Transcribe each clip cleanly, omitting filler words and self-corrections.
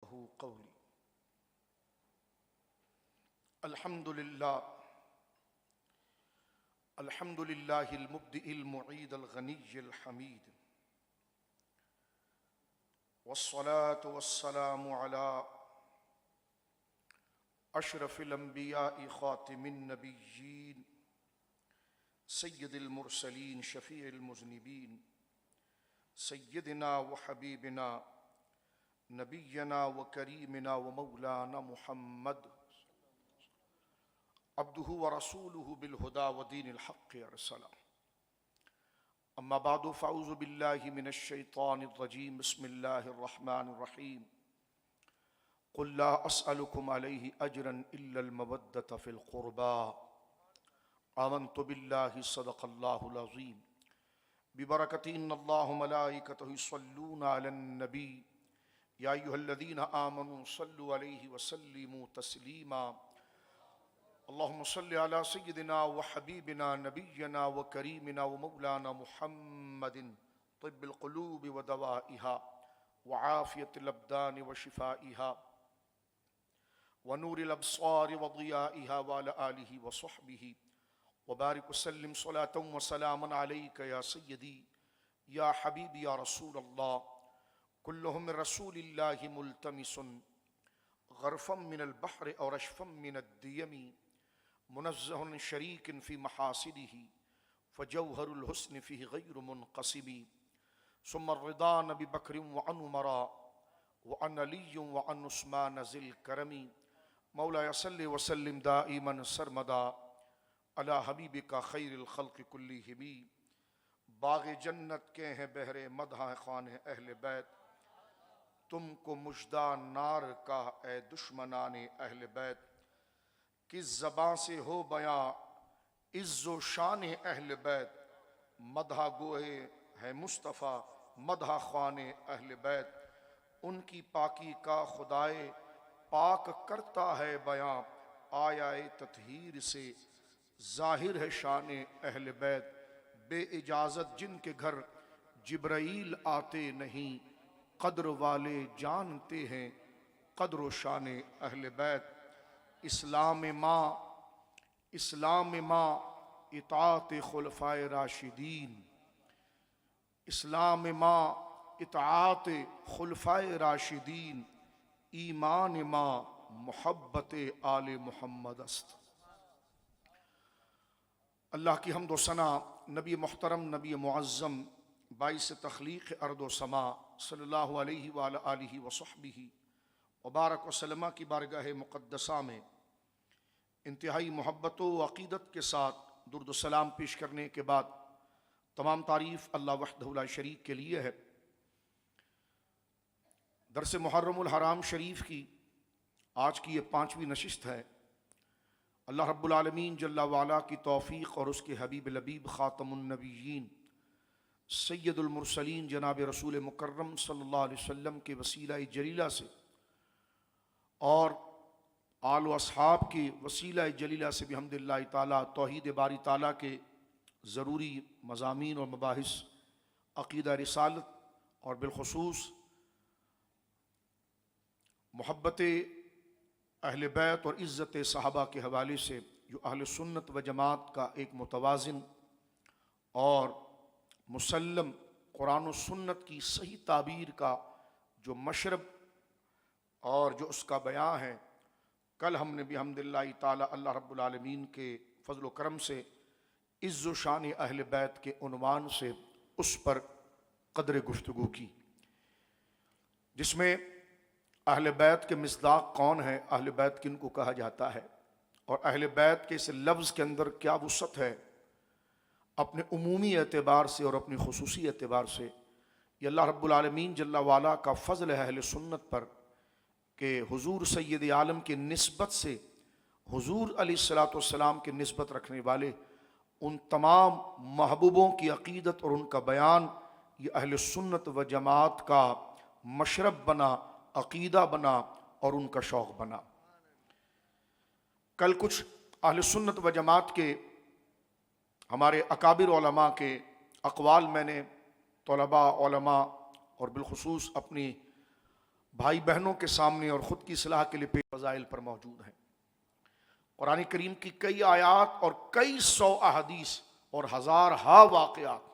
قولي الحمد لله المبدئ المعيد الغني الحميد والصلاة والسلام على أشرف الأنبياء خاتم النبيين سيد المرسلين شفيع المذنبين سيدنا وحبيبنا نبينا وكريمنا ومولانا محمد عبده ورسوله بالهدى ودين الحق أرسله. أما بعد فأعوذ بالله من الشيطان الرجيم. بسم الله الرحمن الرحيم. قل لا أسألكم عليه أجرا إلا المودة في القربى. آمنت بالله صدق الله العظيم. ببركة إن الله ملائكته يصلون على النبي يا أيها الذين آمنوا صلوا عليه وسلموا تسليما. اللهم صل على سيدنا وحبيبنا نبينا وكريمنا ومولانا محمد طب القلوب ودوائها وعافية الأبدان وشفائها ونور الأبصار وضيائها وعلى آله وصحبه وبارك وسلم صلاة وسلاما عليك يا سيدي يا حبيبي يا رسول الله. كلهم من رسول الله ملتمس غرفا من البحر أو رشفا من الديم منزه شريك في محاسنه فجوهر الحسن فيه غير منقسم. ثم الرضا نبي بكر وعن عمر وعن علي وعن عثمان ذي الكرم. مولاي صل وسلم دائما سرمدا على حبیبک خیر الخلق کلہم. باغ جنت کے ہیں بہرے مدح خوان اہل بیت. تم کو مژدہ نار کا اے دشمنان اہل بیت. کس زباں سے ہو بیاں عز و شان اہل بیت. مدح گوئے ہے مصطفیٰ مدح خوان اہل بیت. ان کی پاکی کا خدائے پاک کرتا ہے بیاں. آیا تطہیر سے ظاہر ہے شان اہل بیت. بے اجازت جن کے گھر جبرائیل آتے نہیں قدر والے جانتے ہیں قدر و شان اہل بیت. اسلام ماں اطاعت خلفائے راشدین. اسلام ماں اطاعت خلفائے راشدین. ایمان ماں محبت آل محمد است. اللہ کی حمد و ثنا نبی محترم نبی معظم باعث تخلیق ارض و سما صلی اللہ علیہ وآلہ آلہ وصحبہ وبارک وسلم کی بارگاہ مقدسہ میں انتہائی محبت و عقیدت کے ساتھ درود و سلام پیش کرنے کے بعد تمام تعریف اللہ وحدہ لا شریک کے لیے ہے. درس محرم الحرام شریف کی آج کی یہ 5ویں نشست ہے. اللہ رب العالمین جل وعلا کی توفیق اور اس کے حبیب لبیب خاتم النبیین سید المرسلین جناب رسول مکرم صلی اللہ علیہ وسلم کے وسیلہ جلیلہ سے اور آل و اصحاب کی وسیلہ جلیلہ سے بحمدللہ تعالیٰ توحید باری تعالیٰ کے ضروری مضامین اور مباحث عقیدہ رسالت اور بالخصوص محبت اہل بیت اور عزت صحابہ کے حوالے سے جو اہل سنت و جماعت کا ایک متوازن اور مسلم قرآن و سنت کی صحیح تعبیر کا جو مشرب اور جو اس کا بیان ہے. کل ہم نے بحمدللہ تعالی اللہ رب العالمین کے فضل و کرم سے عز و شان اہل بیت کے عنوان سے اس پر قدر گفتگو کی، جس میں اہل بیت کے مصداق کون ہے، اہل بیت کن کو کہا جاتا ہے، اور اہل بیت کے اس لفظ کے اندر کیا وسعت ہے اپنے عمومی اعتبار سے اور اپنی خصوصی اعتبار سے. یہ اللہ رب العالمین جل وعلا کا فضل ہے اہل سنت پر کہ حضور سید عالم کی نسبت سے حضور علیہ السلام کی نسبت رکھنے والے ان تمام محبوبوں کی عقیدت اور ان کا بیان یہ اہل سنت و جماعت کا مشرب بنا، عقیدہ بنا اور ان کا شوق بنا. کل کچھ اہل سنت و جماعت کے ہمارے اکابر علماء کے اقوال میں نے طلباء علماء اور بالخصوص اپنی بھائی بہنوں کے سامنے اور خود کی اصلاح کے لیے فضائل پر موجود ہیں۔ قرآن کریم کی کئی آیات اور کئی سو احادیث اور ہزارہا واقعات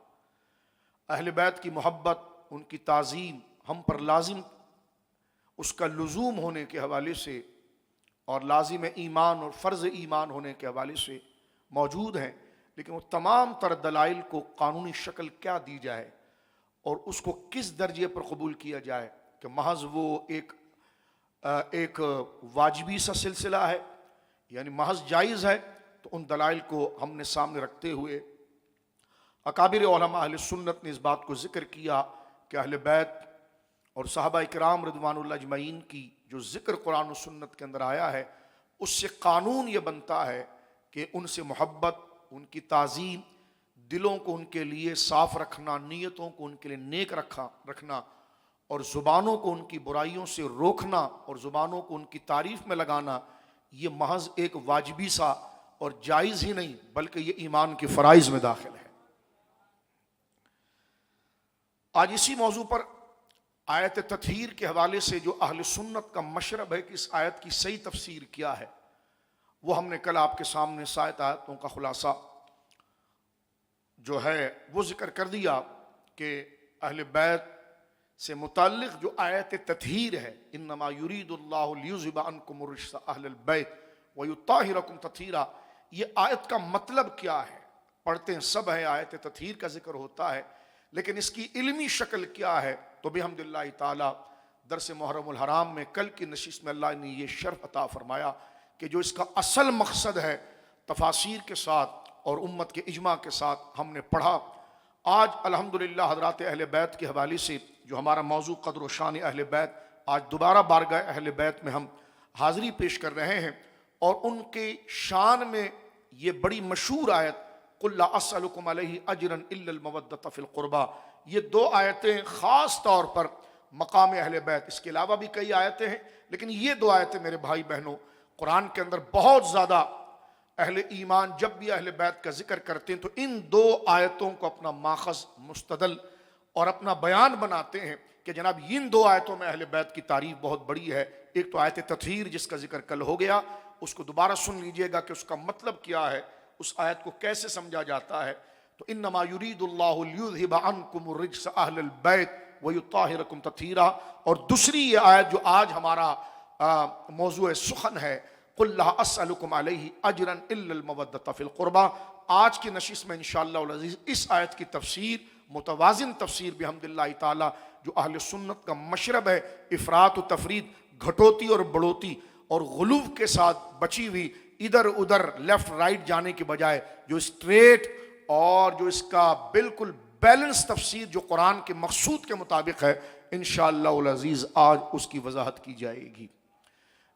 اہل بیت کی محبت، ان کی تعظیم ہم پر لازم، اس کا لزوم ہونے کے حوالے سے اور لازم ایمان اور فرض ایمان ہونے کے حوالے سے موجود ہیں، لیکن وہ تمام تر دلائل کو قانونی شکل کیا دی جائے اور اس کو کس درجے پر قبول کیا جائے کہ محض وہ ایک واجبی سا سلسلہ ہے، یعنی محض جائز ہے، تو ان دلائل کو ہم نے سامنے رکھتے ہوئے اکابر علماء اہل سنت نے اس بات کو ذکر کیا کہ اہل بیت اور صحابہ کرام رضوان اللہ اجمعین کی جو ذکر قرآن و سنت کے اندر آیا ہے، اس سے قانون یہ بنتا ہے کہ ان سے محبت، ان کی تعظیم، دلوں کو ان کے لیے صاف رکھنا، نیتوں کو ان کے لیے نیک رکھنا اور زبانوں کو ان کی برائیوں سے روکنا اور زبانوں کو ان کی تعریف میں لگانا، یہ محض ایک واجبی سا اور جائز ہی نہیں بلکہ یہ ایمان کے فرائض میں داخل ہے۔ آج اسی موضوع پر آیت تطہیر کے حوالے سے جو اہل سنت کا مشرب ہے کہ اس آیت کی صحیح تفسیر کیا ہے، وہ ہم نے کل آپ کے سامنے سات آیتوں کا خلاصہ جو ہے وہ ذکر کر دیا کہ اہل بیت سے متعلق جو آیت تطہیر ہے، انما یرید اللہ لیذھب عنکم الرجس اہل البیت ویطہرکم تطہیرا، یہ آیت کا مطلب کیا ہے؟ پڑھتے ہیں سب ہیں، آیت تطہیر کا ذکر ہوتا ہے، لیکن اس کی علمی شکل کیا ہے؟ تو بحمداللہ تعالی درس محرم الحرام میں کل کی نشست میں اللہ نے یہ شرف عطا فرمایا کہ جو اس کا اصل مقصد ہے تفاسیر کے ساتھ اور امت کے اجماع کے ساتھ ہم نے پڑھا۔ آج الحمدللہ حضرات اہل بیت کے حوالے سے جو ہمارا موضوع قدر و شان اہل بیت، آج دوبارہ بارگاہ اہل بیت میں ہم حاضری پیش کر رہے ہیں اور ان کے شان میں یہ بڑی مشہور آیت قُلْ لَا أَسْأَلُكُمْ عَلَيْهِ أَجْرًا إِلَّا الْمَوَدَّةَ فِي الْقُرْبَى، یہ دو آیتیں خاص طور پر مقام اہل بیت، اس کے علاوہ بھی کئی آیتیں ہیں لیکن یہ دو آیتیں میرے بھائی بہنوں قرآن کے اندر بہت زیادہ اہل ایمان جب بھی اہل بیت کا ذکر کرتے ہیں تو ان دو آیتوں کو اپنا ماخذ، مستدل اور اپنا بیان بناتے ہیں کہ جناب ان دو آیتوں میں اہل بیت کی تعریف بہت بڑی ہے۔ ایک تو آیت تطہیر جس کا ذکر کل ہو گیا، اس کو دوبارہ سن لیجئے گا کہ اس کا مطلب کیا ہے، اس آیت کو کیسے سمجھا جاتا ہے۔ تو انما یرید اللہ لیذھب عنکم الرجس اہل البیت ویطہرکم تطہیرا، اور دوسری یہ آیت جو آج ہمارا موضوع سخن ہے، قُلْ لَا أَسْأَلُكُمْ عَلَيْهِ أَجْرًا إِلَّا الْمَوَدَّةَ فِي الْقُرْبَى۔ آج کی نشست میں انشاءاللہ العزیز اس آیت کی تفسیر، متوازن تفسیر بحمداللہ تعالی جو اہل سنت کا مشرب ہے، افراط و تفرید، گھٹوتی اور بڑوتی اور غلو کے ساتھ بچی ہوئی، ادھر ادھر لیفٹ رائٹ جانے کے بجائے جو اسٹریٹ اور جو اس کا بالکل بیلنس تفسیر جو قرآن کے مقصود کے مطابق ہے، انشاءاللہ العزیز آج اس کی وضاحت کی جائے گی۔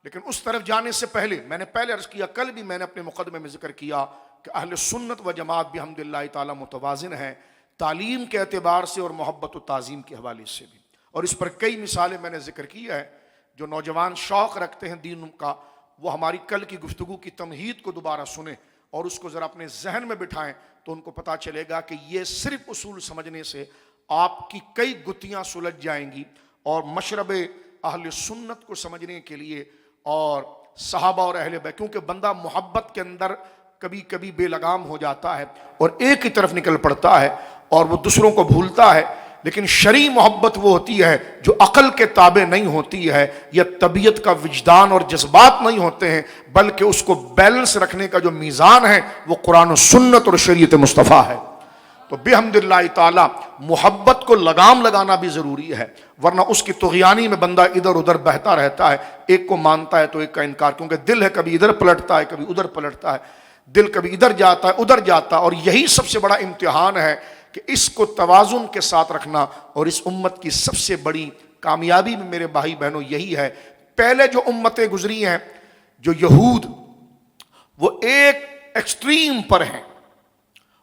لیکن اس طرف جانے سے پہلے میں نے پہلے عرض کیا، کل بھی میں نے اپنے مقدمے میں ذکر کیا کہ اہل سنت و جماعت بحمداللہ تعالی متوازن ہیں، تعلیم کے اعتبار سے اور محبت و تعظیم کے حوالے سے بھی، اور اس پر کئی مثالیں میں نے ذکر کی ہے۔ جو نوجوان شوق رکھتے ہیں دین کا، وہ ہماری کل کی گفتگو کی تمہید کو دوبارہ سنیں اور اس کو ذرا اپنے ذہن میں بٹھائیں تو ان کو پتہ چلے گا کہ یہ صرف اصول سمجھنے سے آپ کی کئی گتیاں سلجھ جائیں گی، اور مشرب اہل سنت کو سمجھنے کے لیے اور صحابہ اور اہل بیت، کیونکہ بندہ محبت کے اندر کبھی کبھی بے لگام ہو جاتا ہے اور ایک ہی طرف نکل پڑتا ہے اور وہ دوسروں کو بھولتا ہے، لیکن شرعی محبت وہ ہوتی ہے جو عقل کے تابع نہیں ہوتی ہے یا طبیعت کا وجدان اور جذبات نہیں ہوتے ہیں، بلکہ اس کو بیلنس رکھنے کا جو میزان ہے وہ قرآن و سنت اور شریعت مصطفیٰ ہے۔ تو بحمداللہ تعالی محبت کو لگام لگانا بھی ضروری ہے، ورنہ اس کی طغیانی میں بندہ ادھر ادھر بہتا رہتا ہے، ایک کو مانتا ہے تو ایک کا انکار، کیونکہ دل ہے کبھی ادھر پلٹتا ہے کبھی ادھر پلٹتا ہے، دل کبھی ادھر جاتا ہے ادھر جاتا ہے، اور یہی سب سے بڑا امتحان ہے کہ اس کو توازن کے ساتھ رکھنا، اور اس امت کی سب سے بڑی کامیابی میں میرے بھائی بہنوں یہی ہے۔ پہلے جو امتیں گزری ہیں، جو یہود، وہ ایک ایکسٹریم پر ہیں،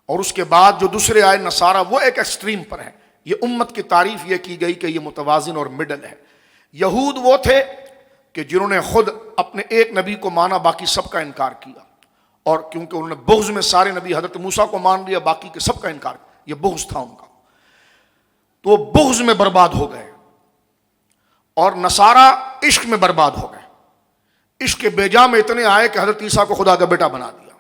اور اس کے بعد جو دوسرے آئے نصارہ وہ ایک ایکسٹریم پر ہیں۔ یہ امت کی تعریف یہ کی گئی کہ یہ متوازن اور مڈل ہے۔ یہود وہ تھے کہ جنہوں نے خود اپنے ایک نبی کو مانا، باقی سب کا انکار کیا، اور کیونکہ انہوں نے بغض میں سارے نبی حضرت موسیٰ کو مان لیا، باقی کے سب کا انکار کیا، یہ بغض تھا ان کا، تو وہ بغض میں برباد ہو گئے۔ اور نصارہ عشق میں برباد ہو گئے، عشق کے بیجا میں اتنے آئے کہ حضرت عیسیٰ کو خدا کا بیٹا بنا دیا۔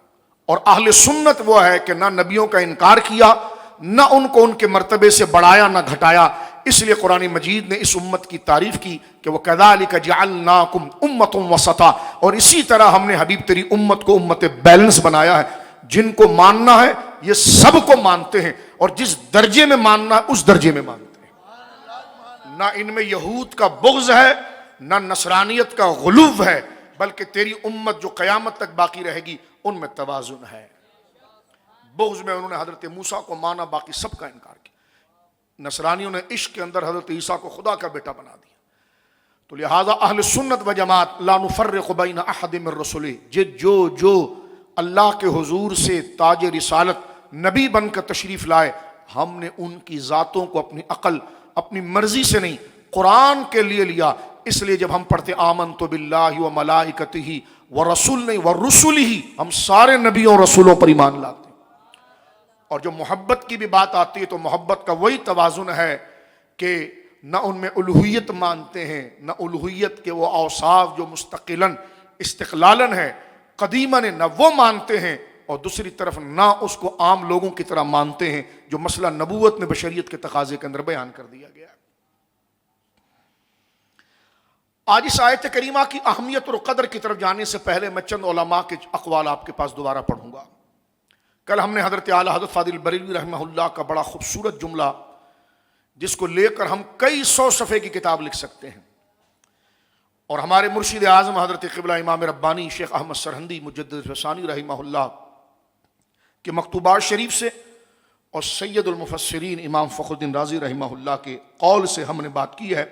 اور اہل سنت وہ ہے کہ نہ نبیوں کا انکار کیا، نہ ان کو ان کے مرتبے سے بڑھایا نہ گھٹایا۔ اس لیے قرآن مجید نے اس امت کی تعریف کی کہ وَكَذَلِكَ جَعَلْنَاكُمْ أُمَّةً وَسَطًا، اور اسی طرح ہم نے حبیب تیری امت کو امت بیلنس بنایا ہے، جن کو ماننا ہے یہ سب کو مانتے ہیں، اور جس درجے میں ماننا ہے اس درجے میں مانتے ہیں۔ نہ ان میں یہود کا بغض ہے، نہ نصرانیت کا غلو ہے، بلکہ تیری امت جو قیامت تک باقی رہے گی ان میں توازن ہے۔ بغض میں انہوں نے حضرت موسیٰ کو مانا، باقی سب کا انکار کیا۔ نصرانیوں نے عشق کے اندر حضرت عیسیٰ کو خدا کا بیٹا بنا دیا۔ تو لہذا اہل سنت و جماعت لا نفرق بین احد من رسلہ، جو اللہ کے حضور سے تاج رسالت نبی بن کر تشریف لائے، ہم نے ان کی ذاتوں کو اپنی عقل اپنی مرضی سے نہیں، قرآن کے لیے لیا۔ اس لیے جب ہم پڑھتے آمنت باللہ و ملائکتہ و رسول نہیں و رسولہ، ہم سارے نبیوں رسولوں پر ایمان لاتے ہیں۔ اور جو محبت کی بھی بات آتی ہے تو محبت کا وہی توازن ہے کہ نہ ان میں الوہیت مانتے ہیں، نہ الوہیت کے وہ اوصاف جو مستقلاً استقلالاً ہے قدیماً نہ وہ مانتے ہیں، اور دوسری طرف نہ اس کو عام لوگوں کی طرح مانتے ہیں جو مسئلہ نبوت میں بشریت کے تقاضے کے اندر بیان کر دیا گیا ہے۔ آج اس آیت کریمہ کی اہمیت اور قدر کی طرف جانے سے پہلے میں چند علماء کے اقوال آپ کے پاس دوبارہ پڑھوں گا۔ کل ہم نے حضرت اعلیٰ حضرت فاضل بریلوی رحمہ اللہ کا بڑا خوبصورت جملہ، جس کو لے کر ہم کئی سو صفحے کی کتاب لکھ سکتے ہیں، اور ہمارے مرشد اعظم حضرت قبلہ امام ربانی شیخ احمد سرہندی مجدد فسانی رحمہ اللہ کے مکتوبات شریف سے اور سید المفسرین امام فخر الدین رازی رحمہ اللہ کے قول سے ہم نے بات کی ہے۔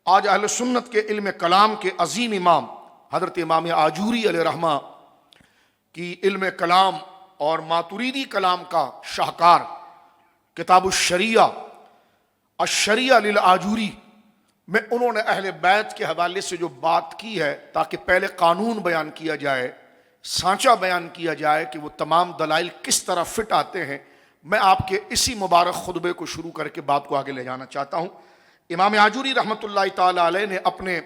آج اہل سنت کے علم کلام کے عظیم امام حضرت امام آجوری علیہ رحمہ کی علم کلام اور ماتریدی کلام کا شاہکار کتاب الشریعہ الشریعہ للآجوری میں انہوں نے اہل بیت کے حوالے سے جو بات کی ہے، تاکہ پہلے قانون بیان کیا جائے، سانچہ بیان کیا جائے کہ وہ تمام دلائل کس طرح فٹ آتے ہیں، میں آپ کے اسی مبارک خطبے کو شروع کر کے بات کو آگے لے جانا چاہتا ہوں۔ امام آجوری رحمۃ اللہ تعالی علیہ نے اپنے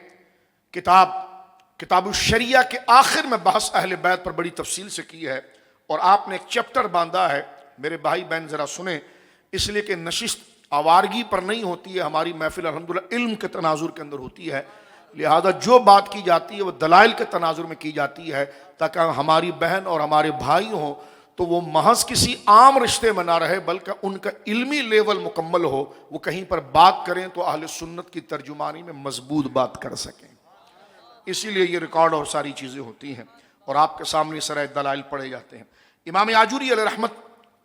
کتاب الشریعہ کے آخر میں بحث اہل بیت پر بڑی تفصیل سے کی ہے، اور آپ نے ایک چیپٹر باندھا ہے۔ میرے بھائی بہن ذرا سنیں، اس لیے کہ نشست آوارگی پر نہیں ہوتی ہے، ہماری محفل الحمدللہ علم کے تناظر کے اندر ہوتی ہے، لہذا جو بات کی جاتی ہے وہ دلائل کے تناظر میں کی جاتی ہے، تاکہ ہماری بہن اور ہمارے بھائی ہوں تو وہ محض کسی عام رشتے میں نہ رہے، بلکہ ان کا علمی لیول مکمل ہو، وہ کہیں پر بات کریں تو اہل سنت کی ترجمانی میں مضبوط بات کر سکیں۔ اسی لیے یہ ریکارڈ اور ساری چیزیں ہوتی ہیں، اور آپ کے سامنے سرائے دلائل پڑھے جاتے ہیں۔ امام آجوری علیہ رحمت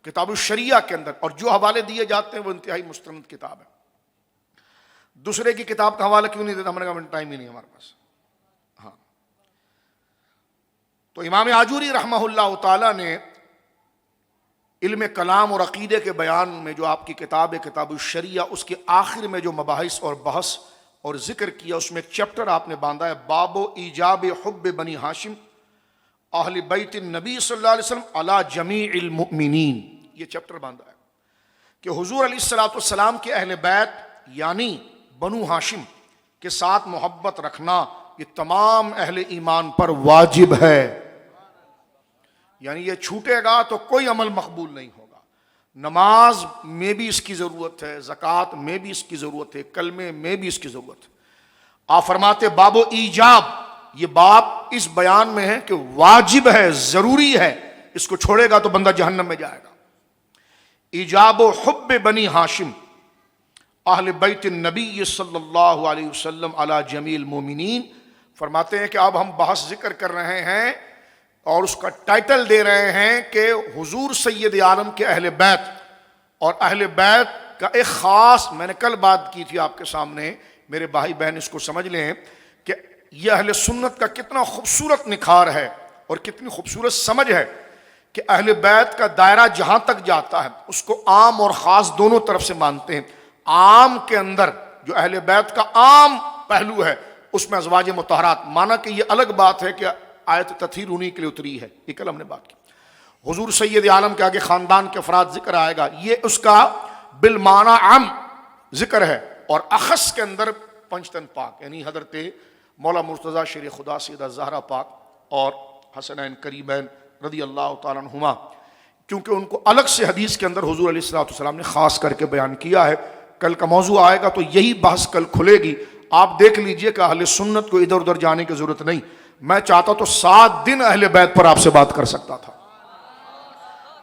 کتاب الشریعہ کے اندر، اور جو حوالے دیے جاتے ہیں وہ انتہائی مستند کتاب ہے۔ دوسرے کی کتاب کا حوالہ کیوں نہیں دیتا؟ ہم نے کہا ٹائم ہی نہیں ہمارے پاس۔ ہاں، تو امام آجوری رحمہ اللہ تعالی نے علم کلام اور عقیدے کے بیان میں جو آپ کی کتاب ہے کتاب الشریعہ، اس کے آخر میں جو مباحث اور بحث اور ذکر کیا، اس میں ایک چیپٹر آپ نے باندھا ہے، باب ایجاب حب بنی ہاشم اہل بیت النبی صلی اللہ علیہ وسلم علی جمیع المؤمنین۔ یہ چیپٹر باندھا ہے کہ حضور علیہ الصلوۃ والسلام کے اہل بیت یعنی بنو ہاشم کے ساتھ محبت رکھنا یہ تمام اہل ایمان پر واجب ہے، یعنی یہ چھوٹے گا تو کوئی عمل مقبول نہیں ہوگا۔ نماز میں بھی اس کی ضرورت ہے، زکوٰۃ میں بھی اس کی ضرورت ہے، کلمے میں بھی اس کی ضرورت ہے۔ آپ فرماتے باب و ایجاب، یہ باب اس بیان میں ہے کہ واجب ہے، ضروری ہے، اس کو چھوڑے گا تو بندہ جہنم میں جائے گا۔ ایجاب و حب بنی ہاشم اہل بیت النبی صلی اللہ علیہ وسلم علی جمیع المومنین، فرماتے ہیں کہ اب ہم بحث ذکر کر رہے ہیں اور اس کا ٹائٹل دے رہے ہیں کہ حضور سید عالم کے اہل بیت، اور اہل بیت کا ایک خاص، میں نے کل بات کی تھی آپ کے سامنے، میرے بھائی بہن اس کو سمجھ لیں کہ یہ اہل سنت کا کتنا خوبصورت نکھار ہے اور کتنی خوبصورت سمجھ ہے کہ اہل بیت کا دائرہ جہاں تک جاتا ہے اس کو عام اور خاص دونوں طرف سے مانتے ہیں۔ عام کے اندر جو اہل بیت کا عام پہلو ہے اس میں ازواج مطہرات، مانا کہ یہ الگ بات ہے کہ آیت تطہیر انہی کے لیے اتری ہے، یہ کل ہم نے بات کی۔ حضور سید عالم کے آگے خاندان کے افراد ذکر آئے گا، یہ اس کا بالمعنی عام ذکر ہے، اور اخص کے اندر پنجتن پاک یعنی حضرت مولا مرتضیٰ شیر خدا سیدہ زہرا پاک اور حسنین کریمین رضی اللہ تعالیٰ عنہما، کیونکہ ان کو الگ سے حدیث کے اندر حضور علیہ السلام نے خاص کر کے بیان کیا ہے. کل کا موضوع آئے گا تو یہی بحث کل کھلے گی. آپ دیکھ لیجئے کہ اہل سنت کو ادھر ادھر جانے کی ضرورت نہیں. میں چاہتا تو 7 دن اہل بیت پر آپ سے بات کر سکتا تھا.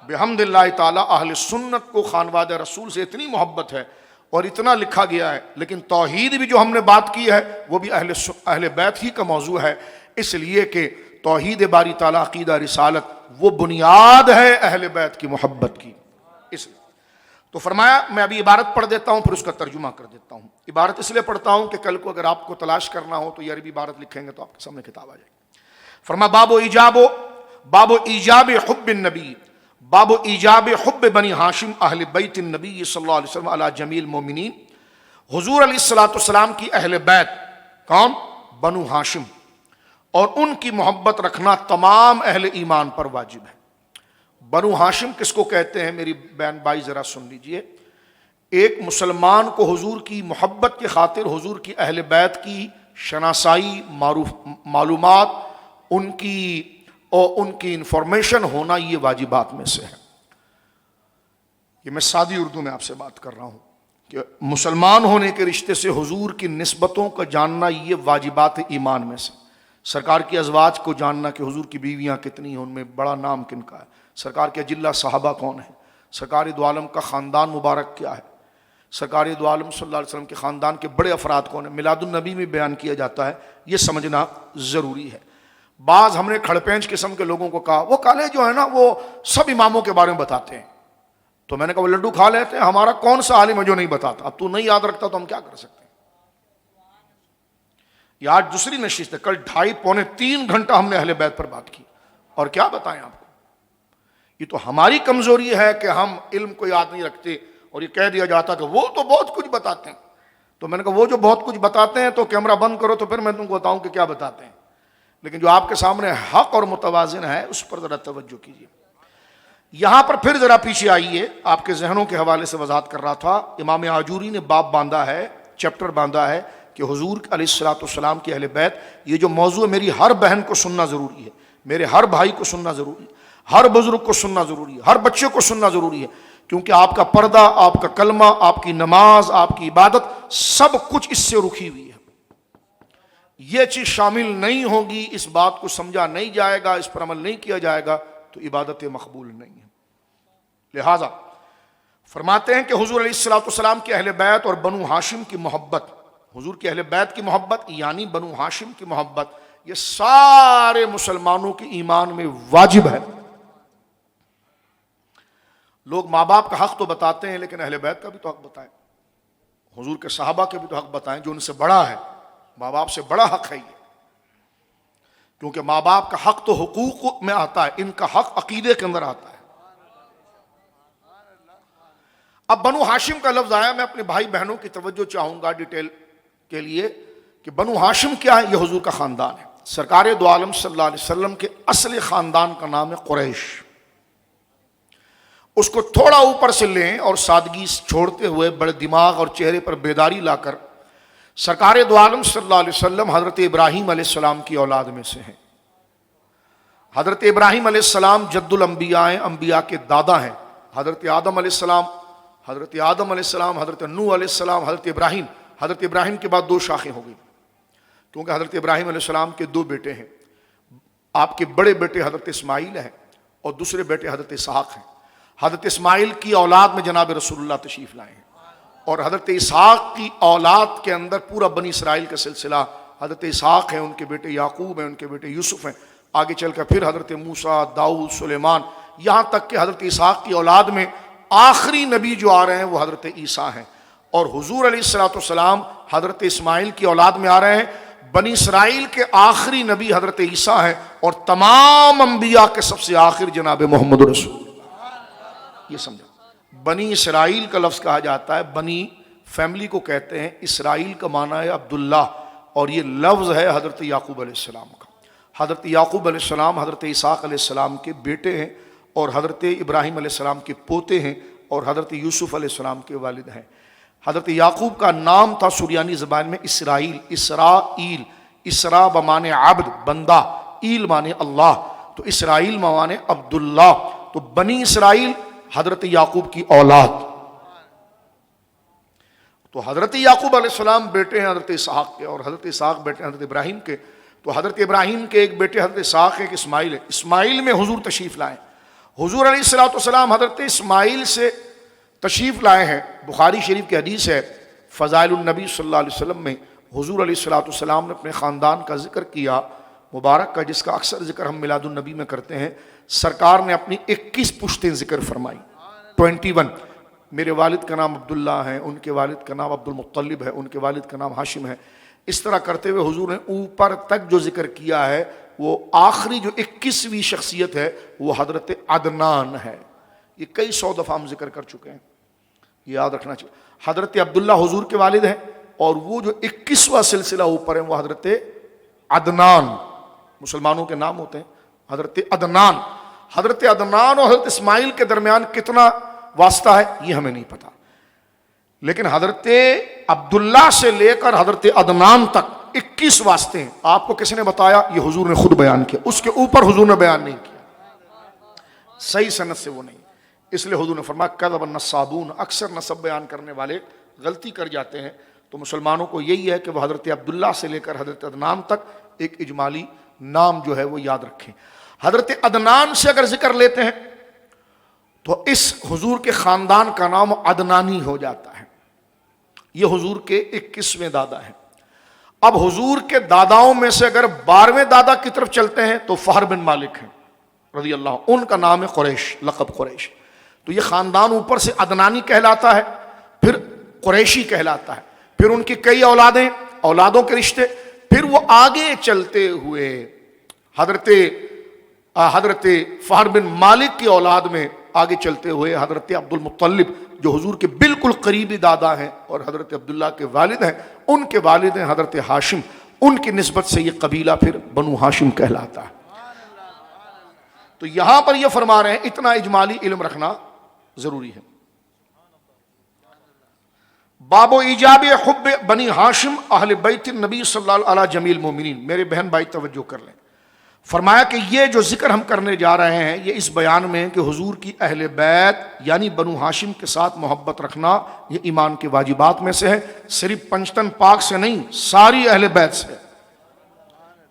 بحمد اللہ تعالی اہل سنت کو خانواد رسول سے اتنی محبت ہے اور اتنا لکھا گیا ہے، لیکن توحید بھی جو ہم نے بات کی ہے وہ بھی اہل بیت ہی کا موضوع ہے، اس لیے کہ توحید باری تعالی، عقیدہ، رسالت وہ بنیاد ہے اہل بیت کی محبت کی. اس لیے تو فرمایا میں ابھی عبارت پڑھ دیتا ہوں پھر اس کا ترجمہ کر دیتا ہوں. عبارت اس لیے پڑھتا ہوں کہ کل کو اگر آپ کو تلاش کرنا ہو تو یہ عربی عبارت لکھیں گے تو آپ کے سامنے کتاب آ جائے گی. فرمایا باب ایجاب حب النبی، باب ایجاب حب بنی ہاشم اہل بیت النبی صلی اللہ علیہ وسلم علی جمیع المومنین. حضور علیہ السلام کی اہل بیت کون؟ بنو ہاشم، اور ان کی محبت رکھنا تمام اہل ایمان پر واجب ہے. بنو ہاشم کس کو کہتے ہیں؟ میری بہن بھائی ذرا سن لیجئے. ایک مسلمان کو حضور کی محبت کی خاطر حضور کی اہل بیت کی شناسائی، معلومات، ان کی انفارمیشن ہونا یہ واجبات میں سے ہے. یہ میں سادی اردو میں آپ سے بات کر رہا ہوں کہ مسلمان ہونے کے رشتے سے حضور کی نسبتوں کا جاننا یہ واجبات ایمان میں سے. سرکار کی ازواج کو جاننا کہ حضور کی بیویاں کتنی ہیں، ان میں بڑا نام کن کا ہے، سرکار کے اجلہ صحابہ کون ہیں، سرکار دو عالم کا خاندان مبارک کیا ہے، سرکار دو عالم صلی اللہ علیہ وسلم کے خاندان کے بڑے افراد کون ہیں، میلاد النبی میں بیان کیا جاتا ہے. یہ سمجھنا ضروری ہے. بعض ہم نے کھڑپینچ قسم کے لوگوں کو کہا وہ کالے جو ہے نا وہ سب اماموں کے بارے میں بتاتے ہیں. تو میں نے کہا وہ لڈو کھا لیتے ہیں، ہمارا کون سا عالم ہے جو نہیں بتاتا؟ اب تو نہیں یاد رکھتا تو ہم کیا کر سکتے ہیں. یہ آج دوسری نشست ہے، کل 2.5-3 گھنٹہ ہم نے اہل بیت پر بات کی، اور کیا بتائیں آپ کو. یہ تو ہماری کمزوری ہے کہ ہم علم کو یاد نہیں رکھتے اور یہ کہہ دیا جاتا کہ وہ تو بہت کچھ بتاتے ہیں. تو میں نے کہا وہ جو بہت کچھ بتاتے ہیں تو کیمرہ بند کرو تو پھر میں تم کو بتاؤں کہ کیا بتاتے ہیں، لیکن جو آپ کے سامنے حق اور متوازن ہے اس پر ذرا توجہ کیجیے. یہاں پر پھر ذرا پیچھے آئیے، آپ کے ذہنوں کے حوالے سے وضاحت کر رہا تھا. امام آجوری نے باب باندھا ہے، چیپٹر باندھا ہے کہ حضور علیہ السلام کی اہل بیت. یہ جو موضوع میری ہر بہن کو سننا ضروری ہے، میرے ہر بھائی کو سننا ضروری ہے، ہر بزرگ کو سننا ضروری ہے، ہر بچے کو سننا ضروری ہے، کیونکہ آپ کا پردہ، آپ کا کلمہ، آپ کی نماز، آپ کی عبادت سب کچھ اس سے رکھی ہوئی ہے. یہ چیز شامل نہیں ہوگی، اس بات کو سمجھا نہیں جائے گا، اس پر عمل نہیں کیا جائے گا تو عبادت مقبول نہیں ہے. لہذا فرماتے ہیں کہ حضور علیہ السلام کی اہل بیت اور بنو ہاشم کی محبت، حضور کی اہل بیت کی محبت یعنی بنو ہاشم کی محبت، یہ سارے مسلمانوں کے ایمان میں واجب ہے. لوگ ماں باپ کا حق تو بتاتے ہیں لیکن اہل بیت کا بھی تو حق بتائیں، حضور کے صحابہ کے بھی تو حق بتائیں جو ان سے بڑا ہے. ماں باپ سے بڑا حق ہے یہ، کیونکہ ماں باپ کا حق تو حقوق میں آتا ہے، ان کا حق عقیدے کے اندر آتا ہے. اب بنو ہاشم کا لفظ آیا، میں اپنے بھائی بہنوں کی توجہ چاہوں گا ڈیٹیل کے لیے کہ بنو ہاشم کیا ہے. یہ حضور کا خاندان ہے. سرکار دو عالم صلی اللہ علیہ وسلم کے اصل خاندان کا نام ہے قریش. اس کو تھوڑا اوپر سے لیں اور سادگی چھوڑتے ہوئے بڑے دماغ اور چہرے پر بیداری لا کر سرکار دو عالم صلی اللہ علیہ وسلم حضرت ابراہیم علیہ السلام کی اولاد میں سے ہیں. حضرت ابراہیم علیہ السلام جد الانبیاء ہیں، انبیاء کے دادا ہیں. حضرت آدم علیہ السلام، حضرت نوح علیہ السلام، حضرت ابراہیم. حضرت ابراہیم کے بعد 2 شاخیں ہو گئی، کیونکہ حضرت ابراہیم علیہ السلام کے 2 بیٹے ہیں. آپ کے بڑے بیٹے حضرت اسماعیل ہیں اور دوسرے بیٹے حضرت اسحاق ہیں. حضرت اسماعیل کی اولاد میں جناب رسول اللہ تشریف لائے ہیں، اور حضرت اسحاق کی اولاد کے اندر پورا بنی اسرائیل کا سلسلہ. حضرت اسحاق ہیں، ان کے بیٹے یعقوب ہیں، ان کے بیٹے یوسف ہیں. آگے چل کر پھر حضرت موسیٰ، داؤد، سلیمان، یہاں تک کہ حضرت اسحاق کی اولاد میں آخری نبی جو آ رہے ہیں وہ حضرت عیسیٰ ہیں. اور حضور علیہ السلام حضرت اسماعیل کی اولاد میں آ رہے ہیں. بنی اسرائیل کے آخری نبی حضرت عیسیٰ ہیں، اور تمام انبیاء کے سب سے آخر جناب محمد رسول اللہ. یہ سمجھا، بنی اسرائیل کا لفظ کہا جاتا ہے، بنی فیملی کو کہتے ہیں. اسرائیل کا معنی ہے عبداللہ، اور یہ لفظ ہے حضرت یعقوب علیہ السلام کا. حضرت یعقوب علیہ السلام حضرت اسحاق علیہ السلام کے بیٹے ہیں، اور حضرت ابراہیم علیہ السلام کے پوتے ہیں، اور حضرت یوسف علیہ السلام کے والد ہیں. حضرت یعقوب کا نام تھا سریانی زبان میں اسرائیل، اسرائیل، اسرا بمانے عبد بندہ، ایل مانے اللہ، تو اسرائیل مانے عبداللہ، تو بنی اسرائیل حضرت یعقوب کی اولاد. تو حضرت یعقوب علیہ السلام بیٹے ہیں حضرت اسحاق کے، اور حضرت اسحاق بیٹے ہیں حضرت ابراہیم کے. تو حضرت ابراہیم کے ایک بیٹے حضرت اسحاق ایک اسماعیل ہے. اسماعیل میں حضور تشریف لائے. حضور علیہ السلام حضرت اسماعیل سے تشریف لائے ہیں. بخاری شریف کی حدیث ہے فضائل النبی صلی اللہ علیہ وسلم میں حضور علیہ السلام نے اپنے خاندان کا ذکر کیا مبارک کا، جس کا اکثر ذکر ہم میلاد النبی میں کرتے ہیں. سرکار نے اپنی 21 پشتیں ذکر فرمائی، 21. میرے والد کا نام عبداللہ ہے، ان کے والد کا نام عبد المطلب ہے، ان کے والد کا نام ہاشم ہے. اس طرح کرتے ہوئے حضور نے اوپر تک جو ذکر کیا ہے وہ آخری جو 21ویں شخصیت ہے وہ حضرت عدنان ہے. یہ کئی 100 دفعہ ہم ذکر کر چکے ہیں، یاد رکھنا چاہیے. حضرت عبداللہ حضور کے والد ہیں، اور وہ جو 21واں سلسلہ اوپر ہے وہ حضرت عدنان، مسلمانوں کے نام ہوتے ہیں حضرت عدنان. حضرت عدنان اور حضرت اسماعیل کے درمیان کتنا واسطہ ہے یہ ہمیں نہیں پتا، لیکن حضرت عبداللہ سے لے کر حضرت عدنان تک 21 واسطے ہیں. آپ کو کس نے بتایا؟ یہ حضور نے خود بیان کیا، اس کے اوپر حضور نے بیان نہیں کیا، صحیح سند سے وہ نہیں. اس لیے حضور نے فرمایا کذب النصابون، اکثر نسب بیان کرنے والے غلطی کر جاتے ہیں. تو مسلمانوں کو یہی ہے کہ وہ حضرت عبداللہ سے لے کر حضرت عدنان تک ایک اجمالی نام جو ہے وہ یاد رکھیں. حضرت عدنان سے اگر ذکر لیتے ہیں تو اس حضور کے خاندان کا نام عدنانی ہو جاتا ہے. یہ حضور کے 21ویں دادا ہیں. اب حضور کے داداؤں میں سے اگر 12ویں دادا کی طرف چلتے ہیں تو فہر بن مالک ہیں رضی اللہ عنہ، ان کا نام ہے قریش، لقب قریش. تو یہ خاندان اوپر سے عدنانی کہلاتا ہے، پھر قریشی کہلاتا ہے، پھر ان کی کئی اولادیں، اولادوں کے رشتے، پھر وہ آگے چلتے ہوئے حضرت فہر بن مالک کی اولاد میں آگے چلتے ہوئے حضرت عبد المطلب جو حضور کے بالکل قریبی دادا ہیں اور حضرت عبداللہ کے والد ہیں، ان کے والد ہیں حضرت ہاشم. ان کی نسبت سے یہ قبیلہ پھر بنو ہاشم کہلاتا ہے. تو یہاں پر یہ فرما رہے ہیں اتنا اجمالی علم رکھنا ضروری ہے. باب ایجاب حب بنی ہاشم اہل بیت النبی صلی اللہ علیہ جمیل مومنین. میرے بہن بھائی توجہ کر لیں. فرمایا کہ یہ جو ذکر ہم کرنے جا رہے ہیں یہ اس بیان میں کہ حضور کی اہل بیت یعنی بنو ہاشم کے ساتھ محبت رکھنا یہ ایمان کے واجبات میں سے ہے. صرف پنجتن پاک سے نہیں، ساری اہل بیت سے.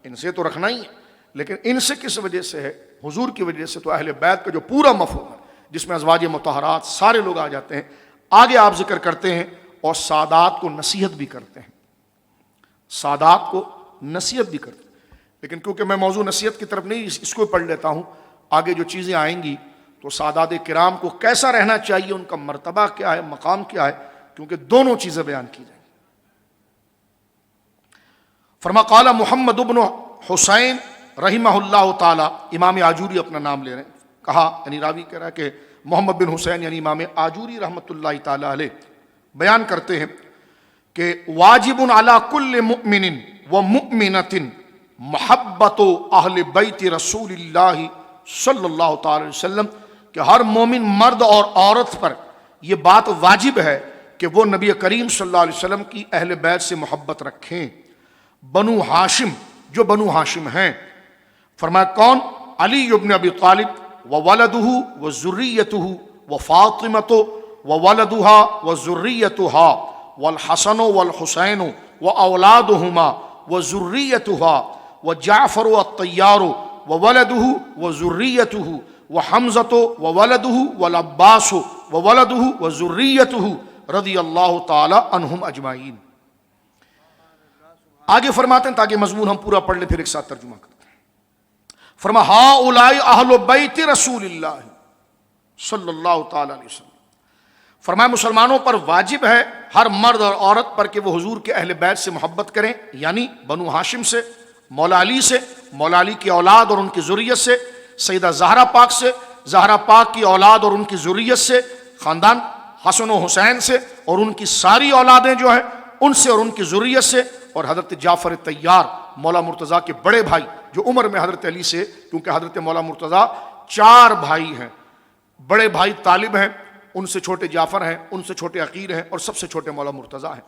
ان سے تو رکھنا ہی ہے، لیکن ان سے کس وجہ سے ہے؟ حضور کی وجہ سے. تو اہل بیت کا جو پورا مفہوم ہے جس میں ازواج مطہرات سارے لوگ آ جاتے ہیں، آگے آپ ذکر کرتے ہیں اور سادات کو نصیحت بھی کرتے ہیں. سادات کو نصیحت بھی کرتے ہیں. لیکن کیونکہ میں موضوع نصیحت کی طرف نہیں، اس کو پڑھ لیتا ہوں. آگے جو چیزیں آئیں گی تو سادات کرام کو کیسا رہنا چاہیے، ان کا مرتبہ کیا ہے، مقام کیا ہے، کیونکہ دونوں چیزیں بیان کی جائیں. فرما قال محمد بن حسین رحمہ اللہ تعالی، امام آجوری اپنا نام لے رہے ہیں، کہا یعنی راوی کہہ رہا ہے کہ محمد بن حسین یعنی امام آجوری رحمۃ اللہ تعالی علیہ بیان کرتے ہیں کہ واجب علی کل مؤمن و مؤمنۃ محبت اہل بیت رسول اللہ صلی اللہ تعالی علیہ وسلم، کہ ہر مومن مرد اور عورت پر یہ بات واجب ہے کہ وہ نبی کریم صلی اللہ علیہ وسلم کی اہل بیت سے محبت رکھیں. بنو ہاشم، جو بنو ہاشم ہیں، فرمایا کون؟ علی ابن ابی طالب وولدہ وذریتہ وفاطمۃ وولدها وذریتها والحسن والحسین واولادہما وذریتها وجعفر الطیار وولدہ وذریتہ وحمزۃ وولدہ والعباس وولدہ وذریتہ رضی اللہ تعالی عنہم اجمعین. آگے فرماتے ہیں تاکہ مضمون ہم پورا پڑھ لیں پھر ایک ساتھ ترجمہ کرتے ہیں. فرما ہؤلاء اہل بیت رسول اللہ صلی اللہ تعالی علیہ وسلم. فرمایا مسلمانوں پر واجب ہے ہر مرد اور عورت پر کہ وہ حضور کے اہل بیت سے محبت کریں، یعنی بنو ہاشم سے، مولا علی سے، مولا علی کی اولاد اور ان کی ذریت سے، سیدہ زہرا پاک سے، زہرا پاک کی اولاد اور ان کی ذریت سے، خاندان حسن و حسین سے اور ان کی ساری اولادیں جو ہیں ان سے اور ان کی ذریت سے، اور حضرت جعفر طیار مولا مرتضیٰ کے بڑے بھائی جو عمر میں حضرت علی سے، کیونکہ حضرت مولا مرتضیٰ 4 بھائی ہیں. بڑے بھائی طالب ہیں، ان سے چھوٹے جعفر ہیں، ان سے چھوٹے عقیل ہیں، اور سب سے چھوٹے مولا مرتضیٰ ہیں۔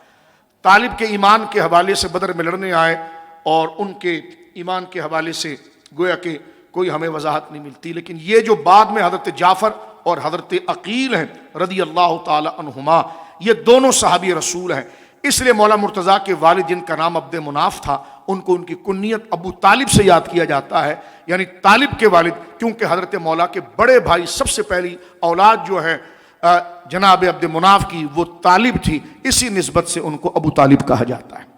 طالب کے ایمان کے حوالے سے بدر میں لڑنے آئے، اور ان کے ایمان کے حوالے سے گویا کہ کوئی ہمیں وضاحت نہیں ملتی، لیکن یہ جو بعد میں حضرت جعفر اور حضرت عقیل ہیں رضی اللہ تعالی عنہما، یہ دونوں صحابی رسول ہیں۔ اس لیے مولا مرتضیٰ کے والد جن کا نام عبد مناف تھا، ان کو ان کی کنیت ابو طالب سے یاد کیا جاتا ہے، یعنی طالب کے والد، کیونکہ حضرت مولا کے بڑے بھائی سب سے پہلی اولاد جو ہے جناب عبد مناف کی، وہ طالب تھی، اسی نسبت سے ان کو ابو طالب کہا جاتا ہے۔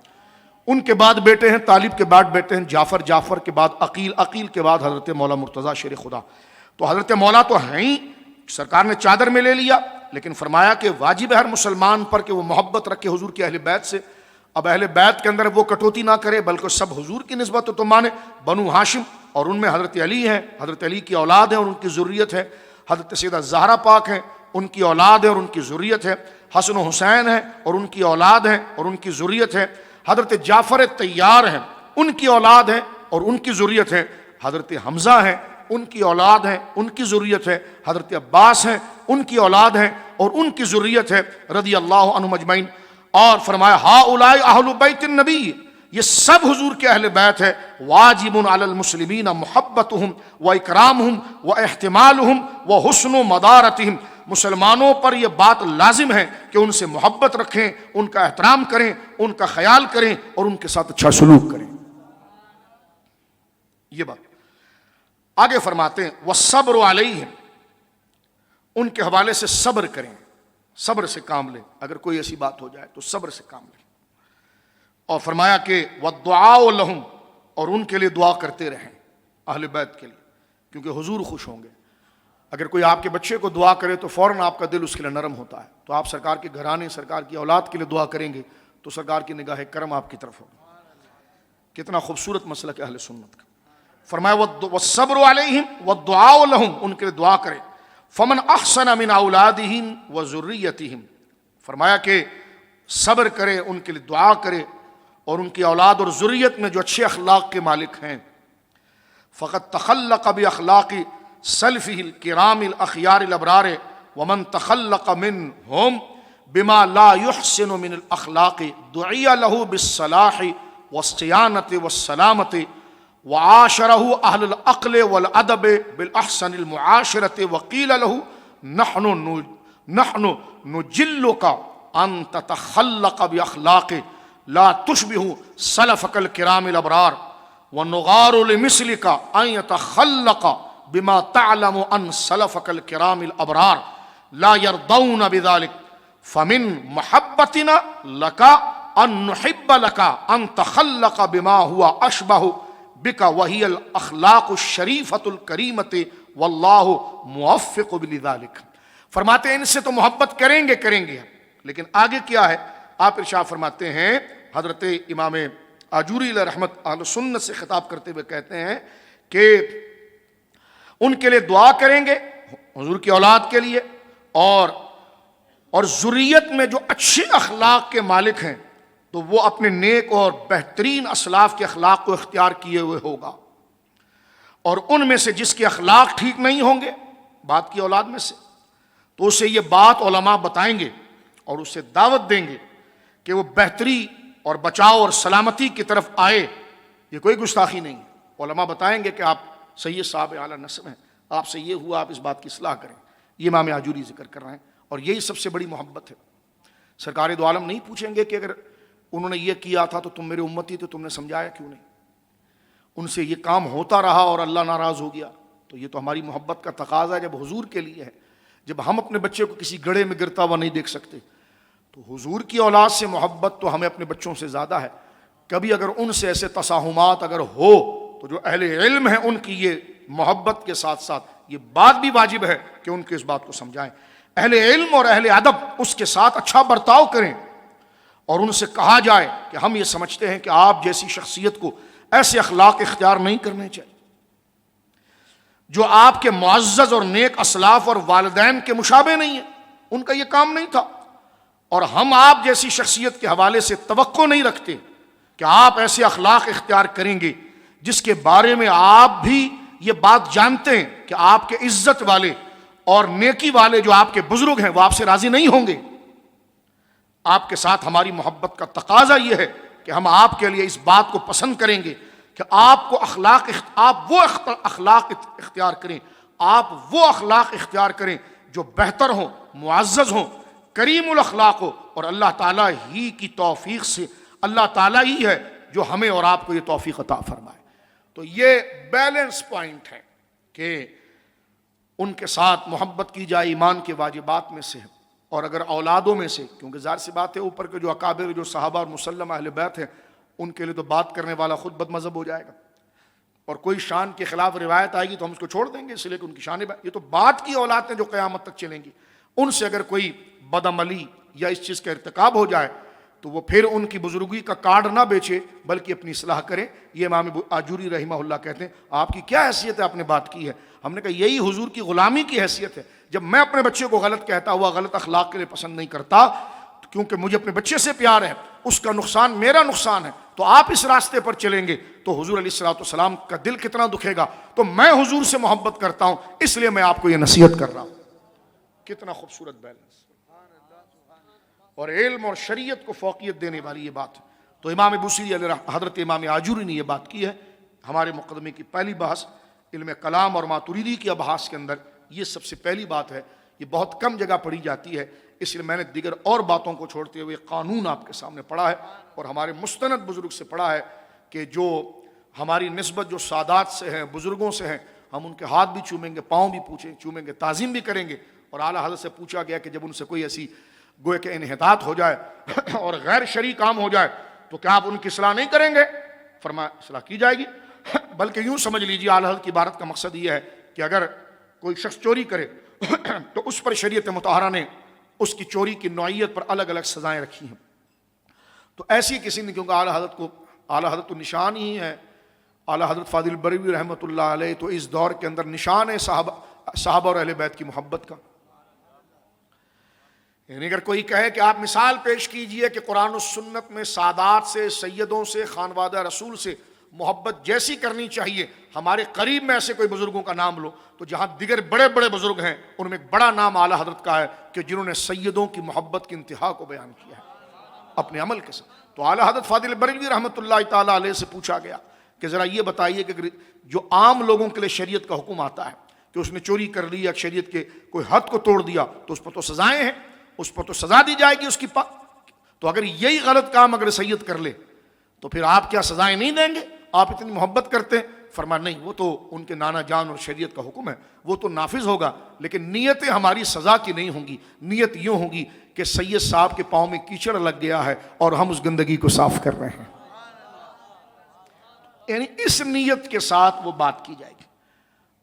ان کے بعد بیٹے ہیں طالب، کے بعد بیٹے ہیں جعفر، جعفر کے بعد عقیل، عقیل کے بعد حضرت مولا مرتضیٰ شیر خدا۔ تو حضرت مولا تو ہیں ہی، سرکار نے چادر میں لے لیا، لیکن فرمایا کہ واجب ہے ہر مسلمان پر کہ وہ محبت رکھے حضور کے اہل بیت سے۔ اب اہل بیت کے اندر وہ کٹوتی نہ کرے، بلکہ سب حضور کی نسبت تو مانے۔ بنو ہاشم، اور ان میں حضرت علی ہیں، حضرت علی کی اولاد ہے اور ان کی ذریت ہے۔ حضرت سیدہ زہرا پاک ہیں، ان کی اولاد ہے اور ان کی ذریت ہے۔ حسن و حسین ہیں اور ان کی اولاد ہے اور ان کی ذریت ہے۔ حضرت جعفر طیار ہیں، ان کی اولاد ہے اور ان کی ذریت ہے۔ حضرت حمزہ ہیں، ان کی اولاد ہے، ان کی ذریت ہے۔ حضرت عباس ہیں، ان کی اولاد ہے اور ان کی ذریت ہے، رضی اللہ عنہم اجمعین۔ اور فرمایا ہؤلاء اہل بیت النبی، یہ سب حضور کے اہل بیت ہے۔ واجب علی المسلمین محبتہم و اکرامہم و احتمالہم و حسن مدارتہم، مسلمانوں پر یہ بات لازم ہے کہ ان سے محبت رکھیں، ان کا احترام کریں، ان کا خیال کریں اور ان کے ساتھ اچھا سلوک کریں۔ یہ بات آگے فرماتے ہیں والصبر علیہم، ان کے حوالے سے صبر کریں، صبر سے کام لیں، اگر کوئی ایسی بات ہو جائے تو صبر سے کام لیں۔ اور فرمایا کہ والدعاء لہم، اور ان کے لیے دعا کرتے رہیں، اہل بیت کے لیے، کیونکہ حضور خوش ہوں گے۔ اگر کوئی آپ کے بچے کو دعا کرے تو فوراً آپ کا دل اس کے لیے نرم ہوتا ہے، تو آپ سرکار کے گھرانے، سرکار کی اولاد کے لیے دعا کریں گے تو سرکار کی نگاہ کرم آپ کی طرف ہوگی۔ کتنا خوبصورت مسلک اہل سنت کا۔ فرمایا والصبر علیہم والدعاء لہم، ان کے لیے دعا کریں۔ فمن احسن من اولادہم وذریتہم، فرمایا کہ صبر کرے، ان کے لیے دعا کرے، اور ان کی اولاد اور ذریت میں جو اچھے اخلاق کے مالک ہیں۔ فقد تخلق باخلاق سلفہ الکرام الاخیار الابرار ومن تخلق منہم بما لا يحسن من الاخلاق دعی لہ بالصلاح والصیانۃ والسلامۃ وعاشرہ اہل العقل والادب بالاحسن المعاشرۃ وقیل لہ نحن نجلک ان تتخلق باخلاق لا تشبہ سلفک الکرام الابرار ونغار لمثلک ان یتخلق بما تعلم ان سلفک الکرام الابرار لا یرضون بذلک فمن محبتنا لک ان نحب لک ان تخلق بما هو اشبہ بک وہی الاخلاق الشریفۃ الکریمۃ واللہ موفق لذلک۔ فرماتے ہیں ان سے تو محبت کریں گے، لیکن آگے کیا ہے؟ آپ ارشاد فرماتے ہیں، حضرت امام آجوری علیہ رحمت اہل سنت سے خطاب کرتے ہوئے کہتے ہیں کہ ان کے لیے دعا کریں گے، حضور کی اولاد کے لیے، اور ذریت میں جو اچھے اخلاق کے مالک ہیں تو وہ اپنے نیک اور بہترین اسلاف کے اخلاق کو اختیار کیے ہوئے ہوگا، اور ان میں سے جس کے اخلاق ٹھیک نہیں ہوں گے بعد کی اولاد میں سے، تو اسے یہ بات علماء بتائیں گے اور اسے دعوت دیں گے کہ وہ بہتری اور بچاؤ اور سلامتی کی طرف آئے۔ یہ کوئی گستاخی نہیں، علماء بتائیں گے کہ آپ سید صاحب اعلیٰ نسب ہیں، آپ سے یہ ہوا، آپ اس بات کی اصلاح کریں۔ یہ امام آجوری ذکر کر رہے ہیں، اور یہی سب سے بڑی محبت ہے۔ سرکار دو عالم نہیں پوچھیں گے کہ اگر انہوں نے یہ کیا تھا تو تم میرے امتی تو تم نے سمجھایا کیوں نہیں؟ ان سے یہ کام ہوتا رہا اور اللہ ناراض ہو گیا، تو یہ تو ہماری محبت کا تقاضا ہے جب حضور کے لیے ہے۔ جب ہم اپنے بچے کو کسی گڑھے میں گرتا ہوا نہیں دیکھ سکتے تو حضور کی اولاد سے محبت تو ہمیں اپنے بچوں سے زیادہ ہے۔ کبھی اگر ان سے ایسے تساہمات اگر ہو تو جو اہل علم ہیں ان کی یہ محبت کے ساتھ ساتھ یہ بات بھی واجب ہے کہ ان کو اس بات کو سمجھائیں۔ اہل علم اور اہل ادب اس کے ساتھ اچھا برتاؤ کریں، اور ان سے کہا جائے کہ ہم یہ سمجھتے ہیں کہ آپ جیسی شخصیت کو ایسے اخلاق اختیار نہیں کرنے چاہیے جو آپ کے معزز اور نیک اسلاف اور والدین کے مشابہ نہیں ہیں، ان کا یہ کام نہیں تھا، اور ہم آپ جیسی شخصیت کے حوالے سے توقع نہیں رکھتے کہ آپ ایسے اخلاق اختیار کریں گے جس کے بارے میں آپ بھی یہ بات جانتے ہیں کہ آپ کے عزت والے اور نیکی والے جو آپ کے بزرگ ہیں وہ آپ سے راضی نہیں ہوں گے. آپ کے ساتھ ہماری محبت کا تقاضا یہ ہے کہ ہم آپ کے لیے اس بات کو پسند کریں گے کہ آپ وہ اخلاق اختیار کریں، آپ وہ اخلاق اختیار کریں جو بہتر ہوں، معزز ہوں، کریم الاخلاق ہو. اور اللہ تعالیٰ ہی کی توفیق سے، اللہ تعالیٰ ہی ہے جو ہمیں اور آپ کو یہ توفیق عطا فرمائے. تو یہ بیلنس پوائنٹ ہے کہ ان کے ساتھ محبت کی جائے ایمان کے واجبات میں سے. اور اگر اولادوں میں سے، کیونکہ ظاہر سی بات ہے اوپر کے جو اکابر جو صحابہ اور مسلم اہل بیت ہیں ان کے لیے تو بات کرنے والا خود بد مذہب ہو جائے گا، اور کوئی شان کے خلاف روایت آئے گی تو ہم اس کو چھوڑ دیں گے، اس لیے کہ ان کی شان یہ تو بات کی اولاد ہیں جو قیامت تک چلیں گی. ان سے اگر کوئی بدعملی یا اس چیز کا ارتکاب ہو جائے تو وہ پھر ان کی بزرگی کا کارڈ نہ بیچے بلکہ اپنی اصلاح کریں. یہ امام آجوری رحمہ اللہ کہتے ہیں آپ کی کیا حیثیت ہے، آپ نے بات کی ہے. ہم نے کہا یہی حضور کی غلامی کی حیثیت ہے. جب میں اپنے بچے کو غلط کہتا ہوا غلط اخلاق کے لیے پسند نہیں کرتا کیونکہ مجھے اپنے بچے سے پیار ہے، اس کا نقصان میرا نقصان ہے، تو آپ اس راستے پر چلیں گے تو حضور علیہ الصلوۃ والسلام کا دل کتنا دکھے گا. تو میں حضور سے محبت کرتا ہوں اس لیے میں آپ کو یہ نصیحت کر رہا ہوں. کتنا خوبصورت بیلنس، اور علم اور شریعت کو فوقیت دینے والی یہ بات. تو امام بوصیری حضرت امام آجوری نے یہ بات کی ہے. ہمارے مقدمے کی پہلی بحث علم کلام اور ماتریدی کی ابحاث کے اندر یہ سب سے پہلی بات ہے. یہ بہت کم جگہ پڑھی جاتی ہے، اس لیے میں نے دیگر اور باتوں کو چھوڑتے ہوئے قانون آپ کے سامنے پڑھا ہے اور ہمارے مستند بزرگ سے پڑھا ہے کہ جو ہماری نسبت جو سادات سے ہیں، بزرگوں سے ہیں، ہم ان کے ہاتھ بھی چومیں گے، پاؤں بھی چومیں گے، تعظیم بھی کریں گے. اور اعلیٰ حضرت سے پوچھا گیا کہ جب ان سے کوئی ایسی گوئے کہ انحطاط ہو جائے اور غیر شرعی کام ہو جائے تو کیا آپ ان کی اصلاح نہیں کریں گے؟ فرمایا اصلاح کی جائے گی. بلکہ یوں سمجھ لیجیے اعلیٰ حضرت کی عبارت کا مقصد یہ ہے کہ اگر کوئی شخص چوری کرے تو اس پر شریعت مطہرہ نے اس کی چوری کی نوعیت پر الگ الگ سزائیں رکھی ہیں. تو ایسی کسی نے، کیونکہ اعلیٰ حضرت تو نشان ہی ہے، اعلیٰ حضرت فاضل بریلوی رحمۃ اللہ علیہ تو اس دور کے اندر نشان ہے صحابہ اور اہل بیت کی محبت کا. یعنی اگر کوئی کہے کہ آپ مثال پیش کیجئے کہ قرآن و سنت میں سادات سے، سیدوں سے، خانوادہ رسول سے محبت جیسی کرنی چاہیے، ہمارے قریب میں ایسے کوئی بزرگوں کا نام لو تو جہاں دیگر بڑے بڑے بزرگ ہیں ان میں ایک بڑا نام اعلیٰ حضرت کا ہے کہ جنہوں نے سیدوں کی محبت کی انتہا کو بیان کیا ہے اپنے عمل کے ساتھ. تو اعلیٰ حضرت فاضل بریلوی رحمۃ اللہ تعالیٰ علیہ سے پوچھا گیا کہ ذرا یہ بتائیے کہ جو عام لوگوں کے لیے شریعت کا حکم آتا ہے کہ اس نے چوری کر لی یا شریعت کے کوئی حد کو توڑ دیا تو اس پر تو سزائیں ہیں، اس پر تو سزا دی جائے گی اس کی تو اگر یہی غلط کام اگر سید کر لے تو پھر آپ کیا سزائیں نہیں دیں گے؟ آپ اتنی محبت کرتے ہیں. فرمایا نہیں، وہ تو ان کے نانا جان اور شریعت کا حکم ہے، وہ تو نافذ ہوگا، لیکن نیتیں ہماری سزا کی نہیں ہوں گی. نیت یوں ہوگی کہ سید صاحب کے پاؤں میں کیچڑ لگ گیا ہے اور ہم اس گندگی کو صاف کر رہے ہیں. یعنی اس نیت کے ساتھ وہ بات کی جائے گی.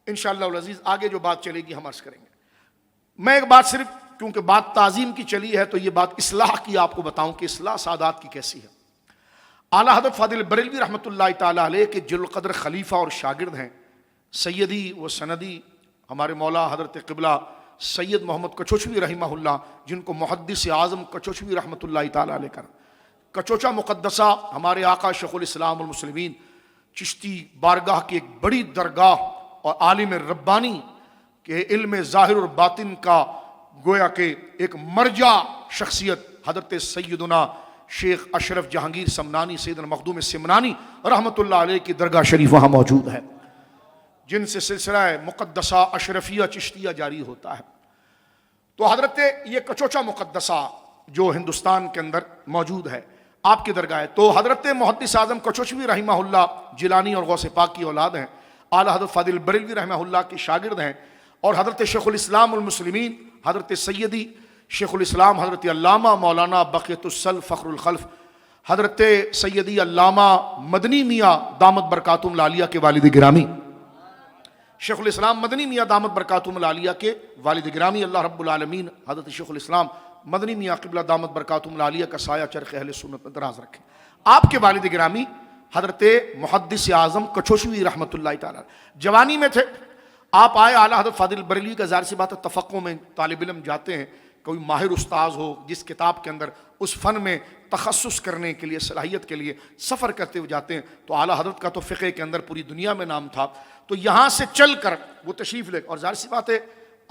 انشاءاللہ العزیز آگے جو بات چلے گی ہم عرض کریں گے. میں ایک بات صرف کیونکہ بات تعظیم کی چلی ہے تو یہ بات اصلاح کی آپ کو بتاؤں کہ اصلاح سادات کی کیسی ہے. اعلیٰ حضرت فاضل بریلوی رحمۃ اللہ تعالیٰ علیہ کے جل قدر خلیفہ اور شاگرد ہیں سیدی و سندی ہمارے مولا حضرت قبلہ سید محمد کچوچوی رحمہ اللہ، جن کو محدث اعظم کچوچوی رحمۃ اللہ تعالیٰ علیہ کر. کچوچا مقدسہ ہمارے آقا شیخ الاسلام المسلمین چشتی بارگاہ کی ایک بڑی درگاہ اور عالم ربانی کے علم ظاہر اور باطن کا گویا کہ ایک مرجع شخصیت حضرت سیدنا شیخ اشرف جہانگیر سمنانی سیدنا مخدوم سمنانی رحمۃ اللہ علیہ کی درگاہ شریف وہاں موجود ہے، جن سے سلسلہ مقدسہ اشرفیہ چشتیہ جاری ہوتا ہے. تو حضرت یہ کچوچا مقدسہ جو ہندوستان کے اندر موجود ہے آپ کی درگاہ ہے. تو حضرت محدث اعظم کچوچوی رحمہ اللہ جیلانی اور غوث پاک کی اولاد ہیں، اعلیٰ حضرت فاضل بریلوی رحمہ اللہ کے شاگرد ہیں، اور حضرت شیخ الاسلام المسلمین حضرت سیدی شیخ الاسلام حضرت علامہ مولانا بقیت السلف فخر الخلف حضرت سیدی علامہ مدنی میاں دامت برکاتہم العالیہ کے والد گرامی، شیخ الاسلام مدنی میاں دامت برکاتہم العالیہ کے والد گرامی، اللہ رب العالمین حضرت شیخ الاسلام مدنی میاں قبلہ دامت برکاتہم العالیہ کا سایہ چرخ اہل سنت میں دراز رکھے. آپ کے والد گرامی حضرت محدث اعظم کچوچوی رحمۃ اللہ تعالیٰ جوانی میں تھے. آپ آئے اعلیٰ حضرت فاضل بریلوی کا ظاہر سی بات ہے تفقہ میں طالب علم جاتے ہیں، کوئی ماہر استاذ ہو جس کتاب کے اندر اس فن میں تخصص کرنے کے لیے صلاحیت کے لیے سفر کرتے ہوئے جاتے ہیں. تو اعلیٰ حضرت کا تو فقہ کے اندر پوری دنیا میں نام تھا، تو یہاں سے چل کر وہ تشریف لے، اور ظاہر سی بات ہے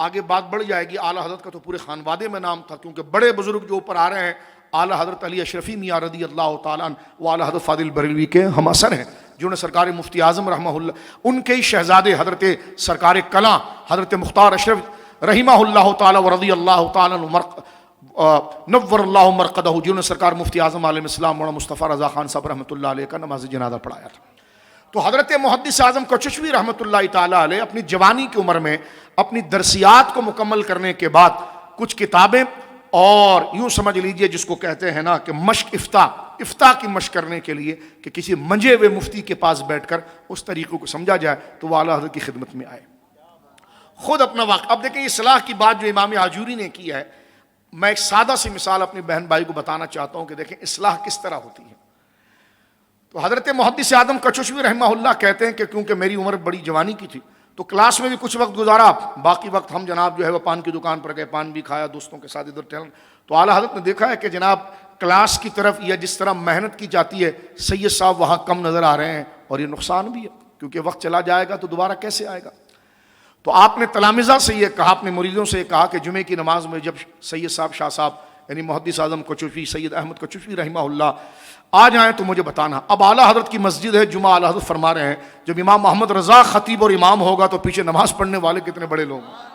آگے بات بڑھ جائے گی. اعلیٰ حضرت کا تو پورے خانوادے میں نام تھا، کیونکہ بڑے بزرگ جو اوپر آ رہے ہیں اعلیٰ حضرت علی اشرفی میاں رضی اللہ تعالیٰ عنہ وہ اعلیٰ حضرت فاضل بریلوی کے ہم اثر ہیں، جنہوں نے سرکار مفتی اعظم رحمہ اللہ، ان کے ہی شہزادے حضرت سرکار کلاں حضرت مختار اشرف رحمہ اللہ تعالیٰ ورضی اللہ تعالیٰ نور اللہ مرقدہ، جنہوں نے سرکار مفتی اعظم علیہ السلام مولانا مصطفیٰ رضا خان صاحب رحمۃ اللہ علیہ کا نماز جنازہ پڑھایا تھا. تو حضرت محدث اعظم کچشوی رحمۃ اللہ تعالیٰ علیہ اپنی جوانی کی عمر میں اپنی درسیات کو مکمل کرنے کے بعد کچھ کتابیں اور یوں سمجھ لیجئے جس کو کہتے ہیں نا کہ مشق افتاء کی مشق کرنے کے لیے کہ کسی منجے ہوئے مفتی کے پاس بیٹھ کر اس طریقے کو سمجھا جائے، تو وہ اعلیٰ حضرت کی خدمت میں آئے. خود اپنا واقعہ اب دیکھیں، اصلاح کی بات جو امام آجوری نے کی ہے، میں ایک سادہ سی مثال اپنی بہن بھائی کو بتانا چاہتا ہوں کہ دیکھیں اصلاح کس طرح ہوتی ہے. تو حضرت محدث اعظم کچشوی رحمہ اللہ کہتے ہیں کہ کیونکہ میری عمر بڑی جوانی کی تھی تو کلاس میں بھی کچھ وقت گزارا، باقی وقت ہم جناب جو ہے وہ پان کی دکان پر گئے، پان بھی کھایا، دوستوں کے ساتھ ادھر ٹہل. تو اعلیٰ حضرت نے دیکھا ہے کہ جناب کلاس کی طرف یا جس طرح محنت کی جاتی ہے سید صاحب وہاں کم نظر آ رہے ہیں، اور یہ نقصان بھی ہے کیونکہ وقت چلا جائے گا تو دوبارہ کیسے آئے گا. تو آپ نے تلامذہ سے یہ کہا، اپنے مریدوں سے یہ کہا کہ جمعے کی نماز میں جب سید صاحب شاہ صاحب یعنی محدث اعظم کچشوی سید احمد کچشوی رحمہ اللہ آ جائیں تو مجھے بتانا. اب اعلیٰ حضرت کی مسجد ہے، جمعہ اعلیٰ حضرت فرما رہے ہیں جب امام محمد رضا خطیب اور امام ہوگا تو پیچھے نماز پڑھنے والے کتنے بڑے لوگ ہیں.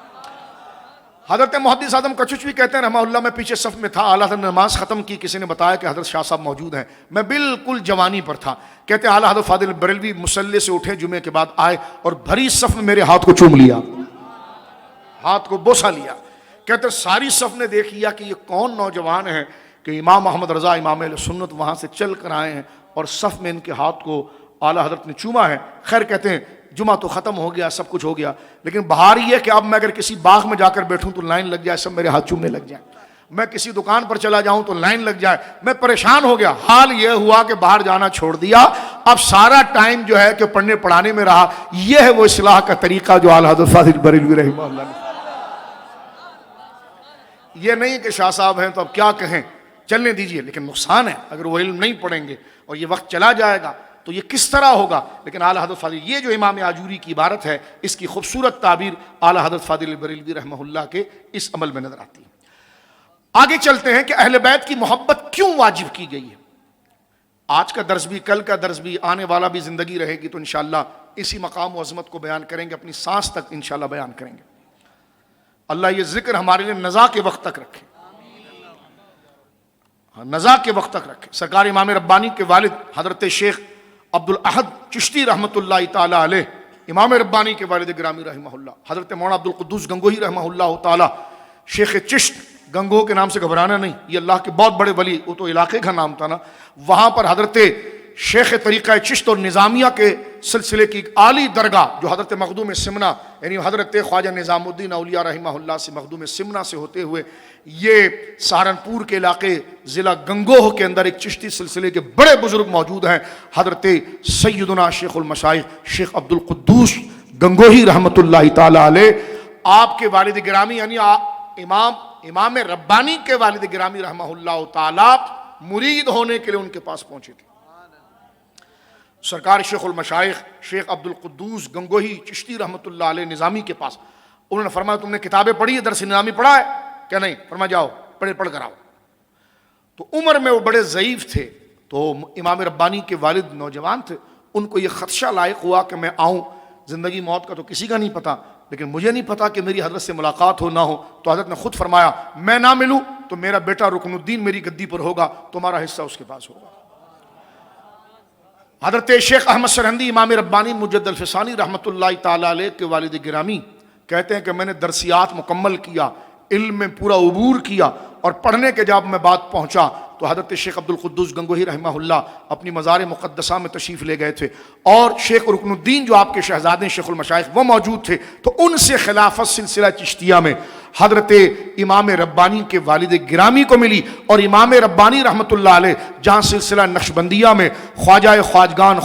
حضرت محدث اعظم کچشوی کہتے ہیں رحمہ اللہ میں پیچھے صف میں تھا، اعلیٰ حضرت نے نماز ختم کی، کسی نے بتایا کہ حضرت شاہ صاحب موجود ہیں، میں بالکل جوانی پر تھا. کہتے ہیں اعلیٰ حضرت فاضل بریلوی مصلی سے اٹھے، جمعے کے بعد آئے اور بھری صف میں میرے ہاتھ کو چوم لیا، ہاتھ کو بوسہ لیا. کہتے ساری صف نے دیکھ لیا کہ یہ کون نوجوان ہے کہ امام محمد رضا امام اہل سنت وہاں سے چل کر آئے ہیں اور صف میں ان کے ہاتھ کو اعلیٰ حضرت نے چوما ہے. خیر کہتے ہیں جمعہ تو ختم ہو گیا، سب کچھ ہو گیا، لیکن بہار یہ ہے کہ اب میں اگر کسی باغ میں جا کر بیٹھوں تو لائن لگ جائے، سب میرے ہاتھ چومنے لگ جائیں. میں کسی دکان پر چلا جاؤں تو لائن لگ جائے. میں پریشان ہو گیا. حال یہ ہوا کہ باہر جانا چھوڑ دیا، اب سارا ٹائم جو ہے کہ پڑھنے پڑھانے میں رہا. یہ ہے وہ اصلاح کا طریقہ جو اعلیٰ حضرت فاضل بریلوی رحمہ اللہ نے. یہ نہیں کہ شاہ صاحب ہیں تو اب کیا کہیں، چلنے دیجئے، لیکن نقصان ہے اگر وہ علم نہیں پڑھیں گے اور یہ وقت چلا جائے گا تو یہ کس طرح ہوگا. لیکن اعلیٰ حضرت فاضل، یہ جو امام آجوری کی عبارت ہے اس کی خوبصورت تعبیر اعلیٰ حضرت فاضل بریلوی رحمہ اللہ کے اس عمل میں نظر آتی ہے. آگے چلتے ہیں کہ اہل بیت کی محبت کیوں واجب کی گئی ہے. آج کا درس بھی، کل کا درس بھی، آنے والا بھی زندگی رہے گی تو انشاءاللہ اسی مقام و عظمت کو بیان کریں گے، اپنی سانس تک انشاءاللہ بیان کریں گے. اللہ یہ ذکر ہمارے لیے نزا کے وقت تک رکھے، نزا کے وقت تک رکھے. سرکار امام ربانی کے والد حضرت شیخ عبد الاحد چشتی رحمۃ اللہ تعالی علیہ، امام ربانی کے والد گرامی رحمہ اللہ، حضرت مولانا عبد القدوس گنگوہی رحمہ اللہ تعالی، شیخ چشت، گنگو کے نام سے گھبرانا نہیں، یہ اللہ کے بہت بڑے ولی، وہ تو علاقے کا نام تھا نا. وہاں پر حضرت شیخ طریقہ چشت اور نظامیہ کے سلسلے کی ایک عالی درگاہ جو حضرت مخدوم سمنا یعنی حضرت خواجہ نظام الدین اولیاء رحمہ اللہ سے مخدوم سمنا سے ہوتے ہوئے یہ سہارنپور کے علاقے ضلع گنگوہ کے اندر ایک چشتی سلسلے کے بڑے بزرگ موجود ہیں. حضرت سیدنا شیخ المشائخ شیخ عبد القدوس گنگوہی رحمۃ اللہ تعالی علیہ، آپ کے والد گرامی یعنی امام ربانی کے والد گرامی رحمہ اللہ تعالی مرید ہونے کے لیے ان کے پاس پہنچے تھے. سرکار شیخ المشائخ شیخ عبد القدوس گنگوہی چشتی رحمۃ اللہ علیہ نظامی کے پاس، انہوں نے فرمایا تم نے کتابیں پڑھی ہے، درس نظامی پڑھا ہے کیا؟ نہیں. فرمایا جاؤ پڑھ کر آؤ. تو عمر میں وہ بڑے ضعیف تھے، تو امام ربانی کے والد نوجوان تھے، ان کو یہ خدشہ لائق ہوا کہ میں آؤں، زندگی موت کا تو کسی کا نہیں پتا، لیکن مجھے نہیں پتا کہ میری حضرت سے ملاقات ہو نہ ہو. تو حضرت نے خود فرمایا میں نہ ملوں تو میرا بیٹا رکن الدین میری گدی پر ہوگا، تمہارا حصہ اس کے پاس ہوگا. حضرت شیخ احمد سرہندی امام ربانی مجد الفسانی رحمۃ اللہ تعالی علیہ کے والد گرامی کہتے ہیں کہ میں نے درسیات مکمل کیا، علم میں پورا عبور کیا، اور پڑھنے کے جب میں بات پہنچا تو حضرت شیخ عبد القدوس گنگوہی رحمہ اللہ اپنی مزار مقدسہ میں تشریف لے گئے تھے، اور شیخ رکن الدین جو آپ کے شہزادے شیخ المشائخ وہ موجود تھے. تو ان سے خلافت سلسلہ چشتیہ میں حضرت امام ربانی کے والد گرامی کو ملی، اور امام ربانی رحمۃ اللہ علیہ جہاں سلسلہ نقشبندیہ میں خواجہ خواجگان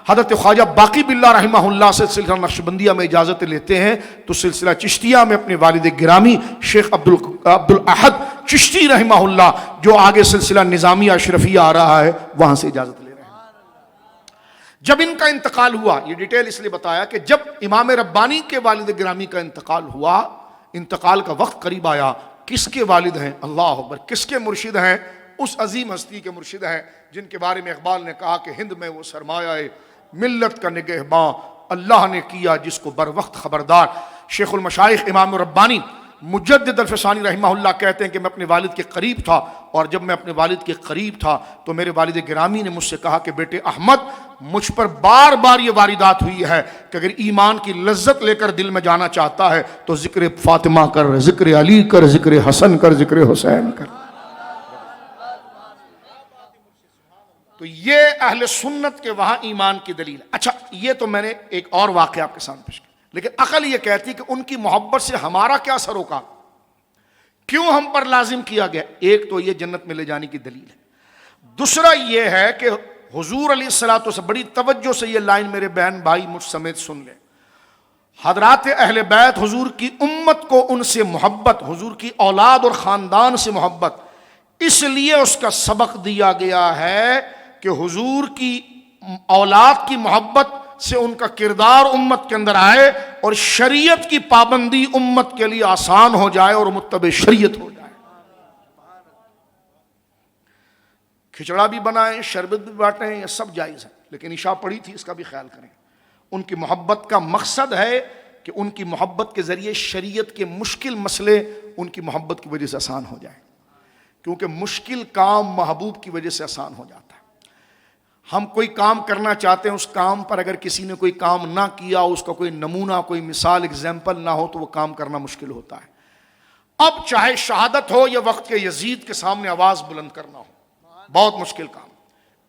حضرت خواجہ باقی باللہ رحمہ اللہ سے سلسلہ نقشبندیہ میں اجازت لیتے ہیں، تو سلسلہ چشتیہ میں اپنے والد گرامی شیخ عبد الاحد چشتی رحمہ اللہ جو آگے سلسلہ نظامیہ اشرفیہ آ رہا ہے وہاں سے اجازت لے رہے ہیں. جب ان کا انتقال ہوا، یہ ڈیٹیل اس لیے بتایا کہ جب امام ربانی کے والد گرامی کا انتقال ہوا، انتقال کا وقت قریب آیا، کس کے والد ہیں؟ اللہ اکبر، کس کے مرشد ہیں؟ اس عظیم ہستی کے مرشد ہیں جن کے بارے میں اقبال نے کہا کہ ہند میں وہ سرمایہ ملت کا نگہباں اللہ نے کیا جس کو بر وقت خبردار۔ شیخ المشائخ امام ربانی مجدد الفسانی رحمہ اللہ کہتے ہیں کہ میں اپنے والد کے قریب تھا، اور جب میں اپنے والد کے قریب تھا تو میرے والد گرامی نے مجھ سے کہا کہ بیٹے احمد، مجھ پر بار بار یہ واردات ہوئی ہے کہ اگر ایمان کی لذت لے کر دل میں جانا چاہتا ہے تو ذکر فاطمہ کر، ذکر علی کر، ذکر حسن کر، ذکر حسین کر۔ تو یہ اہل سنت کے وہاں ایمان کی دلیل۔ اچھا، یہ تو میں نے ایک اور واقعہ آپ کے سامنے پیش کیا، لیکن عقل یہ کہتی کہ ان کی محبت سے ہمارا کیا سروکار، کیوں ہم پر لازم کیا گیا؟ ایک تو یہ جنت میں لے جانے کی دلیل ہے، دوسرا یہ ہے کہ حضور علیہ الصلوۃ والسلام، بڑی توجہ سے یہ لائن میرے بہن بھائی مجھ سمیت سن لیں، حضرات اہل بیت، حضور کی امت کو ان سے محبت، حضور کی اولاد اور خاندان سے محبت، اس لیے اس کا سبق دیا گیا ہے کہ حضور کی اولاد کی محبت سے ان کا کردار امت کے اندر آئے اور شریعت کی پابندی امت کے لیے آسان ہو جائے اور متبع شریعت ہو جائے۔ کھچڑا بھی بنائیں، شربت بھی بانٹیں، یہ سب جائز ہے، لیکن عشاء پڑھی تھی، اس کا بھی خیال کریں۔ ان کی محبت کا مقصد ہے کہ ان کی محبت کے ذریعے شریعت کے مشکل مسئلے ان کی محبت کی وجہ سے آسان ہو جائیں، کیونکہ مشکل کام محبوب کی وجہ سے آسان ہو جاتا ہے۔ ہم کوئی کام کرنا چاہتے ہیں، اس کام پر اگر کسی نے کوئی کام نہ کیا، اس کا کوئی نمونہ، کوئی مثال، ایگزامپل نہ ہو تو وہ کام کرنا مشکل ہوتا ہے۔ اب چاہے شہادت ہو یا وقت کے یزید کے سامنے آواز بلند کرنا ہو، بہت مشکل کام۔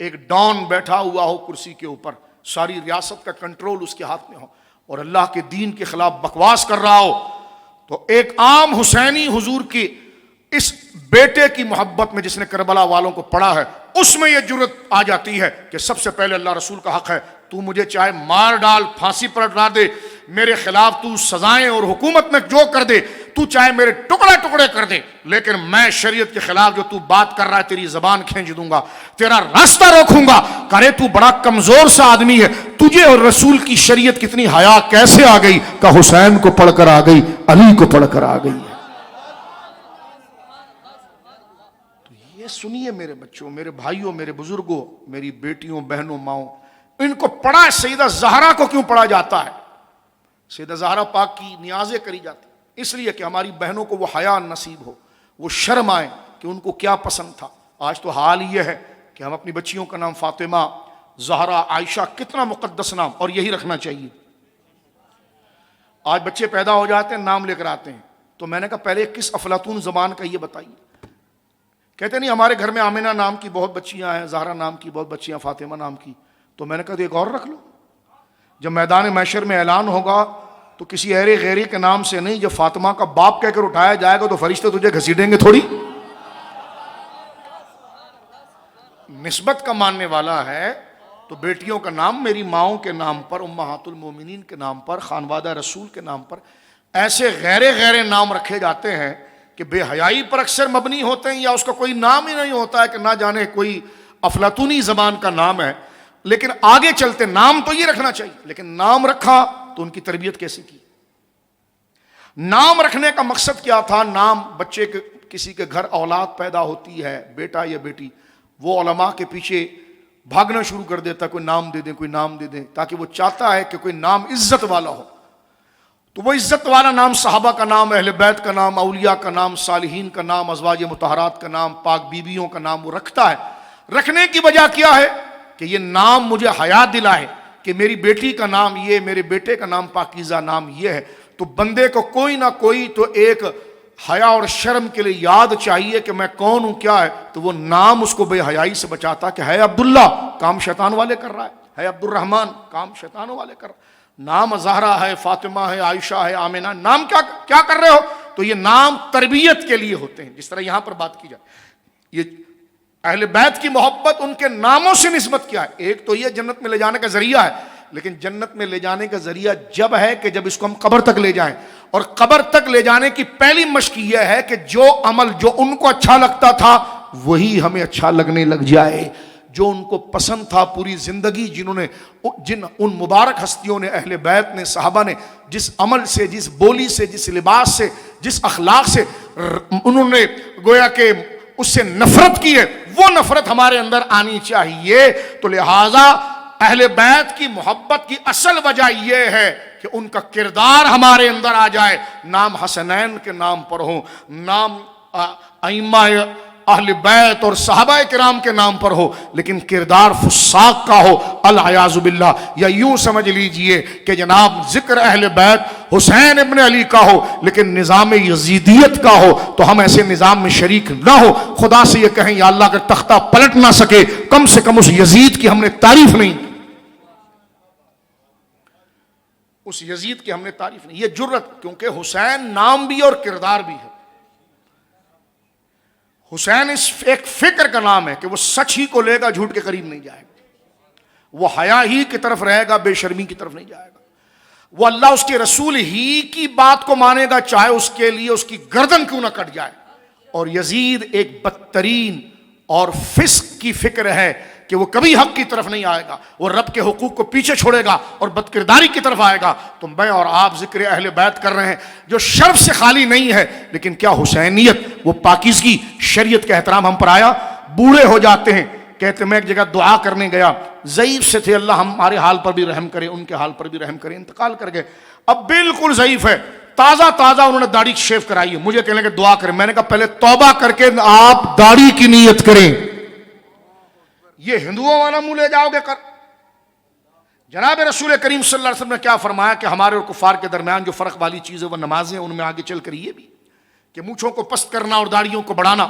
ایک ڈان بیٹھا ہوا ہو کرسی کے اوپر، ساری ریاست کا کنٹرول اس کے ہاتھ میں ہو، اور اللہ کے دین کے خلاف بکواس کر رہا ہو، تو ایک عام حسینی حضور کی اس بیٹے کی محبت میں جس نے کربلا والوں کو پڑھا ہے، اس میں یہ جرت آ جاتی ہے کہ سب سے پہلے اللہ رسول کا حق ہے، تو مجھے چاہے مار ڈال، پھانسی پر ڈال دے، میرے خلاف تو سزائیں اور حکومت میں جو کر دے، تو چاہے میرے ٹکڑے ٹکڑے کر دے، لیکن میں شریعت کے خلاف جو تو بات کر رہا ہے تیری زبان کھینچ دوں گا، تیرا راستہ روکوں گا۔ کرے تو بڑا کمزور سا آدمی ہے، تجھے اور رسول کی شریعت کتنی حیا کیسے آ گئی کہ حسین کو پڑھ کر آ گئی، علی کو پڑھ کر آ گئی ہے۔ یہ سنیے میرے بچوں، میرے بھائیوں، میرے بزرگوں، میری بیٹیوں، بہنوں، ماؤں، ان کو پڑھا ہے۔ سیدہ زہرا کو کیوں پڑھا جاتا ہے؟ سیدہ زہرا پاک کی نیازیں کری جاتی اس لیے کہ ہماری بہنوں کو وہ حیا نصیب ہو، وہ شرم آئے کہ ان کو کیا پسند تھا۔ آج تو حال یہ ہے کہ ہم اپنی بچیوں کا نام فاطمہ، زہرا، عائشہ، کتنا مقدس نام، اور یہی رکھنا چاہیے۔ آج بچے پیدا ہو جاتے ہیں، نام لے کر آتے ہیں، تو میں نے کہا پہلے کس افلاطون زبان کا یہ بتائیے۔ کہتے نہیں ہمارے گھر میں آمنہ نام کی بہت بچیاں ہیں، زہرا نام کی بہت بچیاں، فاطمہ نام کی، تو میں نے کہا ایک اور رکھ لو۔ جب میدان محشر میں اعلان ہوگا تو کسی ایرے غیری کے نام سے نہیں، جب فاطمہ کا باپ کہہ کر اٹھایا جائے گا تو فرشتے تجھے گھسیٹیں گے تھوڑی۔ نسبت کا ماننے والا ہے تو بیٹیوں کا نام میری ماؤں کے نام پر، امہات المومنین کے نام پر، خانوادہ رسول کے نام پر، ایسے غیر نام رکھے جاتے ہیں کہ بے حیائی پر اکثر مبنی ہوتے ہیں، یا اس کا کوئی نام ہی نہیں ہوتا ہے کہ نہ جانے کوئی افلاطونی زبان کا نام ہے۔ لیکن آگے چلتے نام تو یہ رکھنا چاہیے، لیکن نام رکھا تو ان کی تربیت کیسے کی؟ نام رکھنے کا مقصد کیا تھا؟ نام بچے کے، کسی کے گھر اولاد پیدا ہوتی ہے، بیٹا یا بیٹی، وہ علماء کے پیچھے بھاگنا شروع کر دیتا، کوئی نام دے دیں، کوئی نام دے دیں، تاکہ وہ چاہتا ہے کہ کوئی نام عزت والا ہو۔ تو وہ عزت والا نام صحابہ کا نام، اہل بیت کا نام، اولیاء کا نام، صالحین کا نام، ازواج مطہرات کا نام، پاک بیویوں کا نام وہ رکھتا ہے۔ رکھنے کی وجہ کیا ہے؟ کہ یہ نام مجھے حیا دلائے کہ میری بیٹی کا نام یہ، میرے بیٹے کا نام پاکیزہ نام یہ ہے۔ تو بندے کو کوئی نہ کوئی تو ایک حیا اور شرم کے لیے یاد چاہیے کہ میں کون ہوں، کیا ہے، تو وہ نام اس کو بے حیائی سے بچاتا کہ ہے عبداللہ، کام شیطان والے کر رہا ہے عبد الرحمن، کام شیطانوں والے کر رہا ہے۔ نام زہرا ہے، فاطمہ ہے، عائشہ ہے، آمنہ، نام کیا کر رہے ہو؟ تو یہ نام تربیت کے لیے ہوتے ہیں، جس طرح یہاں پر بات کی جائے۔ یہ اہل بیت کی محبت ان کے ناموں سے نسبت کیا ہے؟ ایک تو یہ جنت میں لے جانے کا ذریعہ ہے، لیکن جنت میں لے جانے کا ذریعہ جب ہے کہ جب اس کو ہم قبر تک لے جائیں، اور قبر تک لے جانے کی پہلی مشق یہ ہے کہ جو عمل جو ان کو اچھا لگتا تھا وہی ہمیں اچھا لگنے لگ جائے۔ جو ان کو پسند تھا پوری زندگی، جن ان مبارک ہستیوں نے، اہل بیت نے، صحابہ نے جس عمل سے، جس بولی سے، جس لباس سے، جس اخلاق سے انہوں نے گویا کہ اس سے نفرت کی ہے، وہ نفرت ہمارے اندر آنی چاہیے۔ تو لہٰذا اہل بیت کی محبت کی اصل وجہ یہ ہے کہ ان کا کردار ہمارے اندر آ جائے، نام حسنین کے نام پر ہو، نام ائمہ اہل بیت اور صحابہ کرام کے نام پر ہو، لیکن کردار فساق کا ہو، العیاذ باللہ۔ یا یوں سمجھ لیجئے کہ جناب ذکر اہل بیت حسین ابن علی کا ہو لیکن نظام یزیدیت کا ہو تو ہم ایسے نظام میں شریک نہ ہو۔ خدا سے یہ کہیں یا اللہ اگر تختہ پلٹ نہ سکے کم سے کم اس یزید کی ہم نے تعریف نہیں، اس یزید کی ہم نے تعریف نہیں، یہ جرت، کیونکہ حسین نام بھی اور کردار بھی ہے۔ حسین اس ایک فکر کا نام ہے کہ وہ سچ ہی کو لے گا، جھوٹ کے قریب نہیں جائے گا، وہ حیا ہی کی طرف رہے گا، بے شرمی کی طرف نہیں جائے گا، وہ اللہ اس کے رسول ہی کی بات کو مانے گا چاہے اس کے لیے اس کی گردن کیوں نہ کٹ جائے۔ اور یزید ایک بدترین اور فسق کی فکر ہے کہ وہ کبھی حق کی طرف نہیں آئے گا، وہ رب کے حقوق کو پیچھے چھوڑے گا اور بدکرداری کی طرف آئے گا۔ تو میں اور آپ ذکر اہل بیت کر رہے ہیں جو شرف سے خالی نہیں ہے، لیکن کیا حسینیت، وہ پاکیزگی، شریعت کا احترام ہم پر آیا؟ بوڑھے ہو جاتے ہیں، کہتے میں ایک جگہ دعا کرنے گیا، ضعیف سے تھے، اللہ ہمارے حال پر بھی رحم کرے، ان کے حال پر بھی رحم کرے، انتقال کر گئے، اب بالکل ضعیف ہے، تازہ انہوں نے داڑھی شیو کرائی ہے، مجھے کہنے کہ دعا کریں، میں نے کہا پہلے توبہ کر کے آپ داڑھی کی نیت کریں، یہ ہندوؤں والا منہ لے جاؤ گے کر۔ جناب رسول کریم صلی اللہ علیہ وسلم نے کیا فرمایا کہ ہمارے اور کفار کے درمیان جو فرق والی چیز ہے وہ نمازیں، ان میں آگے چل کر یہ بھی کہ مونچھوں کو پست کرنا اور داڑھیوں کو بڑھانا،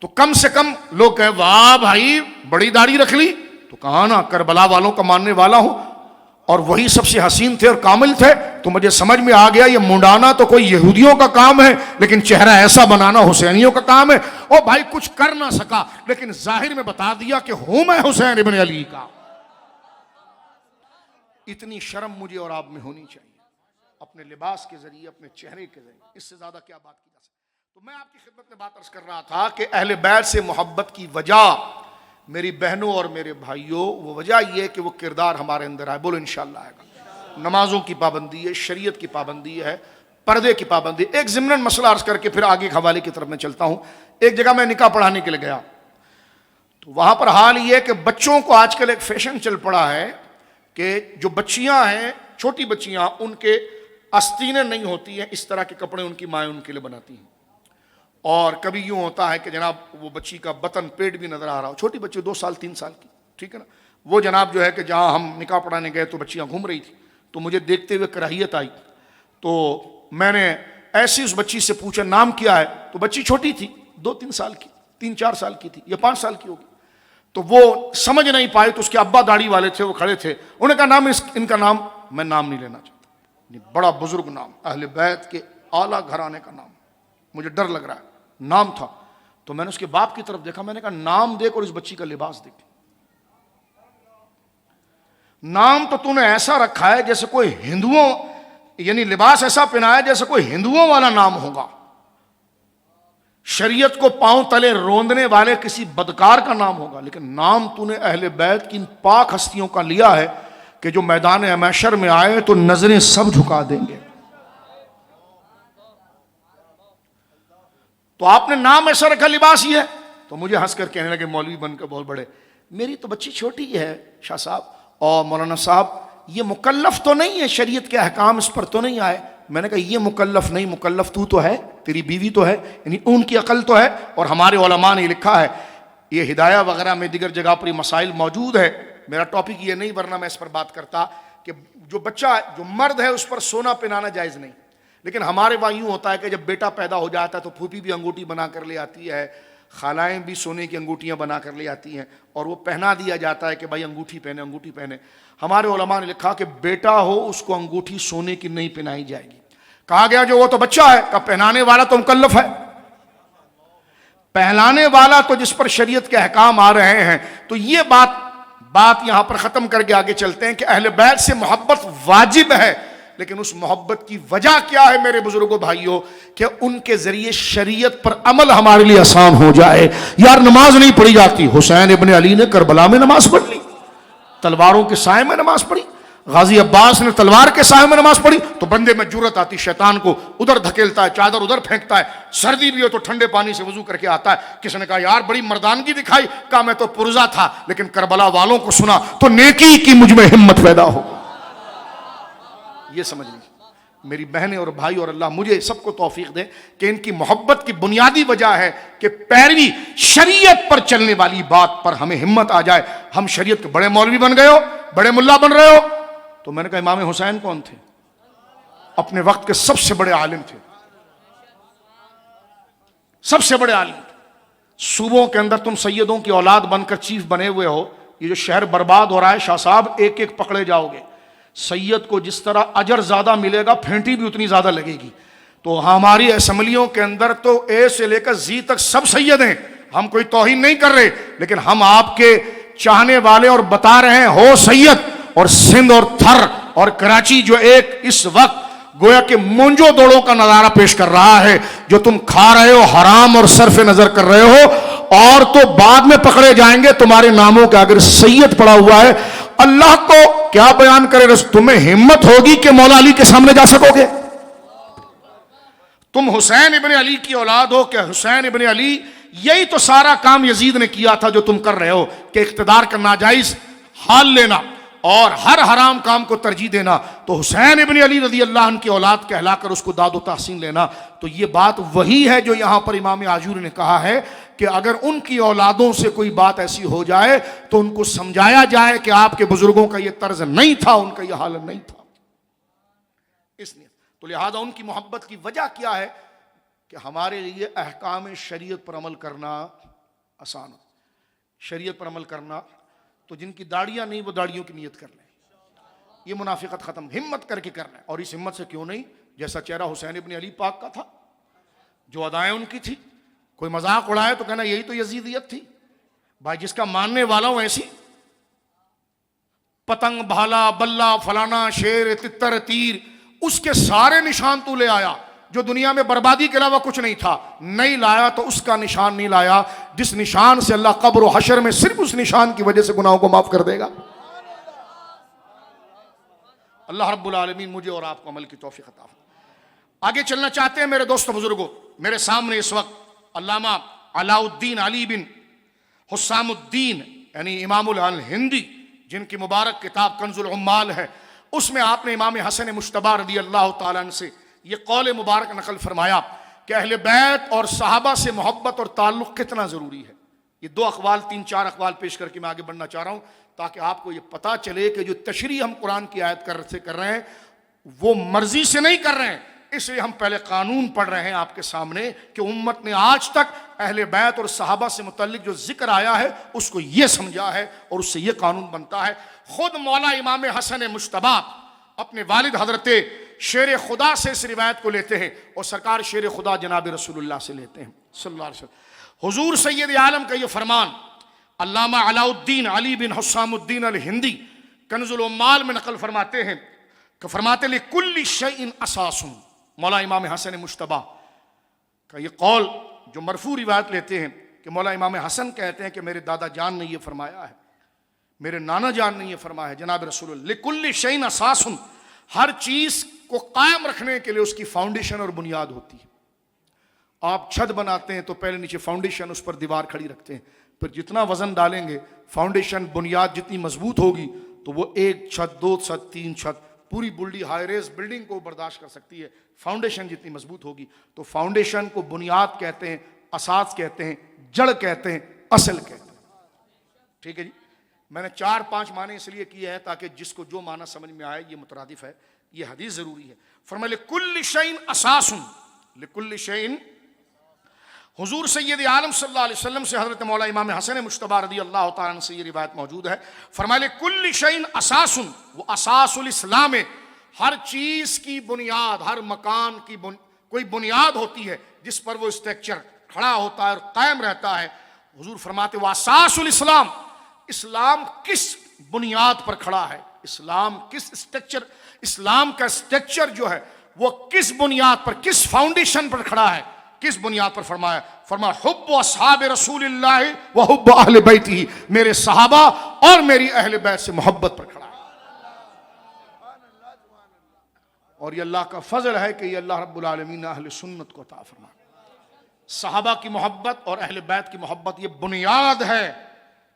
تو کم سے کم لوگ کہے واہ بھائی بڑی داڑھی رکھ لی، تو کہا نا کربلا والوں کا ماننے والا ہوں اور وہی سب سے حسین تھے اور کامل تھے، تو مجھے سمجھ میں آ گیا یہ منڈانا تو کوئی یہودیوں کا کام ہے لیکن چہرہ ایسا بنانا حسینیوں کا کام ہے۔ او بھائی کچھ کر نہ سکا لیکن ظاہر میں بتا دیا کہ ہوں میں حسین ابن علی کا۔ اتنی شرم مجھے اور آپ میں ہونی چاہیے اپنے لباس کے ذریعے، اپنے چہرے کے ذریعے، اس سے زیادہ کیا بات کی جا سکتی۔ تو میں آپ کی خدمت میں بات عرض کر رہا تھا کہ اہل بیت سے محبت کی وجہ میری بہنوں اور میرے بھائیوں، وہ وجہ یہ کہ وہ کردار ہمارے اندر آئے، بولو انشاءاللہ آئے گا۔ نمازوں کی پابندی ہے، شریعت کی پابندی ہے، پردے کی پابندی۔ ایک ضمناً مسئلہ عرض کر کے پھر آگے کے حوالے کی طرف میں چلتا ہوں۔ ایک جگہ میں نکاح پڑھانے کے لیے گیا تو وہاں پر حال یہ کہ بچوں کو آج کل ایک فیشن چل پڑا ہے کہ جو بچیاں ہیں، چھوٹی بچیاں، ان کے آستینیں نہیں ہوتی ہیں، اس طرح کے کپڑے ان کی مائیں ان کے لیے بناتی ہیں، اور کبھی یوں ہوتا ہے کہ جناب وہ بچی کا بطن پیٹ بھی نظر آ رہا ہو، چھوٹی بچی 2 سال 3 سال کی، ٹھیک ہے نا، وہ جناب جو ہے کہ جہاں ہم نکاح پڑھانے گئے تو بچیاں گھوم رہی تھی، تو مجھے دیکھتے ہوئے کراہیت آئی، تو میں نے ایسی اس بچی سے پوچھا نام کیا ہے، تو بچی چھوٹی تھی، 2-3 سال کی، 3-4 سال کی تھی یا 5 سال کی ہوگی، تو وہ سمجھ نہیں پائے، تو اس کے ابا داڑھی والے تھے، وہ کھڑے تھے، انہوں نے کہا نام ان کا نام، میں نام نہیں لینا چاہتا، بڑا بزرگ نام، اہل بیت کے اعلیٰ گھرانے کا نام، مجھے ڈر لگ رہا ہے، نام تھا، تو میں نے اس کے باپ کی طرف دیکھا، میں نے کہا نام دیکھ اور اس بچی کا لباس دیکھ، نام تو نے ایسا رکھا ہے جیسے کوئی ہندوؤں، یعنی لباس ایسا پہنایا جیسے کوئی ہندوؤں والا نام ہوگا، شریعت کو پاؤں تلے روندنے والے کسی بدکار کا نام ہوگا، لیکن نام نے اہل بیت کی ان پاک ہستیوں کا لیا ہے کہ جو میدان محشر میں آئے تو نظریں سب جھکا دیں گے۔ تو آپ نے نام ایسا رکھا، لباس یہ ہے، تو مجھے ہنس کر کہنے لگے مولوی بن کر بہت بڑے، میری تو بچی چھوٹی ہے شاہ صاحب اور مولانا صاحب، یہ مکلف تو نہیں ہے، شریعت کے احکام اس پر تو نہیں آئے۔ میں نے کہا یہ مکلف نہیں، مکلف تو ہے، تیری بیوی تو ہے، یعنی ان کی عقل تو ہے، اور ہمارے علماء نے لکھا ہے، یہ ہدایہ وغیرہ میں دیگر جگہ پر یہ مسائل موجود ہے، میرا ٹاپک یہ نہیں، ورنہ میں اس پر بات کرتا کہ جو بچہ جو مرد ہے اس پر سونا پہنانا جائز نہیں، لیکن ہمارے وہاں یوں ہوتا ہے کہ جب بیٹا پیدا ہو جاتا ہے تو پھوپھی بھی انگوٹھی بنا کر لے آتی ہے، خالائیں بھی سونے کی انگوٹھیاں بنا کر لے آتی ہیں، اور وہ پہنا دیا جاتا ہے کہ بھائی انگوٹھی پہنے، انگوٹھی پہنے۔ ہمارے علماء نے لکھا کہ بیٹا ہو اس کو انگوٹھی سونے کی نہیں پہنائی جائے گی۔ کہا گیا جو وہ تو بچہ ہے، کہ پہنانے والا تو مکلف ہے، پہنانے والا تو جس پر شریعت کے احکام آ رہے ہیں۔ تو یہ بات یہاں پر ختم کر کے آگے چلتے ہیں کہ اہل بیت سے محبت واجب ہے، لیکن اس محبت کی وجہ کیا ہے میرے بزرگوں بھائیوں؟ کہ ان کے ذریعے شریعت پر عمل ہمارے لیے آسان ہو جائے۔ یار نماز نہیں پڑھی جاتی، حسین ابن علی نے کربلا میں نماز پڑھ لی، تلواروں کے سائے میں نماز پڑھی۔ غازی عباس نے تلوار کے سائے میں نماز پڑھی تو بندے میں جرت آتی، شیطان کو ادھر دھکیلتا ہے، چادر ادھر پھینکتا ہے، سردی بھی ہو تو ٹھنڈے پانی سے وضو کر کے آتا ہے۔ کسی نے کہا یار بڑی مردانگی دکھائی، کہا میں تو پرزا تھا، لیکن کربلا والوں کو سنا تو نیکی کی مجھ میں ہمت پیدا ہو۔ یہ سمجھ لیجیے میری بہنیں اور بھائی، اور اللہ مجھے سب کو توفیق دے کہ ان کی محبت کی بنیادی وجہ ہے کہ پیروی شریعت پر چلنے والی بات پر ہمیں ہمت آ جائے۔ ہم شریعت کے بڑے مولوی بن گئے ہو، بڑے ملا بن رہے ہو، تو میں نے کہا امام حسین کون تھے؟ اپنے وقت کے سب سے بڑے عالم تھے، سب سے بڑے عالم تھے۔ صوبوں کے اندر تم سیدوں کی اولاد بن کر چیف بنے ہوئے ہو، یہ جو شہر برباد ہو رہا ہے شاہ صاحب ایک ایک پکڑے جاؤ گے۔ سید کو جس طرح اجر زیادہ ملے گا پھینٹی بھی اتنی زیادہ لگے گی۔ تو ہماری اسمبلیوں کے اندر تو اے سے لے کر زی تک سب سید ہیں، ہم کوئی توہین نہیں کر رہے، لیکن ہم آپ کے چاہنے والے اور بتا رہے ہیں ہو سید۔ اور سندھ اور تھر اور کراچی جو ایک اس وقت گویا کہ مونجو دوڑوں کا نظارہ پیش کر رہا ہے، جو تم کھا رہے ہو حرام اور صرف نظر کر رہے ہو، اور تو بعد میں پکڑے جائیں گے تمہارے ناموں کا اگر سید پڑا ہوا ہے۔ اللہ کو کیا بیان کرے، تمہیں ہمت ہوگی کہ مولا علی کے سامنے جا سکو گے؟ تم حسین ابن علی کی اولاد ہو کہ حسین ابن علی، یہی تو سارا کام یزید نے کیا تھا جو تم کر رہے ہو کہ اقتدار کا ناجائز حال لینا اور ہر حرام کام کو ترجیح دینا۔ تو حسین ابن علی رضی اللہ عنہ کی اولاد کہلا کر اس کو داد و تحسین لینا، تو یہ بات وہی ہے جو یہاں پر امام آجوری نے کہا ہے کہ اگر ان کی اولادوں سے کوئی بات ایسی ہو جائے تو ان کو سمجھایا جائے کہ آپ کے بزرگوں کا یہ طرز نہیں تھا، ان کا یہ حالت نہیں تھا۔ اس لیے تو لہذا ان کی محبت کی وجہ کیا ہے کہ ہمارے لیے احکام شریعت پر عمل کرنا آسان ہو۔ شریعت پر عمل کرنا، تو جن کی داڑیاں نہیں وہ داڑیوں کی نیت کر لیں، یہ منافقت ختم، ہمت کر کے کرنا ہے۔ اور اس ہمت سے کیوں نہیں، جیسا چہرہ حسین ابن علی پاک کا تھا، جو ادائیں ان کی تھی، کوئی مذاق اڑائے تو کہنا یہی تو یزیدیت تھی۔ بھائی جس کا ماننے والا ہوں ایسی پتنگ بھالا بلہ فلانا شیر تتر تیر، اس کے سارے نشان تو لے آیا، جو دنیا میں بربادی کے علاوہ کچھ نہیں تھا نہیں لایا، تو اس کا نشان نہیں لایا جس نشان سے اللہ قبر و حشر میں صرف اس نشان کی وجہ سے گناہوں کو معاف کر دے گا۔ اللہ رب العالمین مجھے اور آپ کو عمل کی توفیق عطا فرمائے۔ آگے چلنا چاہتے ہیں میرے دوست بزرگوں، میرے سامنے اس وقت علامہ علاء الدین علی بن حسام الدین یعنی امام الہندی، جن کی مبارک کتاب کنز العمال ہے، اس میں آپ نے امام حسن مجتبی رضی اللہ تعالیٰ عنہ سے یہ قول مبارک نقل فرمایا کہ اہل بیت اور صحابہ سے محبت اور تعلق کتنا ضروری ہے۔ یہ دو اقوال، تین چار اقوال پیش کر کے میں آگے بڑھنا چاہ رہا ہوں تاکہ آپ کو یہ پتا چلے کہ جو تشریح ہم قرآن کی آیت کر رہے ہیں وہ مرضی سے نہیں کر رہے ہیں، اس لیے ہم پہلے قانون پڑھ رہے ہیں آپ کے سامنے کہ امت نے آج تک اہل بیت اور صحابہ سے متعلق جو ذکر آیا ہے اس کو یہ سمجھا ہے اور اس سے یہ قانون بنتا ہے۔ خود مولا امام حسن مجتبی اپنے والد حضرت شیر خدا سے اس روایت کو لیتے ہیں، اور سرکار شیر خدا جناب رسول اللہ سے لیتے ہیں صلی اللہ علیہ وسلم۔ حضور سید عالم کا یہ فرمان علامہ علاء الدین علی بن حسام الدین الہندی کنز العمال میں نقل فرماتے ہیں کہ فرماتے لِكُلِّ شَيْءٍ أَسَاسٌ۔ مولا امام حسن مجتبی کا یہ قول جو مرفوع روایت لیتے ہیں کہ مولا امام حسن کہتے ہیں کہ میرے دادا جان نے یہ فرمایا ہے، میرے نانا جان نے یہ فرمایا ہے جناب رسول اللہ، لِكُلِّ شَيْءٍ أَسَاسٌ، ہر چیز کو قائم رکھنے کے لیے اس کی فاؤنڈیشن اور بنیاد ہوتی ہے۔ آپ چھت بناتے ہیں تو پہلے نیچے فاؤنڈیشن، اس پر دیوار کھڑی رکھتے ہیں، پھر جتنا وزن ڈالیں گے فاؤنڈیشن بنیاد جتنی مضبوط ہوگی تو وہ ایک چھت، دو چھت، تین چھت، پوری بلڈی ہائی ریز بلڈنگ کو برداشت کر سکتی ہے۔ فاؤنڈیشن جتنی مضبوط ہوگی تو فاؤنڈیشن کو بنیاد کہتے ہیں، اساس کہتے ہیں، جڑ کہتے ہیں، اصل کہتے ہیں۔ ٹھیک ہے جی، میں نے 4-5 معنی اس لیے کیے ہیں تاکہ جس کو جو معنی سمجھ میں آئے، یہ مترادف ہے، یہ حدیث ضروری ہے۔ فرمایا لِكُلِّ شَيْءٍ أَسَاسٌ، لِكُلِّ شَيْءٍ۔ حضور سید عالم صلی اللہ علیہ وسلم سے حضرت مولا امام حسن مجتبی رضی اللہ تعالیٰ عنہ سے یہ روایت موجود ہے۔ فرمایا لِكُلِّ شَيْءٍ أَسَاسٌ، وہ اساس الاسلام ہے، ہر چیز کی بنیاد، ہر مکان کی کوئی بنیاد ہوتی ہے جس پر وہ اسٹرکچر کھڑا ہوتا ہے اور قائم رہتا ہے۔ حضور فرماتے وہ اساس الاسلام، اسلام کس بنیاد پر کھڑا ہے، اسلام کس اسٹرکچر، اسلام کا اسٹرکچر جو ہے وہ کس بنیاد پر، کس فاؤنڈیشن پر کھڑا ہے، کس بنیاد پر فرمایا؟ فرمایا حب اصحاب رسول اللہ و حب اہل بیتہ، میرے صحابہ اور میری اہل بیت سے محبت پر کھڑا ہے۔ اور یہ اللہ کا فضل ہے کہ یہ اللہ رب العالمین نے اہل سنت کو عطا فرمایا۔ صحابہ کی محبت اور اہل بیت کی محبت یہ بنیاد ہے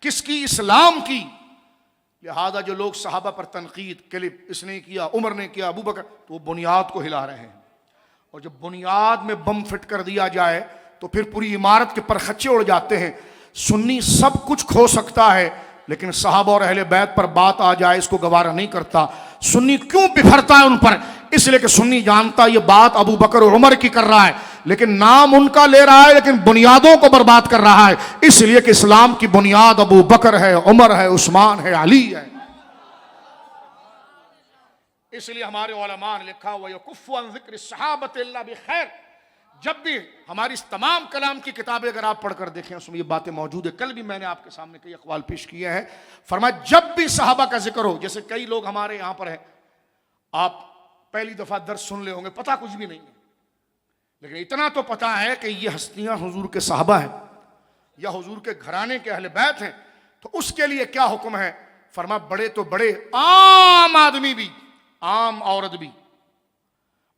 کس کی؟ اسلام کی۔ لہذا جو لوگ صحابہ پر تنقید، کلپ اس نے کیا، عمر نے کیا، ابو بکر، تو وہ بنیاد کو ہلا رہے ہیں۔ اور جب بنیاد میں بم فٹ کر دیا جائے تو پھر پوری عمارت کے پرخچے اڑ جاتے ہیں۔ سنی سب کچھ کھو سکتا ہے لیکن صحابہ اور اہل بیت پر بات آ جائے اس کو گوارا نہیں کرتا۔ سنی کیوں بپھرتا ہے ان پر؟ اس لیے کہ سنی جانتا یہ بات ابو بکر اور عمر کی کر رہا ہے لیکن نام ان کا لے رہا ہے لیکن بنیادوں کو برباد کر رہا ہے، اس لیے کہ اسلام کی بنیاد ابو بکر ہے، عمر ہے، عثمان ہے، علی ہے۔ اس لیے ہمارے علماء نے لکھا وَيَكُفُّ عَنْ ذِكْرِ الصَّحَابَةِ إِلَّا بِخَيْرٍ۔ جب بھی ہماری اس تمام کلام کی کتابیں اگر آپ پڑھ کر دیکھیں اس میں یہ باتیں موجود ہیں۔ کل بھی میں نے آپ کے سامنے کئی اقوال پیش کیے ہیں۔ فرمایا جب بھی صحابہ کا ذکر ہو، جیسے کئی لوگ ہمارے یہاں پر ہیں، آپ پہلی دفعہ درس سن لے ہوں گے، پتہ کچھ بھی نہیں ہے، لیکن اتنا تو پتہ ہے کہ یہ ہستیاں حضور کے صحابہ ہیں یا حضور کے گھرانے کے اہل بیت ہیں، تو اس کے لیے کیا حکم ہے؟ فرمایا بڑے تو بڑے، عام آدمی بھی، عام عورت بھی،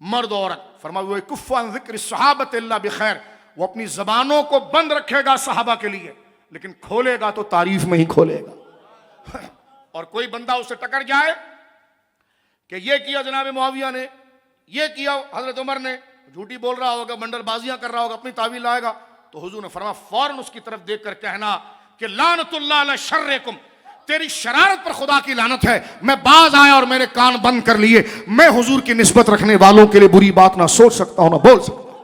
مرد عورت، فرمایا وَيَكُفُّ عَنْ ذِكْرِ الصَّحَابَةِ إِلَّا بِخَيْرٍ، وہ اپنی زبانوں کو بند رکھے گا صحابہ کے لیے لیکن کھولے گا تو تعریف میں ہی کھولے گا۔ اور کوئی بندہ اسے ٹکر جائے کہ یہ کیا جناب معاویہ نے، یہ کیا حضرت عمر نے، جھوٹی بول رہا ہوگا، بنڈر بازیاں کر رہا ہوگا، اپنی تعویل لائے گا، تو حضور نے فرمایا فوراً اس کی طرف دیکھ کر کہنا کہ لعنت اللہ علی شرکم، تیری شرارت پر خدا کی لعنت ہے۔ میں باز آیا اور میں نے کان بند کر لیے، میں حضور کی نسبت رکھنے والوں کے لیے بری بات نہ سوچ سکتا ہوں نہ بول سکتا ہوں۔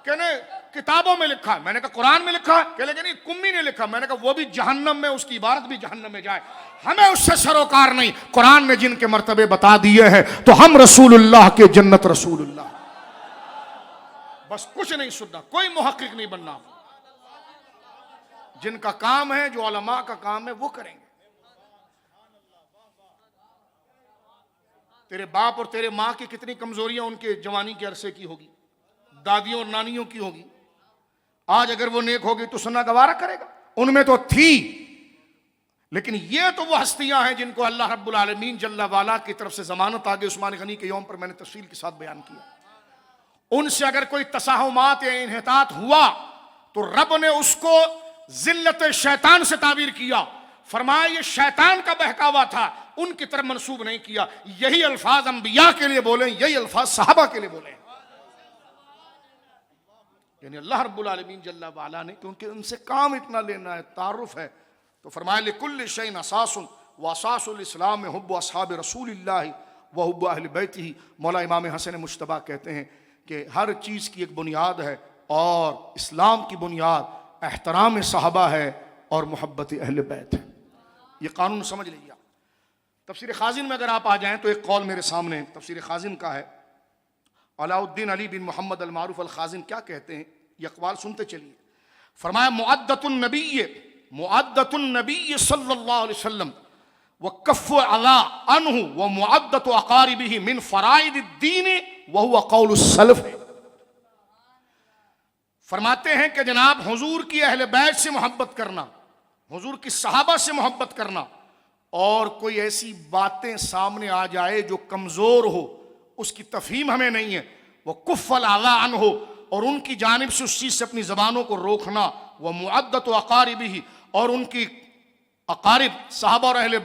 کہنے کتابوں میں لکھا ہے، میں نے کہا قرآن میں لکھا ہے، کہنے کہ نہیں کمی نے لکھا، میں نے کہا وہ بھی جہنم میں، اس کی عبارت بھی جہنم میں جائے، ہمیں اس سے سروکار نہیں۔ قرآن نے جن کے مرتبے بتا دیے ہیں تو ہم رسول اللہ کے جنت رسول اللہ، بس کچھ نہیں سننا، کوئی محقق نہیں بننا، جن کا کام ہے، جو علماء کا کام ہے وہ کریں گے۔ تیرے باپ اور تیرے ماں کی کتنی کمزوریاں ان کے جوانی کے عرصے کی ہوگی، دادیوں اور نانیوں کی ہوگی، آج اگر وہ نیک ہوگی تو سننا گوارا کرے گا، ان میں تو تھی، لیکن یہ تو وہ ہستیاں ہیں جن کو اللہ رب العالمین جل وعلا کی طرف سے ضمانت آگے عثمان غنی کے یوم پر میں نے تفصیل کے ساتھ بیان کیا۔ ان سے اگر کوئی تساہمات یا انحطاط ہوا تو رب نے اس کو ذلت شیطان سے تعبیر کیا، فرمایا یہ شیطان کا بہکاوا تھا، ان کی طرف منسوب نہیں کیا۔ یہی الفاظ انبیاء کے لیے بولیں، یہی الفاظ صحابہ کے لیے بولیں، یعنی اللہ رب العالمین جل وعلا نے، کیونکہ ان سے کام اتنا لینا ہے، تعارف ہے، تو فرمایا لِكُلِّ شَيْءٍ أَسَاسٌ وَأَسَاسُ الْإِسْلَامِ حُبُّ أَصْحَابِ رسول اللہ وَحُبُّ أَهْلِ بَيْتِهِ۔ مولا امام حسن مجتبیٰ کہتے ہیں کہ ہر چیز کی ایک بنیاد ہے اور اسلام کی بنیاد احترام صحابہ ہے اور محبت اہل بیت ہے۔ یہ قانون سمجھ لیجیے۔ تفسیر خازن میں اگر آپ آ جائیں تو ایک قول میرے سامنے تفسیر خازن کا ہے، علاء الدین علی بن محمد المعروف الخازن کیا کہتے ہیں، یہ اقوال سنتے چلیے۔ فرمایا معدت النبی صلی اللہ علیہ وسلم وکف العذا عنہ ومعدت اقاربہ من فرائض الدین وہو قول السلف۔ فرماتے ہیں کہ جناب حضور کی اہل بیت سے محبت کرنا، حضور کی صحابہ سے محبت کرنا، اور کوئی ایسی باتیں سامنے آ جائے جو کمزور ہو، اس کی تفہیم ہمیں نہیں ہے، وہ کف العذا عنہ، اور ان کی جانب سے اس چیز سے اپنی زبانوں کو روکنا، وہ معدت و اقاربہ، اور ان کی اقارب صحابہ اور اہل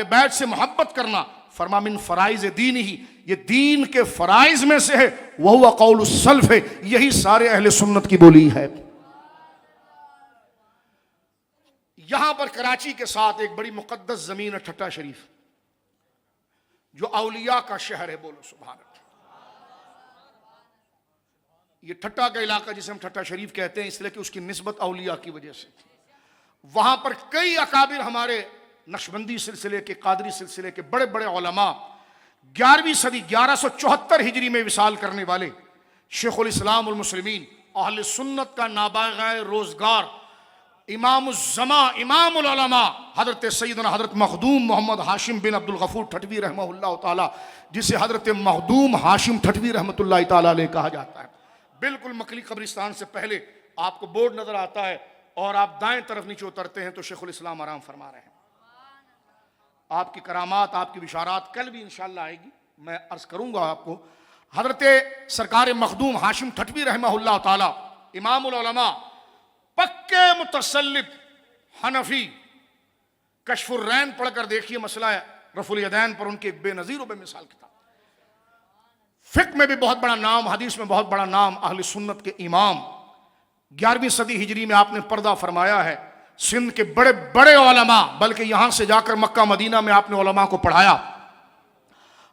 بیت سے محبت کرنا۔ فرما من فرائض دین ہی، یہ دین کے فرائض میں سے ہے، وہ قول السلف ہے، یہی سارے اہل سنت کی بولی ہے۔ یہاں پر کراچی کے ساتھ ایک بڑی مقدس زمین ہے ٹھٹہ شریف، جو اولیاء کا شہر ہے، بولو سبحان اللہ۔ یہ ٹھٹہ کا علاقہ جسے ہم ٹھٹہ شریف کہتے ہیں اس لیے کہ اس کی نسبت اولیاء کی وجہ سے تھی۔ وہاں پر کئی اکابر ہمارے نقشبندی سلسلے کے، قادری سلسلے کے بڑے بڑے علماء، 11ویں صدی 1174 ہجری میں وصال کرنے والے شیخ الاسلام المسلمین، اہل سنت کا نابغہ روزگار، امام الزما امام العلماء حضرت سیدنا حضرت مخدوم محمد ہاشم بن عبد الغفور ٹھٹوی رحمہ اللہ تعالی، جسے حضرت مخدوم ہاشم ٹھٹوی رحمۃ اللہ تعالی علیہ کہا جاتا ہے، بالکل مکلی قبرستان سے پہلے آپ کو بورڈ نظر آتا ہے اور آپ دائیں طرف نیچے اترتے ہیں تو شیخ الاسلام آرام فرما رہے ہیں۔ آپ کی کرامات، آپ کی بشارات کل بھی انشاءاللہ آئے گی، میں عرض کروں گا آپ کو۔ حضرت سرکار مخدوم ہاشم ٹھٹوی رحمہ اللہ تعالی امام العلماء، پکے متسلط حنفی، کشف الرین پڑھ کر دیکھیے مسئلہ رفع الیدین پر ان کے ایک بے نظیر و بے مثال کتاب۔ فقہ میں بھی بہت بڑا نام، حدیث میں بہت بڑا نام، اہل سنت کے امام۔ 11ویں صدی ہجری میں آپ نے پردہ فرمایا ہے، سندھ کے بڑے بڑے علماء، بلکہ یہاں سے جا کر مکہ مدینہ میں آپ نے علماء کو پڑھایا۔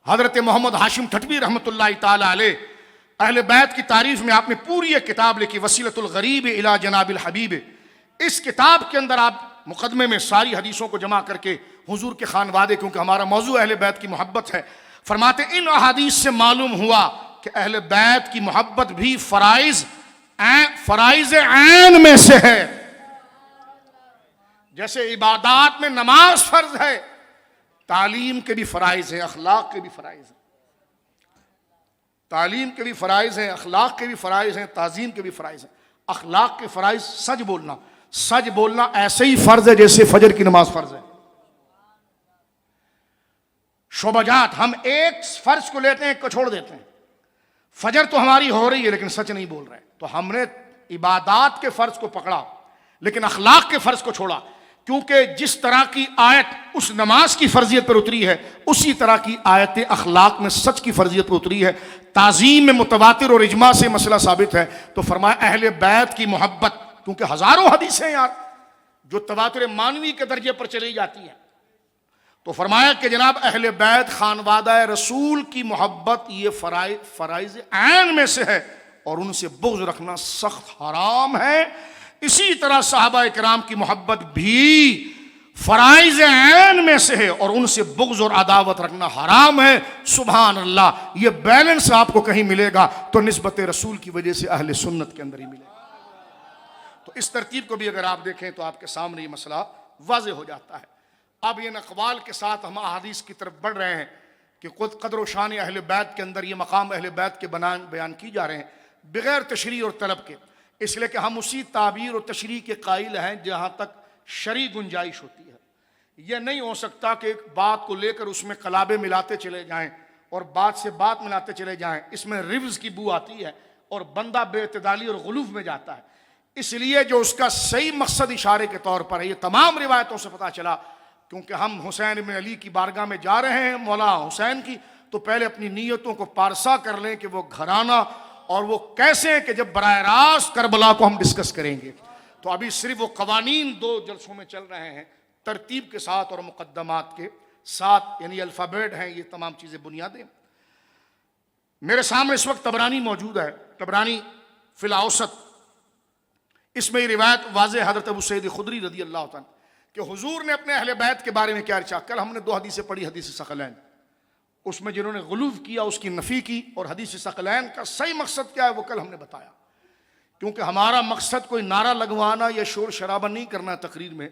حضرت محمد ہاشم ٹھٹوی رحمۃ اللہ تعالی علیہ، اہل بیت کی تعریف میں آپ نے پوری ایک کتاب لکھی، وسیلۃ الغریب الی جناب الحبیب۔ اس کتاب کے اندر آپ مقدمے میں ساری حدیثوں کو جمع کر کے حضور کے خانوادے، کیونکہ ہمارا موضوع اہل بیت کی محبت ہے، فرماتے ان احادیث سے معلوم ہوا کہ اہل بیت کی محبت بھی فرائض عین میں سے ہے۔ جیسے عبادات میں نماز فرض ہے، تعلیم کے بھی فرائض ہیں، اخلاق کے بھی فرائض ہیں۔ تعلیم کے بھی فرائض ہیں، اخلاق کے بھی فرائض ہیں، تعظیم کے بھی فرائض ہیں۔ اخلاق کے فرائض سچ بولنا، سچ بولنا ایسے ہی فرض ہے جیسے فجر کی نماز فرض ہے۔ شعبجات، ہم ایک فرض کو لیتے ہیں، ایک کو چھوڑ دیتے ہیں۔ فجر تو ہماری ہو رہی ہے لیکن سچ نہیں بول رہے، تو ہم نے عبادات کے فرض کو پکڑا لیکن اخلاق کے فرض کو چھوڑا، کیونکہ جس طرح کی آیت اس نماز کی فرضیت پر اتری ہے، اسی طرح کی آیت اخلاق میں سچ کی فرضیت پر اتری ہے۔ تعظیم میں متواتر اور اجماع سے مسئلہ ثابت ہے، تو فرمایا اہل بیت کی محبت، کیونکہ ہزاروں حدیثیں یار جو تواتر مانوی کے درجے پر چلی جاتی ہیں، تو فرمایا کہ جناب اہل بیت خانوادہ رسول کی محبت یہ فرائض عین میں سے ہے، اور ان سے بغض رکھنا سخت حرام ہے۔ اسی طرح صحابہ کرام کی محبت بھی فرائض عین میں سے ہے، اور ان سے بغض اور عداوت رکھنا حرام ہے۔ سبحان اللہ، یہ بیلنس آپ کو کہیں ملے گا تو نسبت رسول کی وجہ سے اہل سنت کے اندر ہی ملے گا۔ تو اس ترتیب کو بھی اگر آپ دیکھیں تو آپ کے سامنے یہ مسئلہ واضح ہو جاتا ہے۔ اب یہ اقوال کے ساتھ ہم احادیث کی طرف بڑھ رہے ہیں کہ خود قدر و شان اہل بیت کے اندر یہ مقام اہل بیت کے بیان کی جا رہے ہیں بغیر تشریح اور طلب کے، اس لیے کہ ہم اسی تعبیر اور تشریح کے قائل ہیں جہاں تک شرعی گنجائش ہوتی ہے۔ یہ نہیں ہو سکتا کہ ایک بات کو لے کر اس میں قلابے ملاتے چلے جائیں اور بات سے بات ملاتے چلے جائیں، اس میں روز کی بو آتی ہے اور بندہ بے اعتدالی اور غلوف میں جاتا ہے۔ اس لیے جو اس کا صحیح مقصد اشارے کے طور پر ہے، یہ تمام روایتوں سے پتہ چلا، کیونکہ ہم حسین بن علی کی بارگاہ میں جا رہے ہیں مولا حسین کی، تو پہلے اپنی نیتوں کو پارسا کر لیں کہ وہ گھرانہ اور وہ کیسے ہیں، کہ جب براہ راست کربلا کو ہم ڈسکس کریں گے۔ تو ابھی صرف وہ قوانین 2 جلسوں میں چل رہے ہیں، ترتیب کے ساتھ اور مقدمات کے ساتھ، یعنی الفابیٹ ہیں یہ تمام چیزیں، بنیادیں۔ میرے سامنے اس وقت طبرانی موجود ہے، طبرانی فی الاوسط، اس میں یہ روایت واضح حضرت ابو سعید خدری رضی اللہ عنہ کہ حضور نے اپنے اہل بیت کے بارے میں کیا ارشاد۔ کل ہم نے 2 حدیثیں پڑھی، حدیث ثقلین، اس میں جنہوں نے غلوف کیا اس کی نفی کی، اور حدیث ثقلین کا صحیح مقصد کیا ہے وہ کل ہم نے بتایا۔ کیونکہ ہمارا مقصد کوئی نعرہ لگوانا یا شور شرابہ نہیں کرنا تقریر میں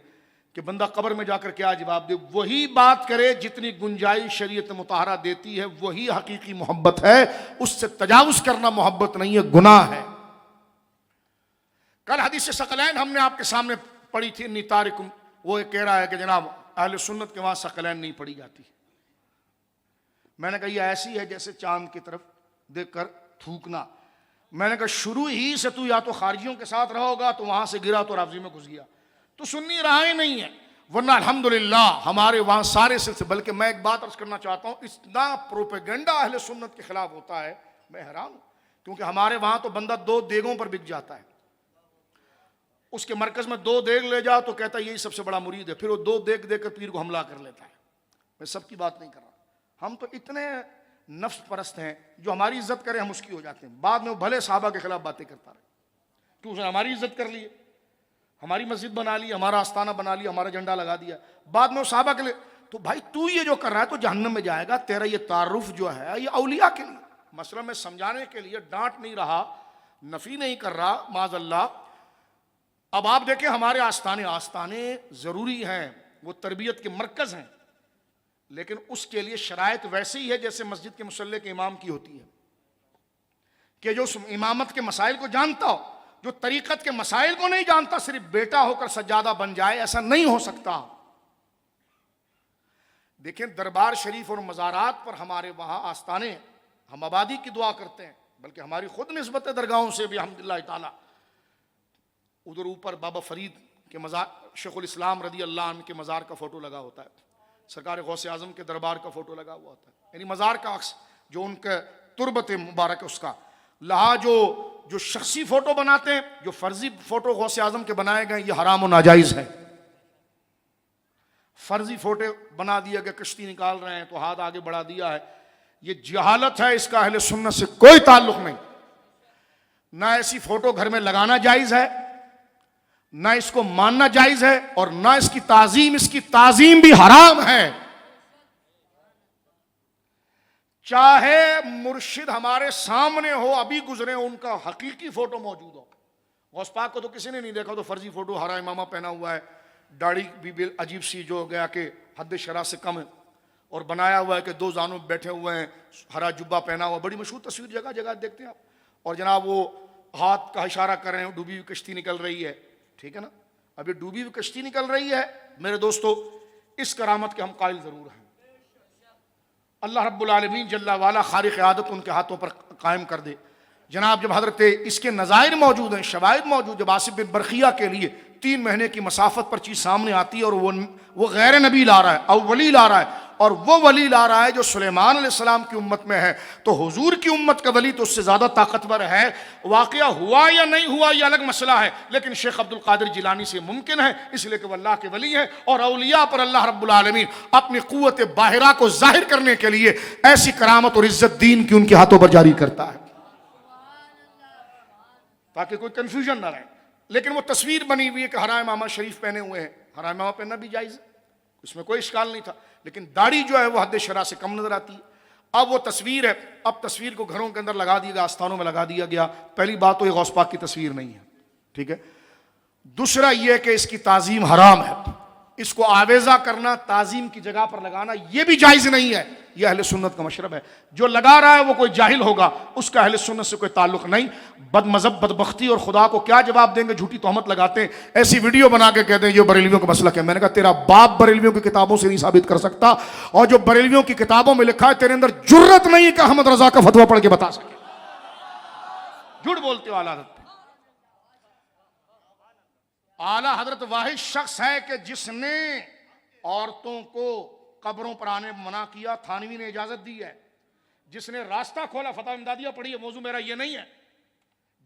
کہ بندہ قبر میں جا کر کیا جواب دے، وہی بات کرے جتنی گنجائش شریعت مطہرہ دیتی ہے، وہی حقیقی محبت ہے، اس سے تجاوز کرنا محبت نہیں ہے، گناہ ہے۔ کل حدیث ثقلین ہم نے آپ کے سامنے پڑھی تھی، انی تارکم، وہ کہہ رہا ہے کہ جناب اہل سنت کے وہاں ثقلین نہیں پڑھی جاتی۔ میں نے کہا یہ ایسی ہے جیسے چاند کی طرف دیکھ کر تھوکنا۔ میں نے کہا شروع ہی سے تو یا تو خارجیوں کے ساتھ رہا ہوگا تو وہاں سے گرا تو رافضی میں گھس گیا، تو سنی رہا ہی نہیں ہے، ورنہ الحمدللہ ہمارے وہاں سارے سلسلے۔ بلکہ میں ایک بات عرض کرنا چاہتا ہوں، اتنا پروپیگنڈا اہل سنت کے خلاف ہوتا ہے، میں حیران ہوں، کیونکہ ہمارے وہاں تو بندہ 2 دیگوں پر بک جاتا ہے، اس کے مرکز میں 2 دیگ لے جاؤ تو کہتا ہے یہی سب سے بڑا مرید ہے، پھر وہ 2 دیگ دے کر پیر کو حملہ کر لیتا ہے۔ میں سب کی بات نہیں کر رہا، ہم تو اتنے نفس پرست ہیں، جو ہماری عزت کرے ہم اس کی ہو جاتے ہیں، بعد میں وہ بھلے صحابہ کے خلاف باتیں کرتا رہے، کہ اس نے ہماری عزت کر لی، ہماری مسجد بنا لی، ہمارا آستانہ بنا لیا، ہمارا جھنڈا لگا دیا، بعد میں وہ صحابہ کے لیے۔ تو بھائی تو یہ جو کر رہا ہے تو جہنم میں جائے گا، تیرا یہ تعارف جو ہے یہ اولیاء کے لیے، مسئلہ میں سمجھانے کے لیے، ڈانٹ نہیں رہا، نفی نہیں کر رہا، معاذ اللہ۔ اب آپ دیکھیں ہمارے آستانے ضروری ہیں، وہ تربیت کے مرکز ہیں، لیکن اس کے لیے شرائط ویسے ہی ہے جیسے مسجد کے مصلی کے امام کی ہوتی ہے، کہ جو امامت کے مسائل کو جانتا ہو، جو طریقت کے مسائل کو نہیں جانتا صرف بیٹا ہو کر سجادہ بن جائے، ایسا نہیں ہو سکتا۔ دیکھیں دربار شریف اور مزارات پر ہمارے وہاں آستانے، ہم آبادی کی دعا کرتے ہیں، بلکہ ہماری خود نسبت درگاہوں سے بھی الحمدللہ تعالی، ادھر اوپر بابا فرید کے مزار، شیخ الاسلام رضی اللہ عنہ کے مزار کا فوٹو لگا ہوتا ہے، سرکار غوث اعظم کے دربار کا فوٹو لگا ہوا ہوتا ہے، یعنی مزار کا عکس جو ان کا تربت مبارک ہے اس کا لہا، جو شخصی فوٹو بناتے ہیں، جو فرضی فوٹو غوث اعظم کے بنائے گئے، یہ حرام و ناجائز ہے۔ فرضی فوٹو بنا دیا گیا، کشتی نکال رہے ہیں تو ہاتھ آگے بڑھا دیا ہے، یہ جہالت ہے، اس کا اہل سنت سے کوئی تعلق نہیں۔ نہ ایسی فوٹو گھر میں لگانا جائز ہے، نہ اس کو ماننا جائز ہے، اور نہ اس کی تعظیم بھی حرام ہے۔ چاہے مرشد ہمارے سامنے ہو، ابھی گزرے ہو، ان کا حقیقی فوٹو موجود ہو۔ غوث پاک کو تو کسی نے نہیں دیکھا، تو فرضی فوٹو، ہرا امامہ پہنا ہوا ہے، داڑھی بھی عجیب سی جو ہو گیا کہ حد شرع سے کم ہے، اور بنایا ہوا ہے کہ دو زانوں پہ بیٹھے ہوئے ہیں، ہرا جبہ پہنا ہوا، بڑی مشہور تصویر جگہ جگہ دیکھتے ہیں آپ، اور جناب وہ ہاتھ کا اشارہ کر رہے ہیں، ڈوبی ہوئی کشتی نکل رہی ہے، ٹھیک ہے نا، اب یہ ڈوبی ہوئی کشتی نکل رہی ہے میرے دوستو، اس کرامت کے ہم قائل ضرور ہیں۔ اللہ رب العالمین جل والا خارق عادت ان کے ہاتھوں پر قائم کر دے۔ جناب جب حضرت اس کے نظائر موجود ہیں، شواہد موجود، جب آصف بن برخیہ کے لیے 3 مہینے کی مسافت پر چیز سامنے آتی ہے، اور وہ غیر نبی لا رہا ہے، او ولی لا رہا ہے، اور وہ ولی لا رہا ہے جو سلیمان علیہ السلام کی امت میں ہے، تو حضور کی امت کا ولی تو اس سے زیادہ طاقتور ہے۔ واقعہ ہوا یا نہیں ہوا یہ الگ مسئلہ ہے، لیکن شیخ عبد القادر جیلانی سے ممکن ہے، اس لیے کہ وہ اللہ کے ولی ہیں، اور اولیاء پر اللہ رب العالمین اپنی قوت باہرہ کو ظاہر کرنے کے لیے ایسی کرامت اور عزت دین کی ان کے ہاتھوں پر جاری کرتا ہے، تاکہ کوئی کنفیوژن نہ رہے۔ لیکن وہ تصویر بنی ہوئی ہے کہ ہرا امامہ شریف پہنے ہوئے ہیں، ہرا امامہ پہننا بھی جائز ہے، اس میں کوئی اشکال نہیں تھا، لیکن داڑھی جو ہے وہ حد شرع سے کم نظر آتی ہے۔ اب وہ تصویر ہے، اب تصویر کو گھروں کے اندر لگا دیا گیا، آستانوں میں لگا دیا گیا۔ پہلی بات تو یہ غوث پاک کی تصویر نہیں ہے، ٹھیک ہے۔ دوسرا یہ کہ اس کی تعظیم حرام ہے، اس کو آویزہ کرنا، تعظیم کی جگہ پر لگانا یہ بھی جائز نہیں ہے، یہ اہل سنت کا مشرب ہے۔ جو لگا رہا ہے وہ کوئی جاہل ہوگا، اس کا اہل سنت سے کوئی تعلق نہیں۔ بد مذہب بدبختی اور خدا کو کیا جواب دیں گے، جھوٹی تہمت لگاتے ہیں، ایسی ویڈیو بنا کے کہتے ہیں یہ بریلویوں کا مسلک ہے۔ میں نے کہا تیرا باپ بریلویوں کی کتابوں سے نہیں ثابت کر سکتا، اور جو بریلویوں کی کتابوں میں لکھا ہے تیرے اندر جرت نہیں کہ احمد رضا کا فتویٰ پڑھ کے بتا سکے، جھوٹ بولتے ہو۔ اعلیٰ حضرت اعلیٰ حضرت واحد شخص ہے کہ جس نے عورتوں کو قبروں پر آنے منع کیا، تھانوی نے اجازت دی ہے، جس نے راستہ کھولا، فتح امدادیہ پڑھی ہے، موضوع میرا یہ نہیں ہے،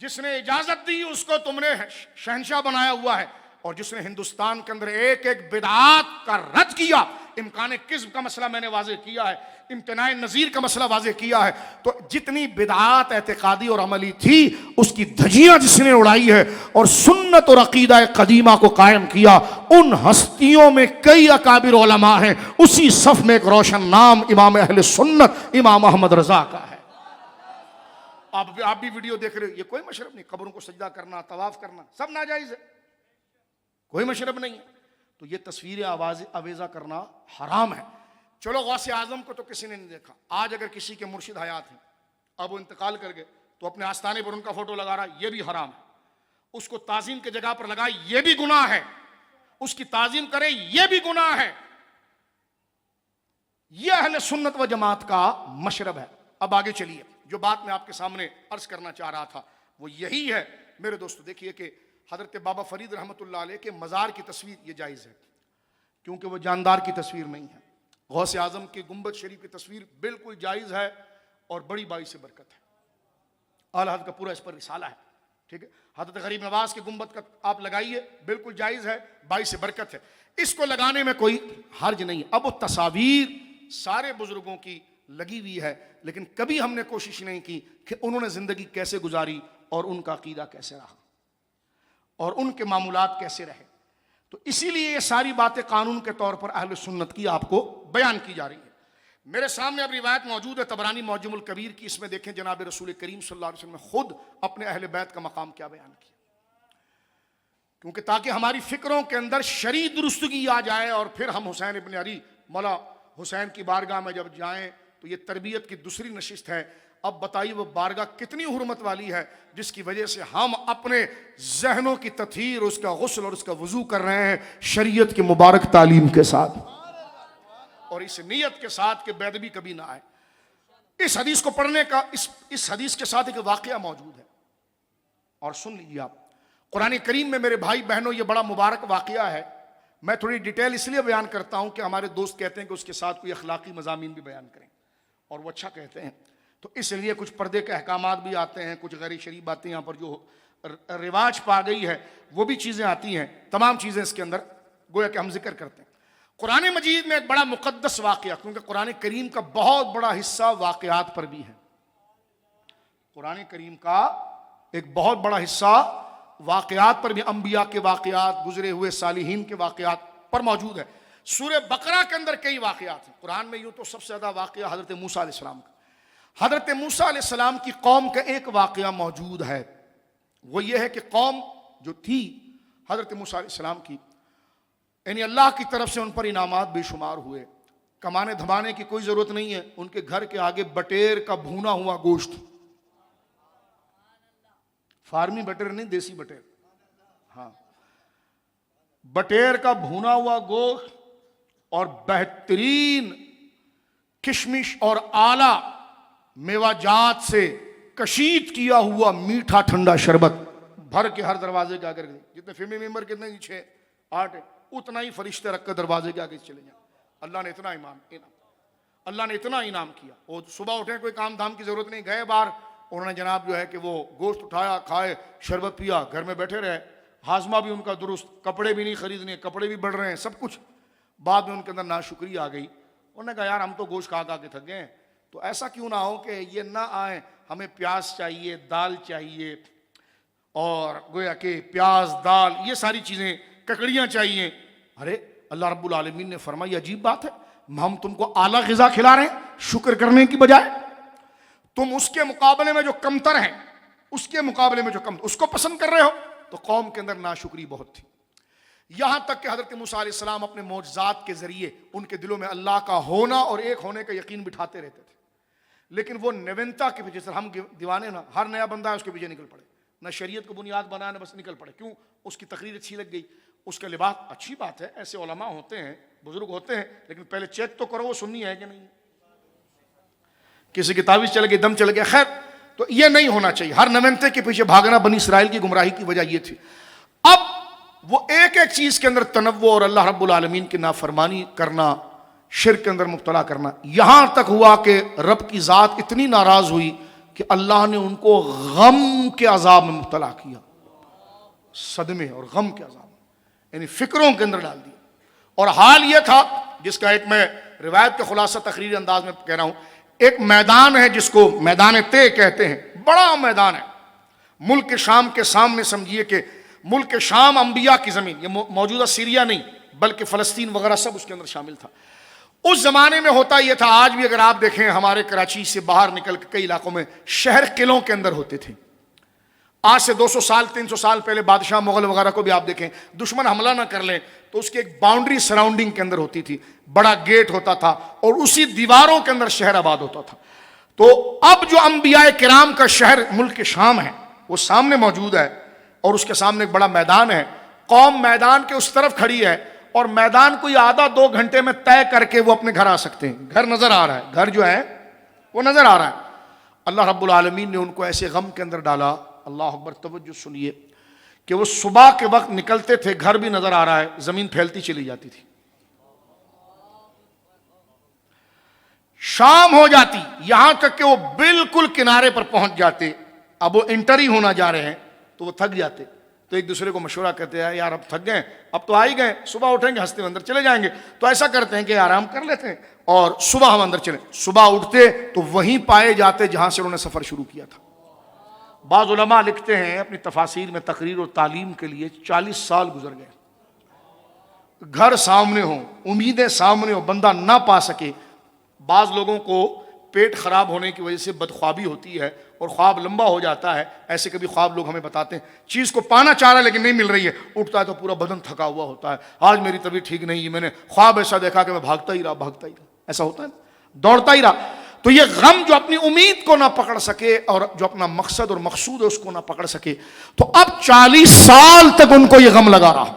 جس نے اجازت دی اس کو تم نے شہنشاہ بنایا ہوا ہے، اور جس نے ہندوستان کے اندر ایک ایک بدعات کا رد کیا، امکان کذب کا مسئلہ میں نے واضح کیا ہے، امتناع نظیر کا مسئلہ واضح کیا ہے، تو جتنی بدعات اعتقادی اور عملی تھی اس کی دھجیاں جس نے اڑائی ہے اور سنت اور عقیدہ قدیمہ کو قائم کیا، ان ہستیوں میں کئی اکابر علماء ہیں، اسی صف میں ایک روشن نام امام اہل سنت امام احمد رضا کا ہے۔ آپ بھی ویڈیو دیکھ رہے ہو، یہ کوئی مشرب نہیں، قبروں کو سجدہ کرنا، طواف کرنا سب ناجائز ہے، کوئی مشرب نہیں ہے۔ تو یہ تصویریں آویزہ کرنا حرام ہے۔ چلو غوث اعظم کو تو کسی نے نہیں دیکھا، آج اگر کسی کے مرشد حیات ہیں، اب وہ انتقال کر گئے، تو اپنے آستانے پر ان کا فوٹو لگا رہا ہے، یہ بھی حرام ہے۔ اس کو تعظیم کی جگہ پر لگائے، یہ بھی گناہ ہے، اس کی تعظیم کرے، یہ بھی گناہ ہے۔ یہ اہل سنت و جماعت کا مشرب ہے۔ اب آگے چلیے، جو بات میں آپ کے سامنے عرض کرنا چاہ رہا تھا وہ یہی ہے میرے دوستو۔ دیکھیے کہ حضرت بابا فرید رحمۃ اللہ علیہ کے مزار کی تصویر یہ جائز ہے، کیونکہ وہ جاندار کی تصویر نہیں ہے۔ غوث اعظم کی گنبد شریف کی تصویر بالکل جائز ہے اور بڑی باعث برکت ہے، اعلیٰ حضرت کا پورا اس پر رسالہ ہے، ٹھیک ہے۔ حضرت غریب نواز کی گنبد کا آپ لگائیے، بالکل جائز ہے، باعث برکت ہے، اس کو لگانے میں کوئی حرج نہیں۔ اب وہ تصاویر سارے بزرگوں کی لگی ہوئی ہے، لیکن کبھی ہم نے کوشش نہیں کی کہ انہوں نے زندگی کیسے گزاری اور ان کا عقیدہ کیسے رہا اور ان کے معمولات کیسے رہے، تو اسی لیے یہ ساری باتیں قانون کے طور پر اہل سنت کی آپ کو بیان کی جا رہی ہیں۔ میرے سامنے اب روایت موجود ہے طبرانی معجم الکبیر کی، اس میں دیکھیں جناب رسول کریم صلی اللہ علیہ وسلم نے خود اپنے اہل بیت کا مقام کیا بیان کیا۔ کیونکہ تاکہ ہماری فکروں کے اندر شرعی درستگی آ جائے اور پھر ہم حسین ابن علی مولا حسین کی بارگاہ میں جب جائیں تو یہ تربیت کی دوسری نشست ہے. اب بتائیے وہ بارگاہ کتنی حرمت والی ہے جس کی وجہ سے ہم اپنے ذہنوں کی تطہیر، اس کا غسل اور اس کا وضو کر رہے ہیں شریعت کی مبارک تعلیم کے ساتھ، اور اس نیت کے ساتھ کہ بے ادبی کبھی نہ آئے. اس حدیث کو پڑھنے کا اس حدیث کے ساتھ ایک واقعہ موجود ہے، اور سن لیجیے آپ. قرآن کریم میں میرے بھائی بہنوں یہ بڑا مبارک واقعہ ہے. میں تھوڑی ڈیٹیل اس لیے بیان کرتا ہوں کہ ہمارے دوست کہتے ہیں کہ اس کے ساتھ کوئی اخلاقی مضامین بھی بیان کریں، اور وہ اچھا کہتے ہیں. تو اس لیے کچھ پردے کے احکامات بھی آتے ہیں، کچھ غیر شرعی باتیں یہاں پر جو رواج پا گئی ہے وہ بھی چیزیں آتی ہیں. تمام چیزیں اس کے اندر گویا کہ ہم ذکر کرتے ہیں. قرآن مجید میں ایک بڑا مقدس واقعہ، کیونکہ قرآن کریم کا بہت بڑا حصہ واقعات پر بھی ہے. قرآن کریم کا ایک بہت بڑا حصہ واقعات پر بھی، انبیاء کے واقعات، گزرے ہوئے صالحین کے واقعات پر موجود ہے. سورہ بقرہ کے اندر کئی واقعات ہیں. قرآن میں یوں تو سب سے زیادہ واقعہ حضرت موسیٰ علیہ السلام کا. حضرت موسیٰ علیہ السلام کی قوم کا ایک واقعہ موجود ہے. وہ یہ ہے کہ قوم جو تھی حضرت موسیٰ علیہ السلام کی، یعنی اللہ کی طرف سے ان پر انعامات بے شمار ہوئے. کمانے دھمانے کی کوئی ضرورت نہیں ہے. ان کے گھر کے آگے بٹیر کا بھونا ہوا گوشت، فارمی بٹیر نہیں، دیسی بٹیر، ہاں، بٹیر کا بھونا ہوا گوشت اور بہترین کشمش اور اعلی میوہ جات سے کشید کیا ہوا میٹھا ٹھنڈا شربت بھر کے ہر دروازے کے آگے رکھ دیں. جتنے فیملی ممبر کتنے 6 8 اتنا ہی فرشتے رکھ کر دروازے کے آگے چلے جائیں. اللہ نے اتنا اللہ نے اتنا انعام کیا. وہ صبح اٹھے، کوئی کام دھام کی ضرورت نہیں، گئے باہر، انہوں نے جناب جو ہے کہ وہ گوشت اٹھایا، کھائے، شربت پیا، گھر میں بیٹھے رہے. ہاضمہ بھی ان کا درست، کپڑے بھی نہیں خریدنے، کپڑے بھی بڑھ رہے ہیں، سب کچھ. بعد میں ان کے اندر ناشکری آ گئی. انہوں نے کہا یار ہم تو گوشت کھا کے تھک گئے ہیں، تو ایسا کیوں نہ ہو کہ یہ نہ آئیں، ہمیں پیاز چاہیے، دال چاہیے، اور گویا کہ پیاز، دال، یہ ساری چیزیں، ککڑیاں چاہیے. ارے اللہ رب العالمین نے فرمایا عجیب بات ہے، ہم تم کو اعلیٰ غذا کھلا رہے ہیں شکر کرنے کی بجائے. تم اس کے مقابلے میں جو کمتر ہیں، اس کے مقابلے میں جو کم، اس کو پسند کر رہے ہو. تو قوم کے اندر ناشکری بہت تھی. یہاں تک کہ حضرت موسیٰ علیہ السلام اپنے معجزات کے ذریعے ان کے دلوں میں اللہ کا ہونا اور ایک ہونے کا یقین بٹھاتے رہتے تھے. لیکن وہ نوینتا کے پیچھے، سر ہم دیوانے نا، ہر نیا بندہ ہے اس کے پیچھے نکل پڑے، نہ شریعت کو بنیاد بنانے بس نکل پڑے. کیوں؟ اس کی تقریر اچھی لگ گئی، اس کا لباس اچھی بات ہے، ایسے علماء ہوتے ہیں، بزرگ ہوتے ہیں، لیکن پہلے چیک تو کرو وہ سنی ہے کہ نہیں. کسی کی تعویذ چل گئی، دم چل گیا، خیر. تو یہ نہیں ہونا چاہیے. ہر نوینتے کے پیچھے بھاگنا بنی اسرائیل کی گمراہی کی وجہ یہ تھی. اب وہ ایک ایک چیز کے اندر تنوع اور اللہ رب العالمین کی نافرمانی کرنا، شرک کے اندر مبتلا کرنا، یہاں تک ہوا کہ رب کی ذات اتنی ناراض ہوئی کہ اللہ نے ان کو غم کے عذاب میں مبتلا کیا. صدمے اور غم کے عذاب، یعنی فکروں کے اندر ڈال دیا. اور حال یہ تھا، جس کا ایک میں روایت کے خلاصہ تقریری انداز میں کہہ رہا ہوں، ایک میدان ہے جس کو میدان طے کہتے ہیں، بڑا میدان ہے ملک شام کے سامنے. سمجھیے کہ ملک شام انبیاء کی زمین، یہ موجودہ سیریا نہیں بلکہ فلسطین وغیرہ سب اس کے اندر شامل تھا. اس زمانے میں ہوتا یہ تھا، آج بھی اگر آپ دیکھیں ہمارے کراچی سے باہر نکل کے کئی علاقوں میں شہر قلعوں کے اندر ہوتے تھے. آج سے 200 سال 300 سال پہلے بادشاہ مغل وغیرہ کو بھی آپ دیکھیں، دشمن حملہ نہ کر لیں تو اس کی ایک باؤنڈری سراؤنڈنگ کے اندر ہوتی تھی، بڑا گیٹ ہوتا تھا اور اسی دیواروں کے اندر شہر آباد ہوتا تھا. تو اب جو انبیاء کرام کا شہر ملک شام ہے وہ سامنے موجود ہے، اور اس کے سامنے ایک بڑا میدان ہے. قوم میدان کے اس طرف کھڑی ہے، اور میدان کوئی آدھا 2 گھنٹے میں طے کر کے وہ اپنے گھر آ سکتے ہیں. گھر نظر آ رہا ہے، گھر جو ہے وہ نظر آ رہا ہے. اللہ رب العالمین نے ان کو ایسے غم کے اندر ڈالا. اللہ اکبر، توجہ سنیے، کہ وہ صبح کے وقت نکلتے تھے، گھر بھی نظر آ رہا ہے، زمین پھیلتی چلی جاتی تھی. شام ہو جاتی، یہاں تک کہ وہ بالکل کنارے پر پہنچ جاتے. اب وہ انٹر ہی ہونا جا رہے ہیں تو وہ تھک جاتے، تو ایک دوسرے کو مشورہ کرتے ہیں، یار اب تھک گئے، اب تو آ ہی گئے، صبح اٹھیں گے ہنستے اندر چلے جائیں گے. تو ایسا کرتے ہیں کہ آرام کر لیتے ہیں اور صبح ہم اندر چلیں. صبح اٹھتے تو وہیں پائے جاتے جہاں سے انہوں نے سفر شروع کیا تھا. بعض علماء لکھتے ہیں اپنی تفاسیر میں، تقریر اور تعلیم کے لیے 40 سال گزر گئے. گھر سامنے ہو، امیدیں سامنے ہو، بندہ نہ پا سکے. بعض لوگوں کو پیٹ خراب ہونے کی وجہ سے بدخوابی ہوتی ہے اور خواب لمبا ہو جاتا ہے. ایسے کبھی خواب لوگ ہمیں بتاتے ہیں, چیز کو پانا چاہ رہا ہے لیکن نہیں مل رہی ہے, اٹھتا ہے تو پورا بدن تھکا ہوا ہوتا ہے, آج میری طبیعت ٹھیک نہیں ہے, میں نے خواب ایسا دیکھا کہ میں بھاگتا ہی رہا, ایسا ہوتا ہے, دوڑتا ہی رہا. تو یہ غم جو اپنی امید کو نہ پکڑ سکے اور جو اپنا مقصد اور مقصود ہے اس کو نہ پکڑ سکے, تو اب 40 سال تک ان کو یہ غم لگا رہا.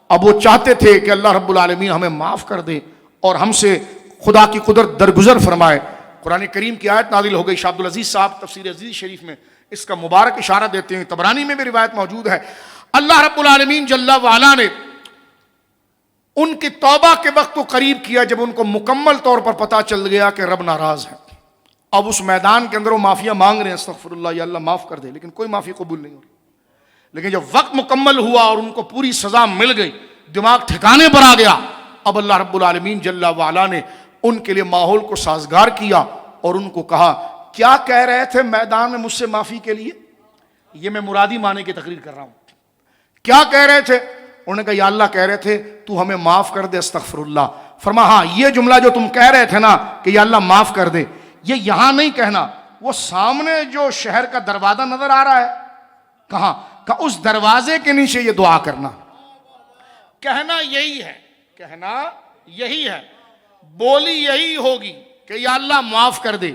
اب وہ چاہتے تھے کہ اللہ رب العالمین ہمیں معاف کر دے اور ہم سے خدا کی قدرت درگزر فرمائے. قرآن کریم کی آیت نازل ہو گئی. شاہ عبدالعزیز صاحب تفسیر عزیز شریف میں اس کا مبارک اشارہ دیتے ہیں, طبرانی میں بھی روایت موجود ہے. اللہ رب العالمین جل وعلا نے ان کی توبہ کے وقت کو قریب کیا جب ان کو مکمل طور پر پتا چل گیا کہ رب ناراض ہے. اب اس میدان کے اندر وہ معافیاں مانگ رہے ہیں, استغفر اللہ یا اللہ معاف کر دے, لیکن کوئی معافی قبول نہیں ہو رہی. لیکن جب وقت مکمل ہوا اور ان کو پوری سزا مل گئی, دماغ ٹھکانے پر آ گیا, اب اللہ رب العالمین جل وعلا نے ان کے لیے ماحول کو سازگار کیا اور ان کو کہا کیا کہہ رہے تھے میدان میں مجھ سے معافی کے لیے. یہ میں مرادی معنی کی تقریر کر رہا ہوں. کیا کہہ رہے تھے؟ انہوں نے کہا یا اللہ کہہ رہے تھے تو ہمیں معاف کر دے, استغفر اللہ. فرما ہاں یہ جملہ جو تم کہہ رہے تھے نا کہ یا اللہ معاف کر دے, یہ یہاں نہیں کہنا, وہ سامنے جو شہر کا دروازہ نظر آ رہا ہے, کہاں کہ اس دروازے کے نیچے یہ دعا کرنا. کہنا یہی ہے, کہنا یہی ہے, بولی یہی ہوگی کہ یا اللہ معاف کر دے,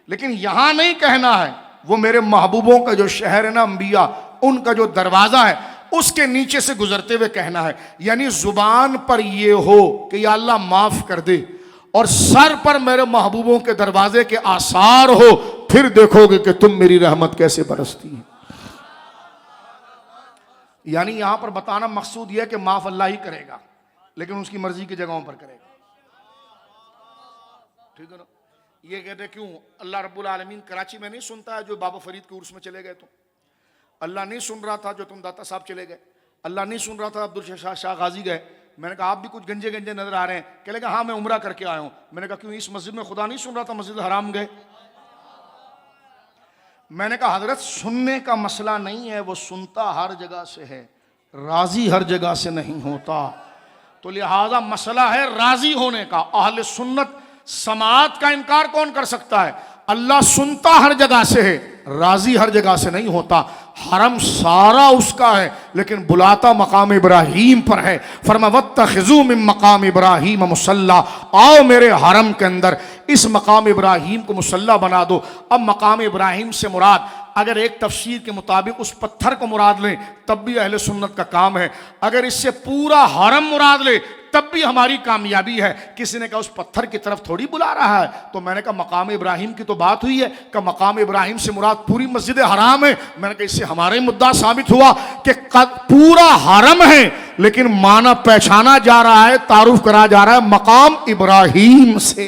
لیکن یہاں نہیں کہنا ہے. وہ میرے محبوبوں کا جو شہر ہے نا انبیاء, ان کا جو دروازہ ہے اس کے نیچے سے گزرتے ہوئے کہنا ہے. یعنی زبان پر یہ ہو کہ یا اللہ معاف کر دے اور سر پر میرے محبوبوں کے دروازے کے آثار ہو, پھر دیکھو گے کہ تم میری رحمت کیسے برستی ہے. یعنی یہاں پر بتانا مقصود یہ ہے کہ معاف اللہ ہی کرے گا, لیکن اس کی مرضی کی جگہوں پر کرے گا. ٹھیک ہے نا. یہ کہتے ہیں کیوں اللہ رب العالمین کراچی میں نہیں سنتا ہے جو بابا فرید کے عرس میں چلے گئے تم؟ اللہ نہیں سن رہا تھا جو تم داتا صاحب چلے گئے؟ اللہ نہیں سن رہا تھا عبدالشاہ شاہ غازی گئے؟ میں نے کہا آپ بھی کچھ گنجے گنجے نظر آ رہے ہیں. کہنے لگا ہاں میں عمرہ کر کے آیا ہوں. میں نے کہا کیوں اس مسجد میں خدا نہیں سن رہا تھا, مسجد الحرام گئے؟ میں نے کہا حضرت سننے کا مسئلہ نہیں ہے, وہ سنتا ہر جگہ سے ہے, راضی ہر جگہ سے نہیں ہوتا. تو لہذا مسئلہ ہے راضی ہونے کا. اہل سنت سماعت کا انکار کون کر سکتا ہے؟ اللہ سنتا ہر جگہ سے ہے, راضی ہر جگہ سے نہیں ہوتا. حرم سارا اس کا ہے لیکن بلاتا مقام ابراہیم پر ہے. فرما واتخذوا من مقام ابراہیم مصلی, آؤ میرے حرم کے اندر اس مقام ابراہیم کو مصلی بنا دو. اب مقام ابراہیم سے مراد اگر ایک تفسیر کے مطابق اس پتھر کو مراد لیں تب بھی اہل سنت کا کام ہے, اگر اس سے پورا حرم مراد لے تب بھی ہماری کامیابی ہے. کسی نے کہا اس پتھر کی طرف تھوڑی بلا رہا ہے, تو میں نے کہا مقام ابراہیم کی تو بات ہوئی ہے کہ مقام ابراہیم سے مراد پوری مسجد حرام ہے. میں نے کہا اس سے ہمارا مدعا ثابت ہوا کہ پورا حرم ہے لیکن معنی پہچانا جا رہا ہے, تعارف کرا جا رہا ہے مقام ابراہیم سے.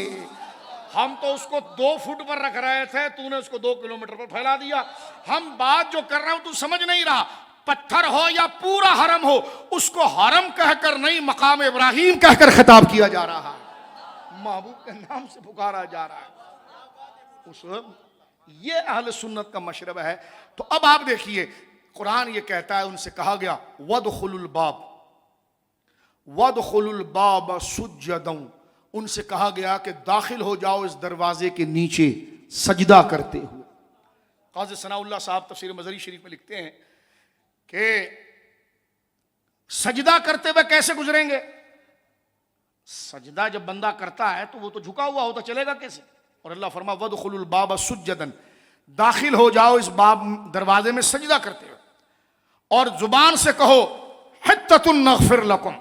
ہم تو اس کو 2 فٹ پر رکھ رہے تھے, تو نے اس کو 2 کلومیٹر پر پھیلا دیا. ہم بات جو کر رہے ہوں تو سمجھ نہیں رہا, پتھر ہو یا پورا حرم ہو, اس کو حرم کہہ کر نہیں مقام ابراہیم کہہ کر خطاب کیا جا رہا ہے, محبوب کے نام سے پکارا جا رہا ہے. یہ اہل سنت کا مشرب ہے. تو اب آپ دیکھیے قرآن یہ کہتا ہے, ان سے کہا گیا وَادْخُلُوا الْبَابَ وَادْخُلُوا الْبَابَ سُجَّدًا, ان سے کہا گیا کہ داخل ہو جاؤ اس دروازے کے نیچے سجدہ کرتے ہوئے. قاضی ثناء اللہ صاحب تفسیر مزری شریف میں لکھتے ہیں کہ سجدہ کرتے ہوئے کیسے گزریں گے؟ سجدہ جب بندہ کرتا ہے تو وہ تو جھکا ہوا ہوتا, چلے گا کیسے؟ اور اللہ فرما وَادْخُلُوا الْبَابَ سُجَّدًا, داخل ہو جاؤ اس باب دروازے میں سجدہ کرتے ہوئے, اور زبان سے کہو حِطَّةٌ نَغْفِرْ لَكُمْ,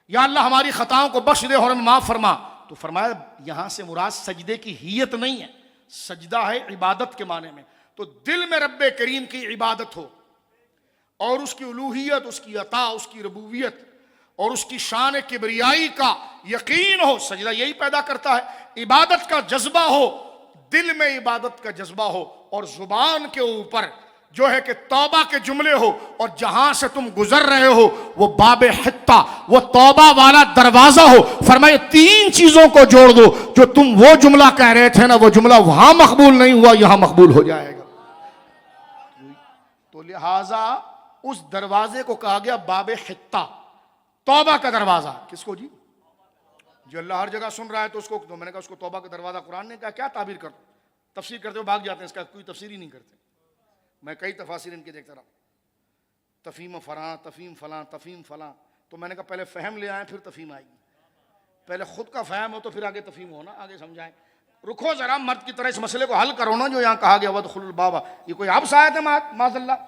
یا اللہ ہماری خطاؤں کو بخش دے اور ہمیں معاف فرما. تو فرمایا یہاں سے مراد سجدے کی ہیت نہیں ہے, سجدہ ہے عبادت کے معنی میں. تو دل میں رب کریم کی عبادت ہو اور اس کی الوہیت, اس کی عطا, اس کی ربوبیت اور اس کی شان کبریائی کا یقین ہو. سجدہ یہی پیدا کرتا ہے, عبادت کا جذبہ ہو, دل میں عبادت کا جذبہ ہو, اور زبان کے اوپر جو ہے کہ توبہ کے جملے ہو, اور جہاں سے تم گزر رہے ہو وہ باب حطہ, وہ توبہ والا دروازہ ہو. فرمائے 3 چیزوں کو جوڑ دو, جو تم وہ جملہ کہہ رہے تھے نا وہ جملہ وہاں مقبول نہیں ہوا, یہاں مقبول ہو جائے گا. تو لہٰذا اس دروازے کو کہا گیا باب حطہ, توبہ کا دروازہ. کس کو جی؟ جو اللہ ہر جگہ سن رہا ہے تو اس کو، تو میں نے کہا اس کو توبہ کا دروازہ قرآن نے کہا کیا تعبیر کر دو، تفسیر کرتے ہوئے بھاگ جاتے ہیں، اس کا کوئی تفسیر ہی نہیں کرتے. میں کئی تفاسیر ان کے دیکھتا رہا، تفہیم فلاں تفہیم فلاں تفہیم فلاں. تو میں نے کہا پہلے فہم لے آئیں پھر تفہیم آئے گی، پہلے خود کا فہم ہو تو پھر آگے تفہیم ہونا، آگے سمجھائیں. رکھو ذرا مرد کی طرح اس مسئلے کو حل کرو نا. جو یہاں کہا گیا وادخلوا الباب، یہ کوئی حبس آیت ہے معاذ اللہ؟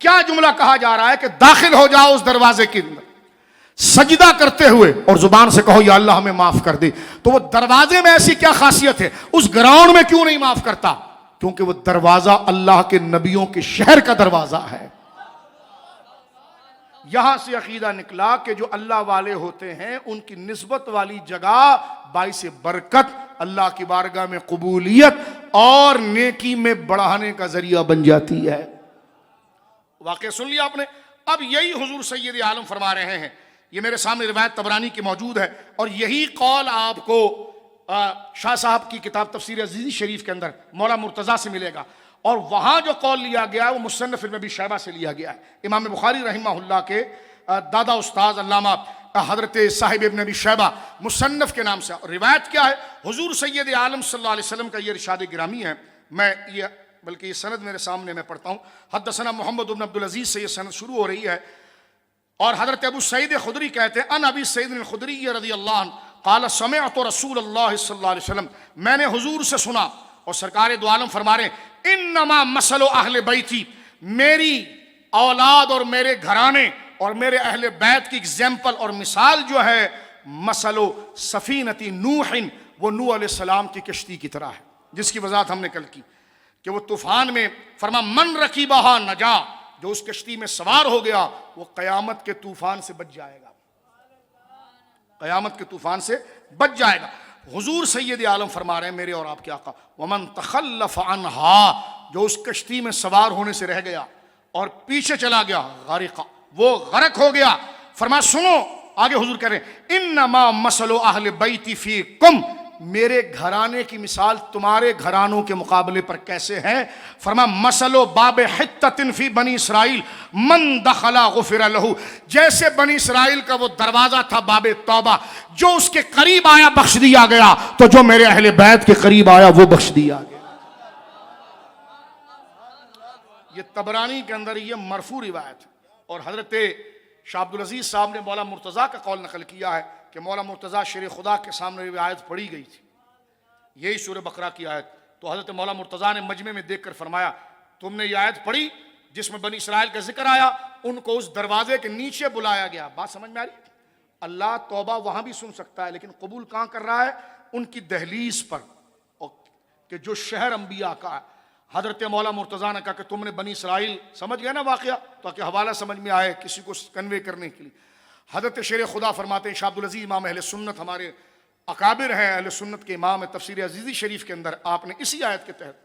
کیا جملہ کہا جا رہا ہے کہ داخل ہو جاؤ اس دروازے کے اندر سجدہ کرتے ہوئے اور زبان سے کہو یا اللہ ہمیں معاف کر دے. تو وہ دروازے میں ایسی کیا خاصیت ہے، اس گراؤنڈ میں کیوں نہیں معاف کرتا؟ کیونکہ وہ دروازہ اللہ کے نبیوں کے شہر کا دروازہ ہے. یہاں سے عقیدہ نکلا کہ جو اللہ والے ہوتے ہیں ان کی نسبت والی جگہ باعث برکت، اللہ کی بارگاہ میں قبولیت اور نیکی میں بڑھانے کا ذریعہ بن جاتی ہے. واقعہ سن لیا آپ نے. اب یہی حضور سید عالم فرما رہے ہیں، یہ میرے سامنے روایت طبرانی کی موجود ہے، اور یہی قول آپ کو شاہ صاحب کی کتاب تفسیر عزیزی شریف کے اندر مولا مرتضیٰ سے ملے گا. اور وہاں جو قول لیا گیا وہ مصنف ابن ابی شیبہ سے لیا گیا ہے. امام بخاری رحمہ اللہ کے دادا استاذ علامہ حضرت صاحب ابن ابی شیبہ مصنف کے نام سے. اور روایت کیا ہے؟ حضور سید عالم صلی اللہ علیہ وسلم کا یہ ارشاد گرامی ہے. میں یہ بلکہ یہ سند میرے سامنے میں پڑھتا ہوں. حدثنا محمد بن عبد العزیز سے یہ سند شروع ہو رہی ہے، اور حضرت ابو سعید خدری کہتے ہیں ان ابی سعید الخدری رضی اللہ عنہ قال سمعت رسول اللہ صلی اللہ علیہ وسلم، میں نے حضور سے سنا، اور سرکار دو عالم فرما رہے ہیں انما مثل اہل بیتی، میری اولاد اور میرے گھرانے اور میرے اہل بیت کی ایگزامپل اور مثال جو ہے مثل سفینتی نوح، وہ نوح علیہ السلام کی کشتی کی طرح ہے، جس کی وضاحت ہم نے کل کی کہ وہ طوفان میں فرما من رکیبہا نجا، جو اس کشتی میں سوار ہو گیا وہ قیامت کے طوفان سے بچ جائے گا، قیامت کے طوفان سے بچ جائے گا. حضور سید عالم فرما رہے ہیں میرے اور آپ کے آقا ومن تخلف عنہا، جو اس کشتی میں سوار ہونے سے رہ گیا اور پیچھے چلا گیا غرق، وہ غرق ہو گیا. فرما سنو آگے حضور کہہ رہے ہیں انما مثل اہل بیتی فیکم، میرے گھرانے کی مثال تمہارے گھرانوں کے مقابلے پر کیسے ہے؟ فرما مثل باب حتۃ فی بنی اسرائیل من دخل غفر لہ، جیسے بنی اسرائیل کا وہ دروازہ تھا باب توبہ، جو اس کے قریب آیا بخش دیا گیا، تو جو میرے اہل بیت کے قریب آیا وہ بخش دیا گیا. یہ طبرانی کے اندر یہ مرفوع روایت ہے. اور حضرت شاہ عبد العزیز صاحب نے مولا مرتضیٰ کا قول نقل کیا ہے کہ مولا مرتضیٰ شیر خدا کے سامنے یہ آیت پڑھی گئی تھی، یہی سورہ بقرہ کی آیت. تو حضرت مولا مرتضیٰ نے مجمع میں دیکھ کر فرمایا تم نے یہ آیت پڑھی جس میں بنی اسرائیل کا ذکر آیا، ان کو اس دروازے کے نیچے بلایا گیا. بات سمجھ میں آ رہی؟ اللہ توبہ وہاں بھی سن سکتا ہے، لیکن قبول کہاں کر رہا ہے؟ ان کی دہلیز پر، کہ جو شہر انبیاء کا ہے. حضرت مولا مرتضیٰ نے کہا کہ تم نے بنی اسرائیل، سمجھ گئے نا واقعہ، تاکہ حوالہ سمجھ میں آئے کسی کو کنوے کرنے کے لیے. حضرت شیر خدا فرماتے ہیں شاہ عبد العزیز امام اہل سنت، ہمارے اکابر ہیں اہل سنت کے امام ہے، تفسیر عزیزی شریف کے اندر آپ نے اسی آیت کے تحت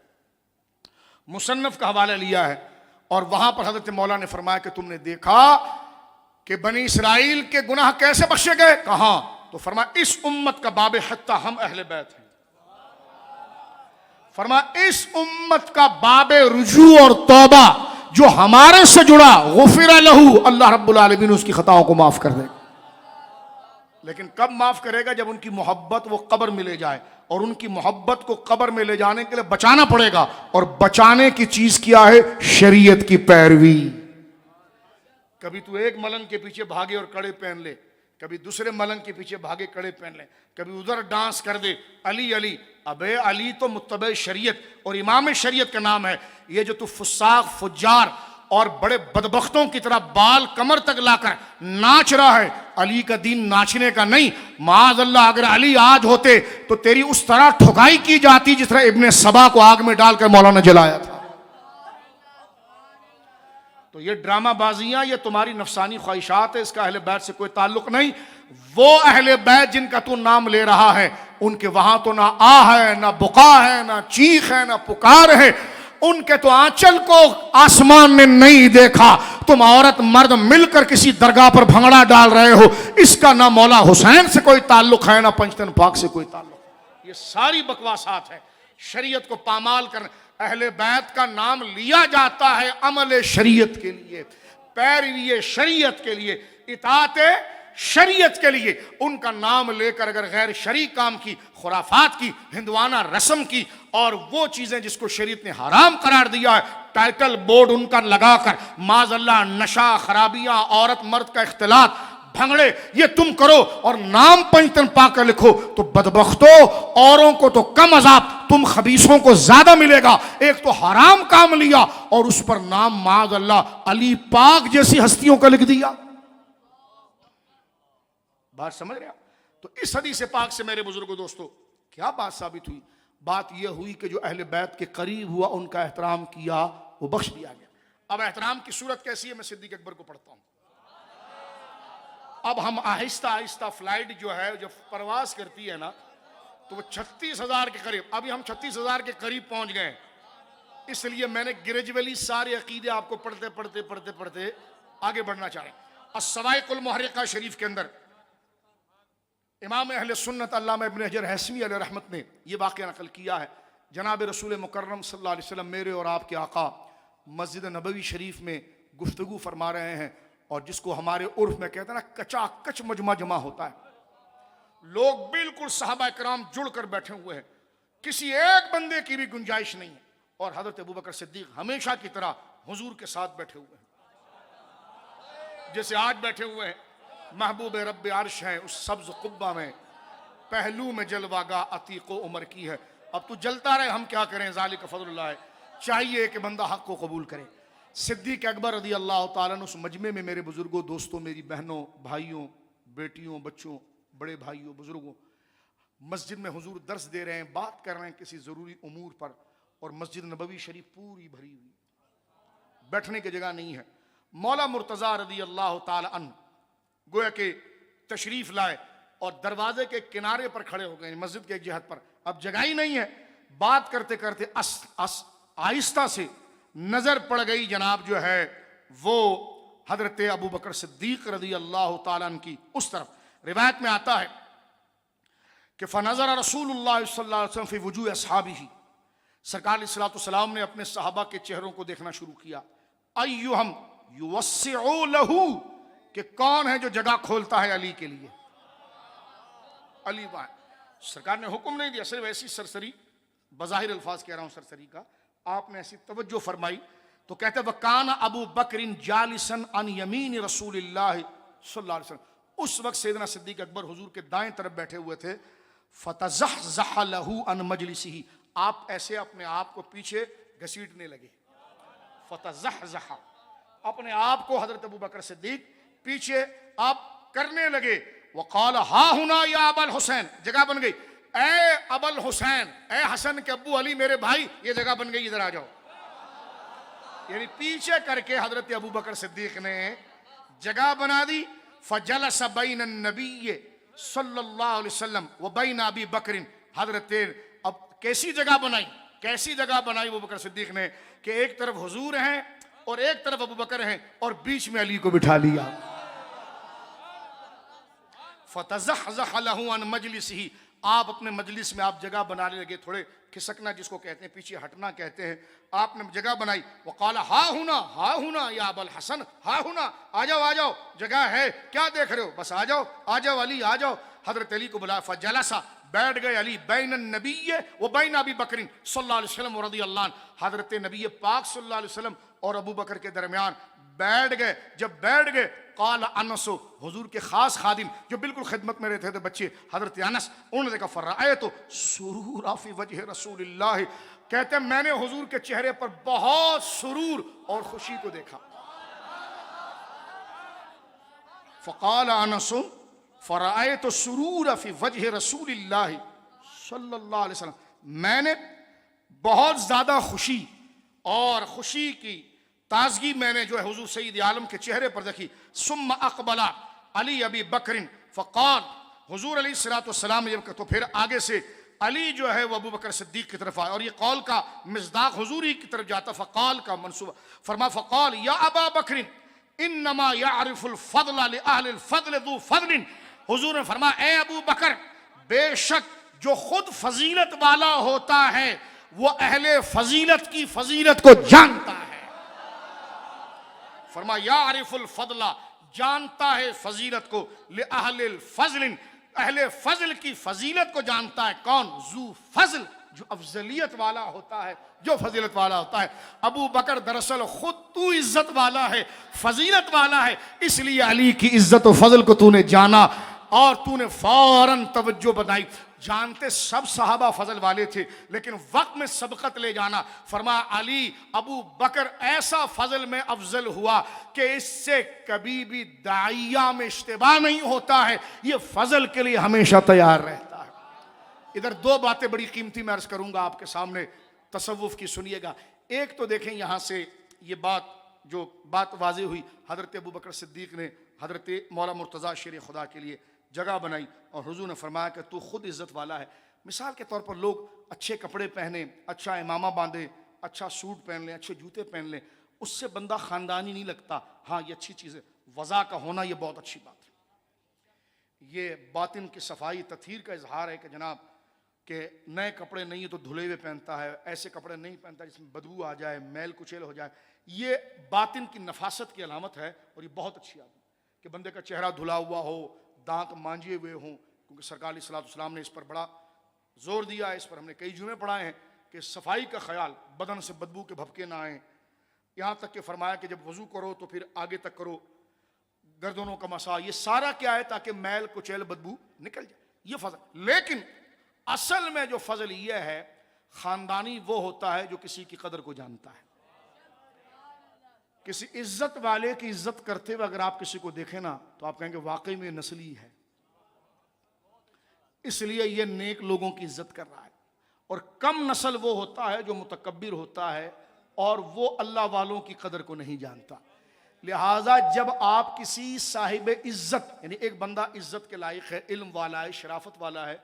مصنف کا حوالہ لیا ہے، اور وہاں پر حضرت مولا نے فرمایا کہ تم نے دیکھا کہ بنی اسرائیل کے گناہ کیسے بخشے گئے؟ کہاں؟ تو فرمایا اس امت کا باب حتیٰ ہم اہل بیت ہیں. فرمایا اس امت کا باب رجوع اور توبہ جو ہمارے سے جڑا غفر لہ، اللہ رب العالمین اس کی خطاؤں کو معاف کر دے گا. لیکن کب معاف کرے گا؟ جب ان کی محبت وہ قبر میں لے جائے، اور ان کی محبت کو قبر میں لے جانے کے لیے بچانا پڑے گا. اور بچانے کی چیز کیا ہے؟ شریعت کی پیروی. کبھی تو ایک ملنگ کے پیچھے بھاگے اور کڑے پہن لے، کبھی دوسرے ملنگ کے پیچھے بھاگے کڑے پہن لے، کبھی ادھر ڈانس کر دے علی علی. ابے علی تو متبع شریعت اور امام شریعت کا نام ہے. یہ جو تو فساق فجار اور بڑے بدبختوں کی طرح بال کمر تک لا کر ناچ رہا ہے، علی کا دین ناچنے کا نہیں. معاذ اللہ اگر علی آج ہوتے تو تیری اس طرح ٹھکائی کی جاتی جس طرح ابن سبا کو آگ میں ڈال کر مولا نے جلایا تھا. تو یہ ڈرامہ بازیاں یہ تمہاری نفسانی خواہشات ہے، اس کا اہل بیت سے کوئی تعلق نہیں. وہ اہل بیت جن کا تو نام لے رہا ہے ان کے وہاں تو نہ آہ ہے، نہ بقا ہے، نہ چیخ ہے، نہ پکار ہے. ان کے تو آنچل کو آسمان نے نہیں دیکھا. تم عورت مرد مل کر کسی درگاہ پر بھنگڑا ڈال رہے ہو، اس کا نہ مولا حسین سے کوئی تعلق ہے، نہ پنجتن پاک سے کوئی تعلق. یہ ساری بکواسات ہے. شریعت کو پامال کر اہل بیت کا نام لیا جاتا ہے عمل شریعت کے لیے، پیروی شریعت کے لیے، اطاعت شریعت کے لیے ان کا نام لے کر اگر غیر شرعی کام کی، خرافات کی، ہندوانہ رسم کی، اور وہ چیزیں جس کو شریعت نے حرام قرار دیا ہے ٹائٹل بورڈ ان کا لگا کر، معاذ اللہ نشہ، خرابیاں، عورت مرد کا اختلاط، بھنگڑے، یہ تم کرو اور نام پنجتن پا کر لکھو، تو بدبختو اوروں کو تو کم عذاب، تم خبیثوں کو زیادہ ملے گا۔ ایک تو حرام کام لیا اور اس پر نام معاذ اللہ علی پاک جیسی ہستیوں کا لکھ دیا۔ بات سمجھ رہے آپ؟ تو اس حدیث پاک سے میرے بزرگوں دوستو کیا بات ثابت ہوئی؟ بات یہ ہوئی کہ جو اہل بیت کے قریب ہوا ان کا احترام کیا، وہ بخش دیا گیا۔ اب احترام کی صورت کیسی ہے؟ میں صدیق اکبر کو پڑھتا ہوں۔ اب ہم آہستہ آہستہ فلائٹ جو ہے جب پرواز کرتی ہے نا تو وہ 36,000 کے قریب، ابھی ہم 36,000 کے قریب پہنچ گئے، اس لیے میں نے گریجولی سارے عقیدے آپ کو پڑھتے پڑھتے پڑھتے پڑھتے آگے بڑھنا چاہ رہے ہیں۔ الصواعق المحرقہ شریف کے اندر امام اہل سنت علامہ ابن حجر ہیثمی علیہ رحمت نے یہ واقعہ نقل کیا ہے۔ جناب رسول مکرم صلی اللہ علیہ وسلم میرے اور آپ کے آقا مسجد نبوی شریف میں گفتگو فرما رہے ہیں، اور جس کو ہمارے عرف میں کہتے ہیں نا کچا کچ مجمع جمع ہوتا ہے، لوگ بالکل صحابہ کرام جڑ کر بیٹھے ہوئے ہیں، کسی ایک بندے کی بھی گنجائش نہیں ہے، اور حضرت ابوبکر صدیق ہمیشہ کی طرح حضور کے ساتھ بیٹھے ہوئے ہیں، جیسے آج بیٹھے ہوئے ہیں۔ محبوب رب عرش ہے اس سبز قبہ میں، پہلو میں جلوہ گاہ عتیق و عمر کی ہے۔ اب تو جلتا رہے، ہم کیا کریں، ذالک فضل اللہ ہے، چاہیے کہ بندہ حق کو قبول کرے۔ صدیق اکبر رضی اللہ تعالیٰ عنہ اس مجمع میں میرے بزرگوں دوستوں، میری بہنوں، بھائیوں، بیٹیوں، بچوں، بڑے بھائیوں، بزرگوں، مسجد میں حضور درس دے رہے ہیں، بات کر رہے ہیں کسی ضروری امور پر، اور مسجد نبوی شریف پوری بھری ہوئی، بیٹھنے کی جگہ نہیں ہے۔ مولا مرتضیٰ رضی اللہ تعالیٰ عنہ گویا کہ تشریف لائے اور دروازے کے کنارے پر کھڑے ہو گئے، مسجد کے ایک جہت پر، اب جگہ ہی نہیں ہے۔ بات کرتے کرتے آہستہ سے نظر پڑ گئی جناب جو ہے وہ حضرت ابوبکر صدیق رضی اللہ تعالیٰ عنہ کی اس طرف۔ روایت میں آتا ہے کہ فنظر رسول اللہ صلی اللہ علیہ وسلم فی وجوہ اصحابہ، سرکار علیہ الصلوۃ والسلام نے اپنے صحابہ کے چہروں کو دیکھنا شروع کیا۔ ایہم یوسعو لہو، کہ کون ہے جو جگہ کھولتا ہے علی کے لیے؟ علی بھائی۔ سرکار نے حکم نہیں دیا، صرف ایسی سرسری بظاہر الفاظ کہہ رہا ہوں سرسری کا، آپ نے ایسی توجہ فرمائی تو کہتے ہیں وَكَانَ أَبُو بَكْرٍ جَالِسًا عَنْ يَمِينِ رسول اللہ صلی اللہ علیہ وسلم، اس وقت سیدنا صدیق اکبر حضور کے دائیں طرف بیٹھے ہوئے تھے۔ فَتَزَحْزَحَ لَهُ عَنْ مَجْلِسِهِ، آپ ایسے اپنے آپ کو پیچھے گھسیٹنے لگے، فتزحزح، اپنے آپ کو حضرت ابوبکر صدیق پیچھے آپ کرنے لگے۔ وقال ہا ہنا یا ابا الحسین، جگہ بن گئی، اے ابا الحسین، اے حسن کے ابو علی میرے بھائی، یہ جگہ بن گئی، ادھر آ جاؤ۔ یعنی پیچھے کر کے حضرت ابوبکر صدیق نے جگہ بنا دی۔ فجلس بین النبی صلی اللہ علیہ وسلم و بین ابی بکر، حضرت اب کیسی جگہ بنائی، کیسی جگہ بنائی ابوبکر صدیق نے کہ ایک طرف حضور ہیں اور ایک طرف ابوبکر ہیں اور بیچ میں علی کو بٹھا لیا۔ فتزحزح له عن مجلسه، آپ اپنے مجلس میں آپ جگہ بنانے لگے، تھوڑے کھسکنا جس کو کہتے ہیں، پیچھے ہٹنا کہتے ہیں، آپ نے جگہ بنائی۔ وقال ہا ہونا یا ابا الحسن، ہا ہونا، آ جاؤ آ جاؤ، جگہ ہے، کیا دیکھ رہے ہو، بس آ جاؤ علی آ جاؤ۔ حضرت علی کو بلایا، فجلسا، بیٹھ گئے علی، بین النبی و بین ابی بکر صلی اللہ علیہ وسلم رضی اللہ عنہ، حضرت نبی پاک صلی اللہ علیہ وسلم اور ابو بکر کے درمیان بیٹھ گئے۔ جب بیٹھ گئے، قال انس، حضور کے خاص خادم جو بالکل خدمت میں رہتے تھے بچے، حضرت انس، انہوں نے دیکھا فرأیت سرور فی وجہ رسول اللہ، کہتے ہیں میں نے حضور کے چہرے پر بہت سرور اور خوشی کو دیکھا۔ فقال انس فرأیت سرور فی وجہ رسول اللہ صلی اللہ علیہ وسلم، میں نے بہت زیادہ خوشی اور خوشی کی تازگی میں نے جو ہے حضور سید عالم کے چہرے پر دیکھی۔ ثم اقبل علی ابی بکر فقال، حضور علیہ الصلوۃ والسلام نے جب تو پھر آگے سے علی جو ہے وہ ابو بکر صدیق کی طرف آئے، اور یہ قول کا مصداق حضور ہی کی طرف جاتا، فقال کا منصوبہ فرما، فقال یا ابا بکر انما یعرف الفضل لأہل الفضل ذو فضل، حضور نے فرمایا اے ابو بکر، بے شک جو خود فضیلت والا ہوتا ہے وہ اہل فضیلت کی فضیلت کو جانتا ہے۔ فرمایا یعرف الفضل، جانتا ہے فضیلت کو، لأہل الفضل، اہل فضل کی فضیلت کو جانتا ہے کون؟ ذو فضل، جو افضلیت والا ہوتا ہے، جو فضیلت والا ہوتا ہے۔ ابو بکر دراصل خود تو عزت والا ہے، فضیلت والا ہے، اس لیے علی کی عزت و فضل کو تو نے جانا اور تو نے فوراً توجہ بنائی۔ جانتے سب صحابہ فضل والے تھے، لیکن وقت میں سبقت لے جانا، فرمایا علی ابو بکر ایسا فضل میں افضل ہوا کہ اس سے کبھی بھی داعیہ میں اشتباہ نہیں ہوتا ہے، یہ فضل کے لیے ہمیشہ تیار رہتا ہے۔ ادھر دو باتیں بڑی قیمتی میں عرض کروں گا آپ کے سامنے، تصوف کی سنیے گا۔ ایک تو دیکھیں یہاں سے یہ بات واضح ہوئی، حضرت ابو بکر صدیق نے حضرت مولا مرتضیٰ شیر خدا کے لیے جگہ بنائی اور حضور نے فرمایا کہ تو خود عزت والا ہے۔ مثال کے طور پر لوگ اچھے کپڑے پہنے، اچھا امامہ باندھے، اچھا سوٹ پہن لیں، اچھے جوتے پہن لیں، اس سے بندہ خاندانی نہیں لگتا۔ ہاں یہ اچھی چیز ہے، وضع کا ہونا یہ بہت اچھی بات ہے، یہ باطن کی صفائی تطہیر کا اظہار ہے کہ جناب کہ نئے کپڑے نہیں تو دھلے ہوئے پہنتا ہے، ایسے کپڑے نہیں پہنتا جس میں بدبو آ جائے، میل کچیل ہو جائے، یہ باطن کی نفاست کی علامت ہے اور یہ بہت اچھی عادت ہے کہ بندے کا چہرہ دھلا ہوا ہو، دانت مانجے ہوئے ہوں، کیونکہ سرکار علیہ الصلوۃ والسلام نے اس پر بڑا زور دیا ہے، اس پر ہم نے کئی جمعے پڑھائے ہیں کہ صفائی کا خیال، بدن سے بدبو کے بھپکے نہ آئیں، یہاں تک کہ فرمایا کہ جب وضو کرو تو پھر آگے تک کرو، گردنوں کا مسا، یہ سارا کیا ہے تاکہ میل کچیل بدبو نکل جائے، یہ فضل۔ لیکن اصل میں جو فضل یہ ہے، خاندانی وہ ہوتا ہے جو کسی کی قدر کو جانتا ہے۔ کسی عزت والے کی عزت کرتے ہوئے اگر آپ کسی کو دیکھیں نا تو آپ کہیں گے واقعی میں نسلی ہے، اس لیے یہ نیک لوگوں کی عزت کر رہا ہے۔ اور کم نسل وہ ہوتا ہے جو متکبر ہوتا ہے اور وہ اللہ والوں کی قدر کو نہیں جانتا۔ لہٰذا جب آپ کسی صاحب عزت، یعنی ایک بندہ عزت کے لائق ہے، علم والا ہے، شرافت والا ہے،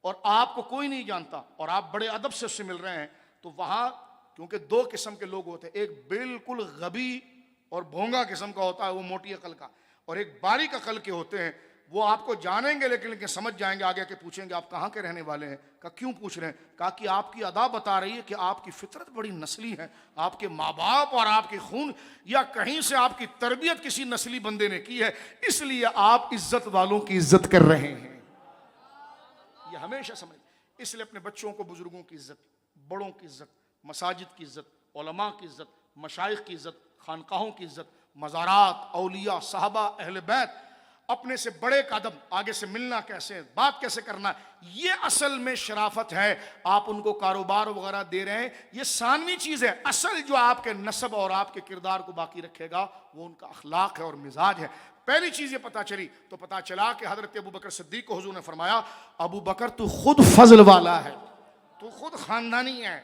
اور آپ کو کوئی نہیں جانتا اور آپ بڑے ادب سے اس سے مل رہے ہیں، تو وہاں کیونکہ دو قسم کے لوگ ہوتے ہیں، ایک بالکل غبی اور بھونگا قسم کا ہوتا ہے، وہ موٹی عقل کا، اور ایک باریک عقل کے ہوتے ہیں، وہ آپ کو جانیں گے لیکن سمجھ جائیں گے، آگے کے پوچھیں گے آپ کہاں کے رہنے والے ہیں، کہا کیوں پوچھ رہے ہیں، کہا کہ آپ کی ادا بتا رہی ہے کہ آپ کی فطرت بڑی نسلی ہے، آپ کے ماں باپ اور آپ کے خون یا کہیں سے آپ کی تربیت کسی نسلی بندے نے کی ہے، اس لیے آپ عزت والوں کی عزت کر رہے ہیں۔ یہ ہمیشہ سمجھ، اس لیے اپنے بچوں کو بزرگوں کی عزت، بڑوں کی عزت، مساجد کی عزت، علماء کی عزت، مشائخ کی عزت، خانقاہوں کی عزت، مزارات، اولیاء، صحابہ، اہل بیت، اپنے سے بڑے کا ادب، آگے سے ملنا کیسے، بات کیسے کرنا، یہ اصل میں شرافت ہے۔ آپ ان کو کاروبار وغیرہ دے رہے ہیں، یہ ثانوی چیز ہے، اصل جو آپ کے نسب اور آپ کے کردار کو باقی رکھے گا وہ ان کا اخلاق ہے اور مزاج ہے۔ پہلی چیز یہ پتا چلی تو پتا چلا کہ حضرت ابو بکر صدیق کو حضور نے فرمایا ابو بکر تو خود فضل والا ہے، تو خود خاندانی ہے،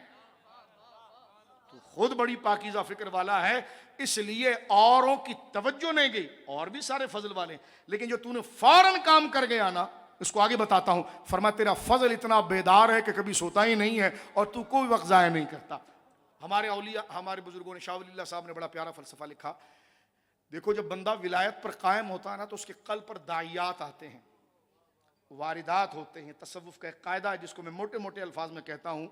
تو خود بڑی پاکیزہ فکر والا ہے، اس لیے اوروں کی توجہ نہیں گئی، اور بھی سارے فضل والے، لیکن جو تو نے فوراً کام کر گیا نا، اس کو آگے بتاتا ہوں، فرمایا تیرا فضل اتنا بیدار ہے کہ کبھی سوتا ہی نہیں ہے اور تو کوئی وقت ضائع نہیں کرتا۔ ہمارے اولیاء، ہمارے بزرگوں نے، شاہ ولی اللہ صاحب نے بڑا پیارا فلسفہ لکھا، دیکھو جب بندہ ولایت پر قائم ہوتا ہے نا تو اس کے قلب پر داعیات آتے ہیں، واردات ہوتے ہیں۔ تصوف کا ایک قاعدہ ہے جس کو میں موٹے موٹے الفاظ میں کہتا ہوں،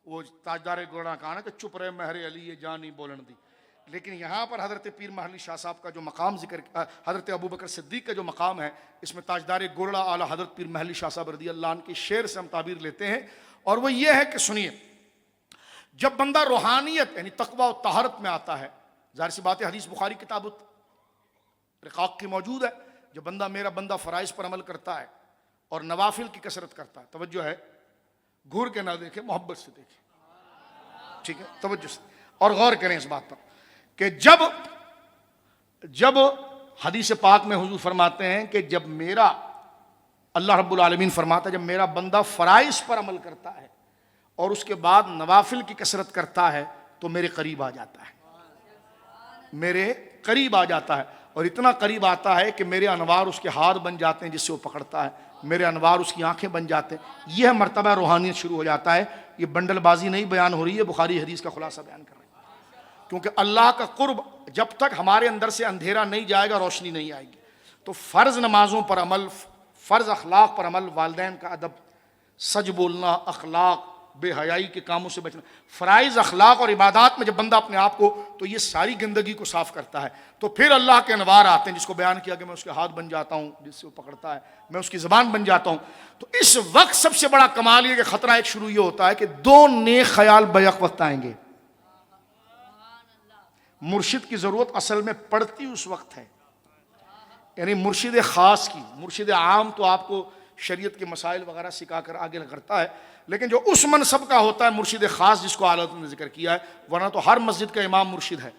وہ تاجدار گوڑا کہا نا کہ چپ رہے مہر علی یہ جان نہیں بولن دی، لیکن یہاں پر حضرت پیر محلی شاہ صاحب کا جو مقام ذکر، حضرت ابو بکر صدیق کا جو مقام ہے، اس میں تاجدار گوڑا اعلیٰ حضرت پیر محلی شاہ صاحب رضی اللہ عنہ کے شعر سے ہم تعبیر لیتے ہیں، اور وہ یہ ہے کہ سنیے، جب بندہ روحانیت یعنی تقوی و طہارت میں آتا ہے، ظاہر سی بات ہے حدیث بخاری کتاب رقاق کی موجود ہے، جب میرا بندہ فرائض پر عمل کرتا ہے اور نوافل کی کثرت کرتا ہے، توجہ ہے، گھور کے نہ دیکھے، محبت سے دیکھے، ٹھیک ہے، توجہ سے، اور غور کریں اس بات پر کہ جب حدیث پاک میں حضور فرماتے ہیں کہ جب میرا، اللہ رب العالمین فرماتا ہے جب میرا بندہ فرائض پر عمل کرتا ہے اور اس کے بعد نوافل کی کثرت کرتا ہے تو میرے قریب آ جاتا ہے، میرے قریب آ جاتا ہے، اور اتنا قریب آتا ہے کہ میرے انوار اس کے ہاتھ بن جاتے ہیں جس سے وہ پکڑتا ہے، میرے انوار اس کی آنکھیں بن جاتے ہیں، یہ مرتبہ روحانیت شروع ہو جاتا ہے۔ یہ بنڈل بازی نہیں بیان ہو رہی ہے، بخاری حدیث کا خلاصہ بیان کر رہے ہیں، کیونکہ اللہ کا قرب جب تک ہمارے اندر سے اندھیرا نہیں جائے گا روشنی نہیں آئے گی۔ تو فرض نمازوں پر عمل، فرض اخلاق پر عمل، والدین کا ادب، سچ بولنا، اخلاق، بے حیائی کے کاموں سے بچنا. فرائض اخلاق اور عبادات میں جب بندہ اپنے آپ کو, تو یہ ساری گندگی کو صاف کرتا ہے. تو پھر اللہ کے انوار آتے ہیں, جس کو بیان کیا کہ میں اس کے ہاتھ بن جاتا ہوں جس سے وہ پکڑتا ہے, میں اس کی زبان بن جاتا ہوں. تو اس وقت سب سے بڑا کمال یہ کہ خطرہ ایک شروع یہ ہوتا ہے کہ دو نیک خیال بیک وقت آئیں گے. مرشد کی ضرورت اصل میں پڑتی اس وقت ہے, یعنی مرشد خاص کی. مرشد عام تو آپ کو شریعت کے مسائل وغیرہ سکھا کر آگے کرتا ہے, لیکن جو اس منصب کا ہوتا ہے مرشد خاص, جس کو اعلیٰ نے ذکر کیا ہے, ورنہ تو ہر مسجد کا امام مرشد ہے,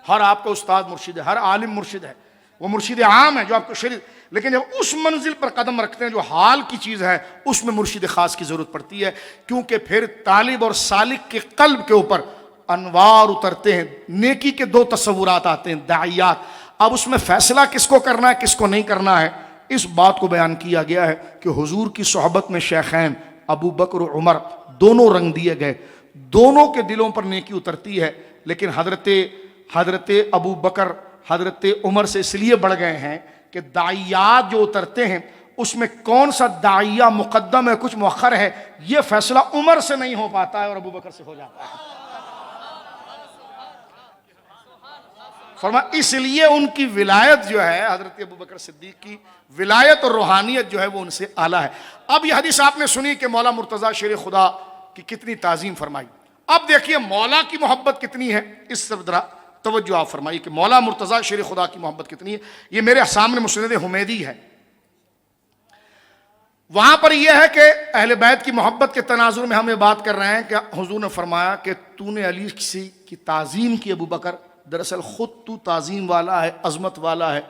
ہر آپ کا استاد مرشد ہے, ہر عالم مرشد ہے, وہ مرشد عام ہے جو آپ کو شریعت. لیکن جب اس منزل پر قدم رکھتے ہیں جو حال کی چیز ہے, اس میں مرشد خاص کی ضرورت پڑتی ہے, کیونکہ پھر طالب اور سالک کے قلب کے اوپر انوار اترتے ہیں, نیکی کے دو تصورات آتے ہیں, داعیات. اب اس میں فیصلہ کس کو کرنا ہے کس کو نہیں کرنا ہے, اس بات کو بیان کیا گیا ہے کہ حضور کی صحبت میں شیخین ابو بکر و عمر دونوں رنگ دیے گئے, دونوں کے دلوں پر نیکی اترتی ہے. لیکن حضرت ابو بکر حضرت عمر سے اس لیے بڑھ گئے ہیں کہ داعیات جو اترتے ہیں اس میں کون سا داعیہ مقدم ہے کچھ مؤخر ہے, یہ فیصلہ عمر سے نہیں ہو پاتا ہے اور ابو بکر سے ہو جاتا ہے. فرمایا اس لیے ان کی ولایت جو ہے, حضرت ابو بکر صدیق کی ولایت اور روحانیت جو ہے وہ ان سے اعلیٰ ہے. اب یہ حدیث آپ نے سنی کہ مولا مرتضیٰ شیر خدا کی کتنی تعظیم فرمائی. اب دیکھیے مولا کی محبت کتنی ہے, اس سے ذرا توجہ آپ فرمائیے کہ مولا مرتضیٰ شیر خدا کی محبت کتنی ہے. یہ میرے سامنے مسند حمیدی ہے, وہاں پر یہ ہے کہ اہل بیت کی محبت کے تناظر میں ہم یہ بات کر رہے ہیں کہ حضور نے فرمایا کہ تو نے علی کی تعظیم کی ابو بکر, دراصل خود تو تعظیم والا ہے, عظمت والا ہے,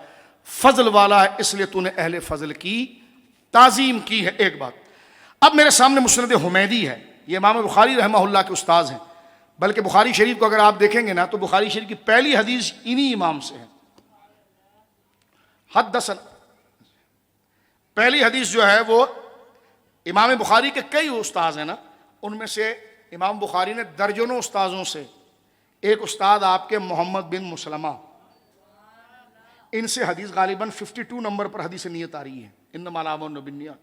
فضل والا ہے, اس لیے تو نے اہل فضل کی تعظیم کی ہے. ایک بات. اب میرے سامنے مسند حمیدی ہے, یہ امام بخاری رحمہ اللہ کے استاذ ہیں, بلکہ بخاری شریف کو اگر آپ دیکھیں گے نا تو بخاری شریف کی پہلی حدیث انہی امام سے ہے. حدثنا, پہلی حدیث جو ہے وہ امام بخاری کے کئی استاذ ہیں نا, ان میں سے امام بخاری نے درجنوں استاذوں سے, ایک استاد آپ کے محمد بن مسلمہ, ان سے حدیث غالباً 52 نمبر پر حدیث نیت آ رہی ہے, انما الاعمال بالنیات.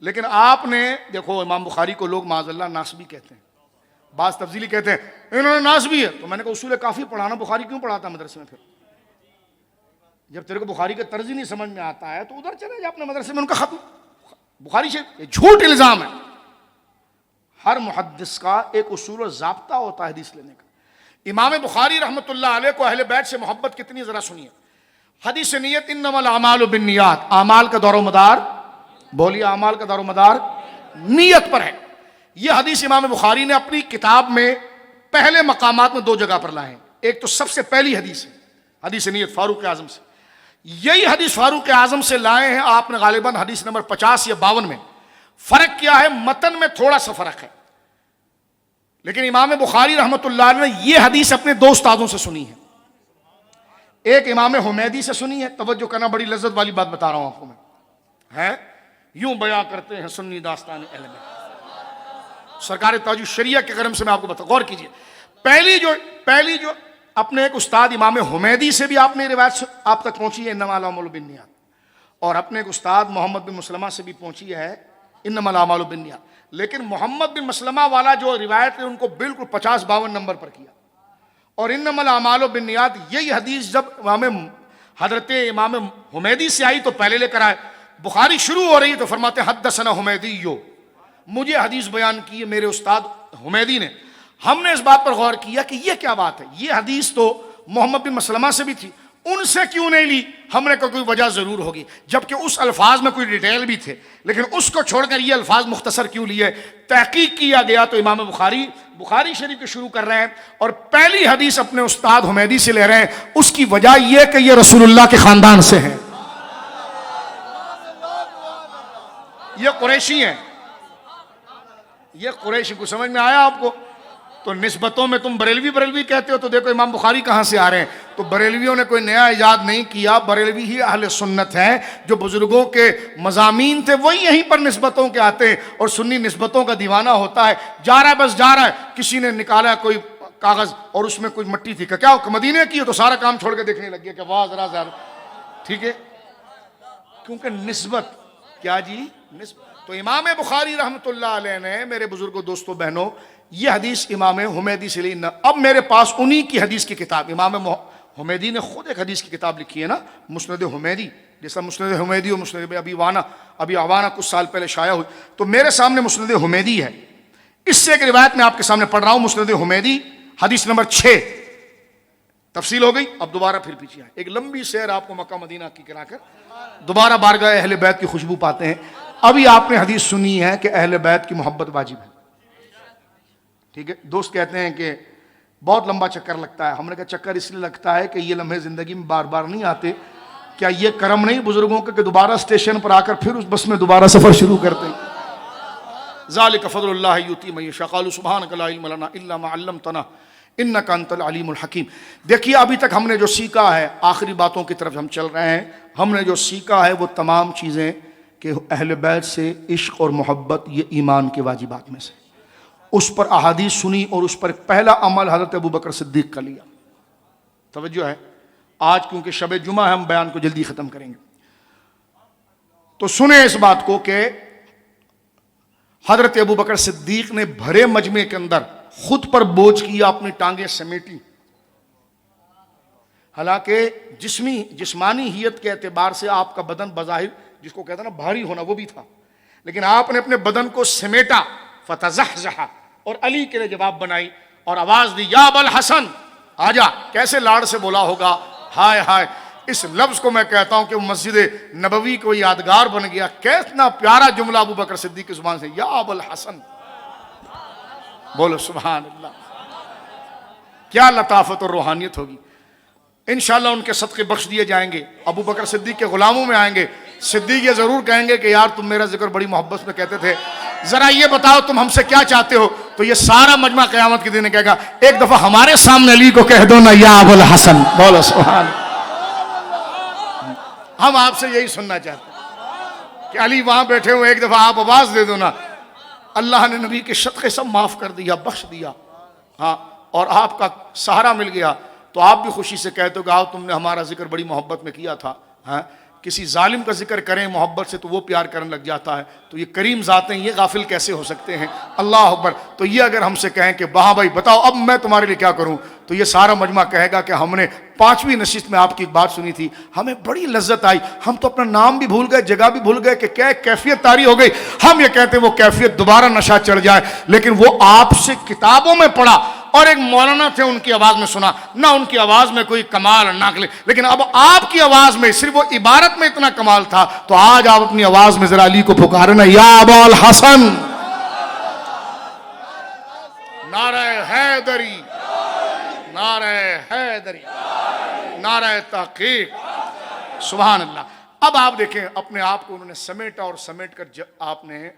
لیکن آپ نے دیکھو امام بخاری کو لوگ معاذ اللہ ناسبی کہتے ہیں, بعض تفضیلی کہتے ہیں انہوں نے ناسبی ہے. تو میں نے کہا اصول کافی پڑھانا, بخاری کیوں پڑھاتا مدرسے میں؟ پھر جب تیرے کو بخاری کا طرز ہی نہیں سمجھ میں آتا ہے تو ادھر چلے جا اپنے مدرسے میں, ان کا ختم. بخاری سے یہ جھوٹ الزام ہے. ہر محدث کا ایک اصول و ضابطہ ہوتا ہے حدیث لینے کا. امام بخاری رحمۃ اللہ علیہ کو اہل بیت سے محبت کتنی, ذرا سنیے. حدیث نیت انما الاعمال بالنیات, اعمال کا دار و مدار, بولیے اعمال کا دار و مدار نیت پر ہے. یہ حدیث امام بخاری نے اپنی کتاب میں پہلے مقامات میں دو جگہ پر لائے ہیں. ایک تو سب سے پہلی حدیث ہے حدیث نیت فاروق اعظم سے, یہی حدیث فاروق اعظم سے لائے ہیں آپ نے غالباً حدیث نمبر 50 یا 52 میں. فرق کیا ہے, متن میں تھوڑا سا فرق ہے, لیکن امام بخاری رحمۃ اللہ علیہ نے یہ حدیث اپنے دو استادوں سے سنی ہے. ایک امام حمیدی سے سنی ہے, توجہ کرنا, بڑی لذت والی بات بتا رہا ہوں آپ کو میں, ہے یوں بیان کرتے ہیں سنی داستان اہل بیت. سرکار تاج الشریعہ کے کرم سے میں آپ کو بتا, غور کیجیے. پہلی جو اپنے ایک استاد امام حمیدی سے بھی آپ نے روایت آپ تک پہنچی ہے انما الاعمال بالنیات, اور اپنے ایک استاد محمد بن مسلمہ سے بھی پہنچی ہے انما الاعمال بالنیات. لیکن محمد بن مسلمہ والا جو روایت ہے ان کو بالکل 50-52 نمبر پر کیا, اور انما الاعمال بالنیات یہی حدیث جب حضرت امام حمیدی سے آئی تو پہلے لے کر آئے. بخاری شروع ہو رہی ہے تو فرماتے ہیں حدثنا حمیدی, مجھے حدیث بیان کی ہے میرے استاد حمیدی نے. ہم نے اس بات پر غور کیا کہ یہ کیا بات ہے, یہ حدیث تو محمد بن مسلمہ سے بھی تھی, ان سے کیوں نہیں لی؟ ہم نے کہا کوئی وجہ ضرور ہوگی, جبکہ اس الفاظ میں کوئی ڈیٹیل بھی تھے, لیکن اس کو چھوڑ کر یہ الفاظ مختصر کیوں لیے؟ تحقیق کیا گیا تو امام بخاری شریف کے شروع کر رہے ہیں اور پہلی حدیث اپنے استاد حمیدی سے لے رہے ہیں. اس کی وجہ یہ کہ یہ رسول اللہ کے خاندان سے ہیں, یہ قریشی ہیں, یہ قریشی. کو سمجھ میں آیا آپ کو؟ تو نسبتوں میں تم بریلوی کہتے ہو, تو دیکھو امام بخاری کہاں سے آ رہے ہیں. تو بریلویوں نے کوئی نیا ایجاد نہیں کیا, بریلوی ہی اہل سنت ہیں, جو بزرگوں کے مضامین تھے وہی یہیں پر نسبتوں کے آتے ہیں, اور سنی نسبتوں کا دیوانہ ہوتا ہے, جا رہا ہے بس جا رہا ہے. کسی نے نکالا کوئی کاغذ اور اس میں کوئی مٹی تھی, کیا مدینے کی ہے, تو سارا کام چھوڑ کے دیکھنے لگ گیا کہ واہ ذرا ٹھیک ہے, کیونکہ نسبت کیا جی, نسبت تو امام بخاری رحمۃ اللہ علیہ نے، میرے بزرگوں دوستوں بہنوں، یہ حدیث امام حمیدی سے لی۔ اب میرے پاس انہی کی حدیث کی کتاب، امام حمیدی نے خود ایک حدیث کی کتاب لکھی ہے نا، مسند حمیدی، جیسا مسند حمیدی اور مسند ابی عوانہ کچھ سال پہلے شائع ہوئی، تو میرے سامنے مسند حمیدی ہے۔ اس سے ایک روایت میں آپ کے سامنے پڑھ رہا ہوں، مسند حمیدی حدیث نمبر 6۔ تفصیل ہو گئی، اب دوبارہ پھر پیچھے آئے، ایک لمبی سیر آپ کو مکہ مدینہ کی کرا کر دوبارہ بارگاہ اہل بیت کی خوشبو پاتے ہیں۔ ابھی آپ نے حدیث سنی ہے کہ اہل بیت کی محبت واجب ہے، ٹھیک ہے۔ دوست کہتے ہیں کہ بہت لمبا چکر لگتا ہے، ہم نے کہا چکر اس لیے لگتا ہے کہ یہ لمحے زندگی میں بار بار نہیں آتے، کیا یہ کرم نہیں بزرگوں کا کہ دوبارہ اسٹیشن پر آ کر پھر اس بس میں دوبارہ سفر شروع کرتے ہیں؟ ذالک فضل اللہ یؤتی من یشاء، قالوا سبحانک لا علم لنا الا ما علمتنا انک انت العلیم الحکیم۔ دیکھیے ابھی تک ہم نے جو سیکھا ہے، آخری باتوں کی طرف ہم چل رہے ہیں، ہم نے جو سیکھا ہے وہ تمام چیزیں کہ اہل بیت سے عشق اور محبت یہ ایمان کے واجبات میں سے، اس پر احادیث سنی اور اس پر پہلا عمل حضرت ابوبکر صدیق کا لیا۔ توجہ ہے، آج کیونکہ شب جمعہ ہے ہم بیان کو جلدی ختم کریں گے، تو سنیں اس بات کو کہ حضرت ابوبکر صدیق نے بھرے مجمع کے اندر خود پر بوجھ کیا، اپنی ٹانگیں سمیٹی، حالانکہ جسمانی حیت کے اعتبار سے آپ کا بدن بظاہر جس کو کہتا ہے نا بھاری ہونا وہ بھی تھا، لیکن آپ نے اپنے بدن کو سمیٹا، فتزحزح، اور علی کے لیے جواب بنائی اور آواز دی، یا ابوالحسن آجا۔ کیسے لاڑ سے بولا ہوگا، ہائے ہائے، اس لفظ کو میں کہتا ہوں کہ مسجد نبوی کو یادگار بن گیا، کتنا پیارا جملہ ابوبکر صدیق کی زبان سے، یا ابوالحسن، بولو سبحان اللہ، کیا لطافت اور روحانیت ہوگی۔ انشاءاللہ ان کے صدقے بخش دیے جائیں گے، ابوبکر صدیق کے غلاموں میں آئیں گے۔ صدیق یہ ضرور کہیں گے کہ یار تم میرا ذکر بڑی محبت میں کہتے تھے، ذرا یہ بتاؤ تم ہم سے کیا چاہتے ہو؟ تو یہ سارا مجمع قیامت کے دن کہے گا، ایک دفعہ ہمارے سامنے علی کو کہہ دو نا یا ابوالحسن، بولو سبحان اللہ۔ ہم آپ سے یہی سننا چاہتے ہیں کہ علی وہاں بیٹھے ہوئے، ایک دفعہ آپ آواز دے دو نا، اللہ نے نبی کے صدقے سب معاف کر دیا، بخش دیا، ہاں، اور آپ کا سہارا مل گیا، تو آپ بھی خوشی سے کہتے ہو کہ آؤ تم نے ہمارا ذکر بڑی محبت میں کیا تھا، ہاں۔ کسی ظالم کا ذکر کریں محبت سے تو وہ پیار کرنے لگ جاتا ہے، تو یہ کریم ذاتیں یہ غافل کیسے ہو سکتے ہیں؟ اللہ اکبر۔ تو یہ اگر ہم سے کہیں کہ ہاں بھائی بتاؤ اب میں تمہارے لیے کیا کروں، تو یہ سارا مجمع کہے گا کہ ہم نے 5ویں نشست میں آپ کی ایک بات سنی تھی، ہمیں بڑی لذت آئی، ہم تو اپنا نام بھی بھول گئے، جگہ بھی بھول گئے کہ کیا کیفیت طاری ہو گئی۔ ہم یہ کہتے ہیں وہ کیفیت دوبارہ نشہ چڑھ جائے، لیکن وہ آپ سے کتابوں میں پڑھا اور ایک مولانا تھے ان کی آواز میں سنا، نہ ان کی آواز میں کوئی کمال ناقل، لیکن اب آپ کی آواز میں صرف وہ عبارت میں اتنا کمال تھا، تو آج آپ اپنی آواز میں ذرا علی کو پکارے نا، یا ابوالحسن، نعرہ حیدری، نعرہ حیدری، نعرہ تحقیق، سبحان اللہ۔ اب آپ دیکھیں اپنے آپ کو انہوں نے سمیٹا اور سمیٹ کر آپ نے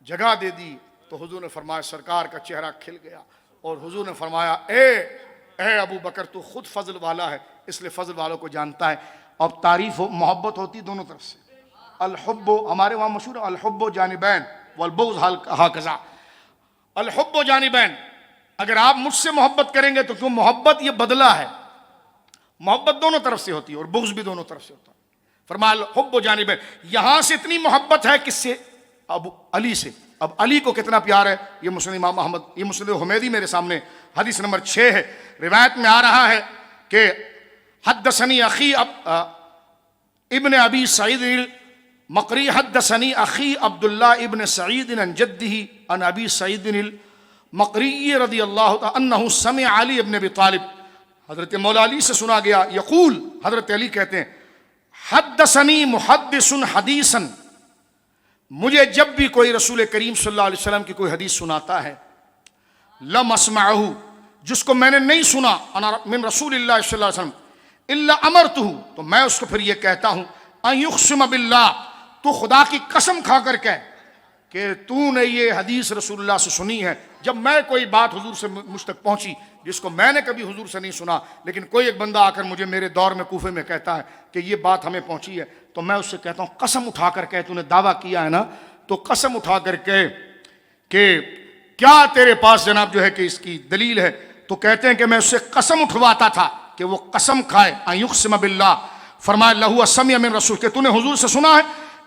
جگہ دے دی، تو حضور نے فرمایا، سرکار کا چہرہ کھل گیا اور حضور نے فرمایا، اے ابو بکر تو خود فضل والا ہے، اس لیے فضل والوں کو جانتا ہے۔ اب تعریف محبت ہوتی دونوں طرف سے، الحب ہمارے وہاں مشہور ہے، الحب جانبین والبغض ہکذا، الحب جانبین، اگر آپ مجھ سے محبت کریں گے تو کیوں، محبت یہ بدلہ ہے، محبت دونوں طرف سے ہوتی ہے اور بغض بھی دونوں طرف سے ہوتا ہے۔ فرمایا الحب جانبین، یہاں سے اتنی محبت ہے کس سے، ابو علی سے۔ اب علی کو کتنا پیار ہے، یہ مسند امام احمد، یہ مسند حمیدی میرے سامنے حدیث نمبر 6 ہے، روایت میں آ رہا ہے کہ حدثنی اخی ابن ابی سعید المقری حدثنی اخی عبداللہ ابن سعید عن جدہ عن ابی سعید المقری رضی اللہ تعالی انہ سمع علی ابن ابی طالب، حضرت مولا علی سے سنا گیا، یقول، حضرت علی کہتے ہیں، حدثنی محدث حدیثا، مجھے جب بھی کوئی رسول کریم صلی اللہ علیہ وسلم کی کوئی حدیث سناتا ہے، لم اسمعہ، جس کو میں نے نہیں سنا، من رسول اللہ صلی اللہ علیہ وسلم، الا امرتہ، تو میں اس کو پھر یہ کہتا ہوں، ان یقسم باللہ، تو خدا کی قسم کھا کر کہہ کہ تو نے یہ حدیث رسول اللہ سے سنی ہے۔ جب میں کوئی بات حضور سے مجھ تک پہنچی جس کو میں نے کبھی حضور سے نہیں سنا، لیکن کوئی ایک بندہ آ کر مجھے میرے دور میں کوفے میں کہتا ہے کہ یہ بات ہمیں پہنچی ہے، تو میں اس سے کہتا ہوں قسم اٹھا کر کہ تو نے دعویٰ کیا ہے نا، تو قسم اٹھا کر کہ کیا تیرے پاس جناب جو ہے کہ اس کی دلیل ہے؟ تو کہتے ہیں کہ میں اس سے قسم اٹھواتا تھا کہ وہ قسم کھائے، ان یقسم باللہ، فرمایا لہو سمع من رسول، کہ تو نے حضور سے سنا ہے،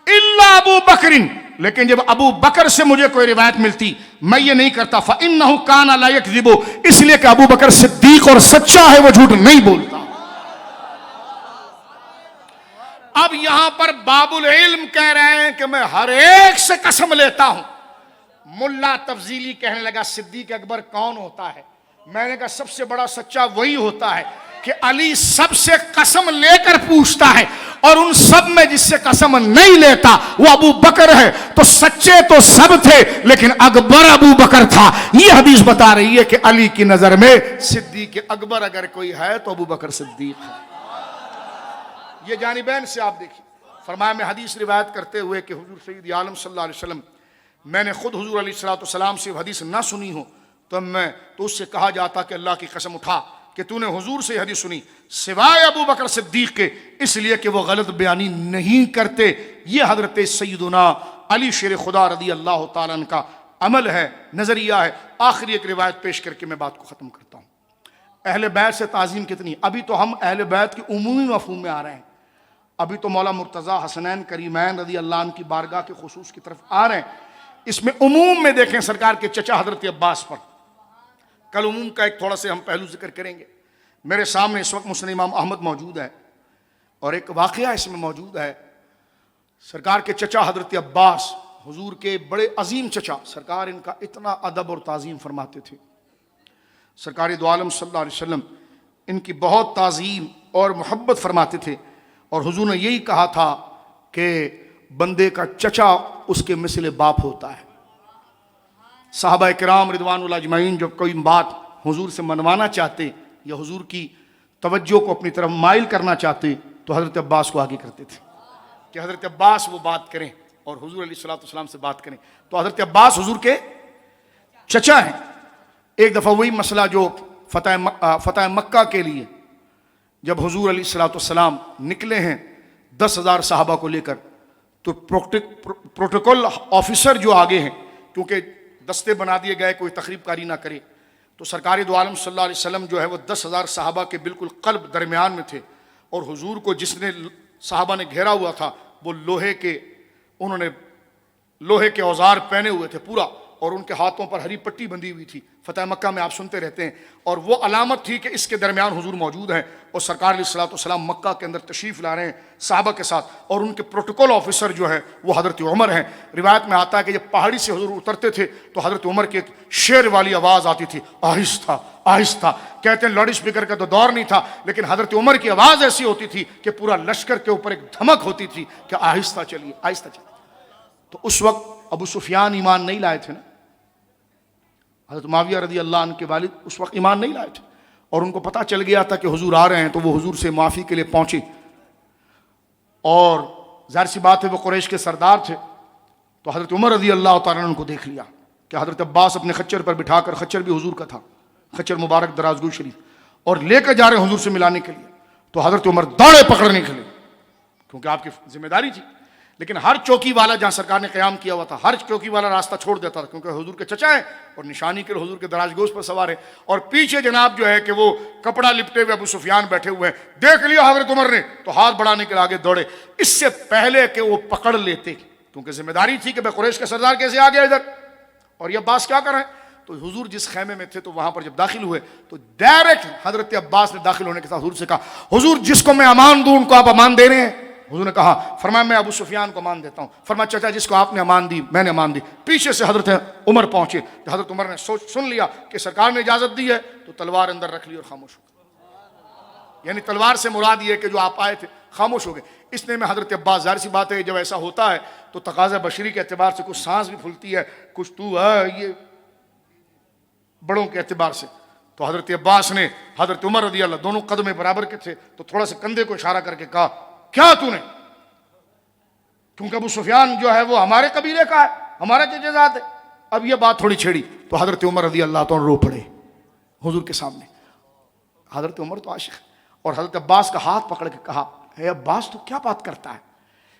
الا ابو بکر، لیکن جب ابو بکر سے مجھے کوئی روایت ملتی میں یہ نہیں کرتا، فإنه كان لا يكذب، اس لیے کہ ابو بکر صدیق اور سچا ہے، وہ جھوٹ نہیں بولتا۔ اب یہاں پر باب العلم کہہ رہے ہیں کہ میں ہر ایک سے قسم لیتا ہوں۔ ملا تفضیلی کہنے لگا صدیق اکبر کون ہوتا ہے؟ میں نے کہا سب سے بڑا سچا وہی ہوتا ہے کہ علی سب سے قسم لے کر پوچھتا ہے، اور ان سب میں جس سے قسم نہیں لیتا وہ ابو بکر ہے۔ تو سچے تو سب تھے لیکن اکبر ابو بکر تھا۔ یہ حدیث بتا رہی ہے کہ علی کی نظر میں صدیق اکبر اگر کوئی ہے تو ابو بکر صدیق ہے۔ یہ جانبین سے آپ دیکھیں۔ فرمایا میں حدیث روایت کرتے ہوئے کہ حضور سید عالم صلی اللہ علیہ وسلم، میں نے خود حضور علیہ السلام سے حدیث نہ سنی ہو تو اس سے کہا جاتا کہ اللہ کی قسم اٹھا کہ تو نے حضور سے حدیث سنی سوائے ابو بکر صدیق کے، اس لیے کہ وہ غلط بیانی نہیں کرتے۔ یہ حضرت سیدنا علی شیر خدا رضی اللہ تعالیٰ عنہ کا عمل ہے، نظریہ ہے۔ آخری ایک روایت پیش کر کے میں بات کو ختم کرتا ہوں۔ اہل بیت سے تعظیم کتنی، ابھی تو ہم اہل بیت کے عمومی مفہوم میں آ رہے ہیں، ابھی تو مولا مرتضیٰ حسنین کریمین رضی اللہ عنہ کی بارگاہ کے خصوص کی طرف آ رہے ہیں۔ اس میں عموم میں دیکھیں سرکار کے چچا حضرت عباس پر، کل عموم کا ایک تھوڑا سے ہم پہلو ذکر کریں گے۔ میرے سامنے اس وقت مسند امام احمد موجود ہے اور ایک واقعہ اس میں موجود ہے۔ سرکار کے چچا حضرت عباس حضور کے بڑے عظیم چچا، سرکار ان کا اتنا ادب اور تعظیم فرماتے تھے۔ سرکار دو عالم صلی اللہ علیہ وسلم ان کی بہت تعظیم اور محبت فرماتے تھے، اور حضور نے یہی کہا تھا کہ بندے کا چچا اس کے مثل باپ ہوتا ہے۔ صحابہ کرام رضوان اللہ اجمعین جب کوئی بات حضور سے منوانا چاہتے یا حضور کی توجہ کو اپنی طرف مائل کرنا چاہتے تو حضرت عباس کو آگے کرتے تھے کہ حضرت عباس وہ بات کریں اور حضور علیہ السلام سے بات کریں۔ تو حضرت عباس حضور کے چچا ہیں۔ ایک دفعہ وہی مسئلہ جو فتح مکہ کے لیے جب حضور علیہ السلام نکلے ہیں 10,000 صحابہ کو لے کر، تو پروٹوکول آفیسر جو آگے ہیں، کیونکہ دستے بنا دیے گئے کوئی تخریب کاری نہ کرے، تو سرکار دو عالم صلی اللہ علیہ وسلم جو ہے وہ 10,000 صحابہ کے بالکل قلب درمیان میں تھے، اور حضور کو جس نے صحابہ نے گھیرا ہوا تھا وہ انہوں نے لوہے کے اوزار پہنے ہوئے تھے پورا، اور ان کے ہاتھوں پر ہری پٹی بندھی ہوئی تھی۔ فتح مکہ میں آپ سنتے رہتے ہیں، اور وہ علامت تھی کہ اس کے درمیان حضور موجود ہیں، اور سرکار علیہ السلام مکہ کے اندر تشریف لا رہے ہیں صحابہ کے ساتھ، اور ان کے پروٹوکول آفیسر جو ہے وہ حضرت عمر ہیں۔ روایت میں آتا ہے کہ جب پہاڑی سے حضور اترتے تھے تو حضرت عمر کی ایک شیر والی آواز آتی تھی، آہستہ آہستہ۔ کہتے ہیں لاؤڈ اسپیکر کا تو دور نہیں تھا، لیکن حضرت عمر کی آواز ایسی ہوتی تھی کہ پورا لشکر کے اوپر ایک دھمک ہوتی تھی کہ آہستہ چلیے آہستہ چلیے۔ تو اس وقت ابو سفیان ایمان نہیں لائے تھے نا، حضرت معاویہ رضی اللہ عنہ کے والد اس وقت ایمان نہیں لائے تھے، اور ان کو پتہ چل گیا تھا کہ حضور آ رہے ہیں، تو وہ حضور سے معافی کے لیے پہنچے، اور ظاہر سی بات ہے وہ قریش کے سردار تھے۔ تو حضرت عمر رضی اللہ تعالیٰ عنہ کو دیکھ لیا کہ حضرت عباس اپنے خچر پر بٹھا کر، خچر بھی حضور کا تھا، خچر مبارک درازگو شریف، اور لے کر جا رہے ہیں حضور سے ملانے کے لیے، تو حضرت عمر دوڑے پکڑنے کے لیے، کیونکہ آپ کی ذمہ داری تھی۔ لیکن ہر چوکی والا جہاں سرکار نے قیام کیا ہوا تھا، ہر چوکی والا راستہ چھوڑ دیتا تھا، کیونکہ حضور کے چچا ہیں اور نشانی کے حضور کے دراز گوش پر سوار ہے، اور پیچھے جناب جو ہے کہ وہ کپڑا لپٹے ہوئے ابو سفیان بیٹھے ہوئے ہیں۔ دیکھ لیا حضرت عمر نے تو ہاتھ بڑھانے کے آگے دوڑے، اس سے پہلے کہ وہ پکڑ لیتے، کیونکہ ذمہ داری تھی کہ بھائی قریش کا سردار کیسے آ گیا ادھر، اور یہ عباس کیا کر رہے ہیں۔ تو حضور جس خیمے میں تھے تو وہاں پر جب داخل ہوئے تو ڈائریکٹ حضرت عباس نے داخل ہونے کے ساتھ حضور سے کہا، حضور جس کو میں امان دوں ان کو آپ امان دے رہے ہیں؟ حضور نے کہا، فرمایا میں ابو سفیان کو امان دیتا ہوں۔ فرمایا چچا جس کو آپ نے امان دی میں نے امان دی۔ پیچھے سے حضرت عمر پہنچے، حضرت عمر نے سن لیا کہ سرکار نے اجازت دی ہے تو تلوار اندر رکھ لی اور خاموش ہو گئے، یعنی تلوار سے مراد یہ کہ جو آپ آئے تھے خاموش ہو گئے۔ اس نے میں حضرت عباس، ظاہر سی بات ہے جب ایسا ہوتا ہے تو تقاضا بشری کے اعتبار سے کچھ سانس بھی پھولتی ہے، کچھ تو یہ بڑوں کے اعتبار سے، تو حضرت عباس نے حضرت عمر رضی اللہ دونوں قدم برابر کے تھے تو تھوڑا سا کندھے کو اشارہ کر کے کہا، کیا تو نے، کیونکہ ابو سفیان جو ہے وہ ہمارے قبیلے کا ہے، ہمارا جزاد ہے۔ اب یہ بات تھوڑی چھیڑی تو حضرت عمر رضی اللہ تعالیٰ رو پڑے حضور کے سامنے۔ حضرت عمر تو عاشق ہے، اور حضرت عباس کا ہاتھ پکڑ کے کہا، اے عباس تو کیا بات کرتا ہے،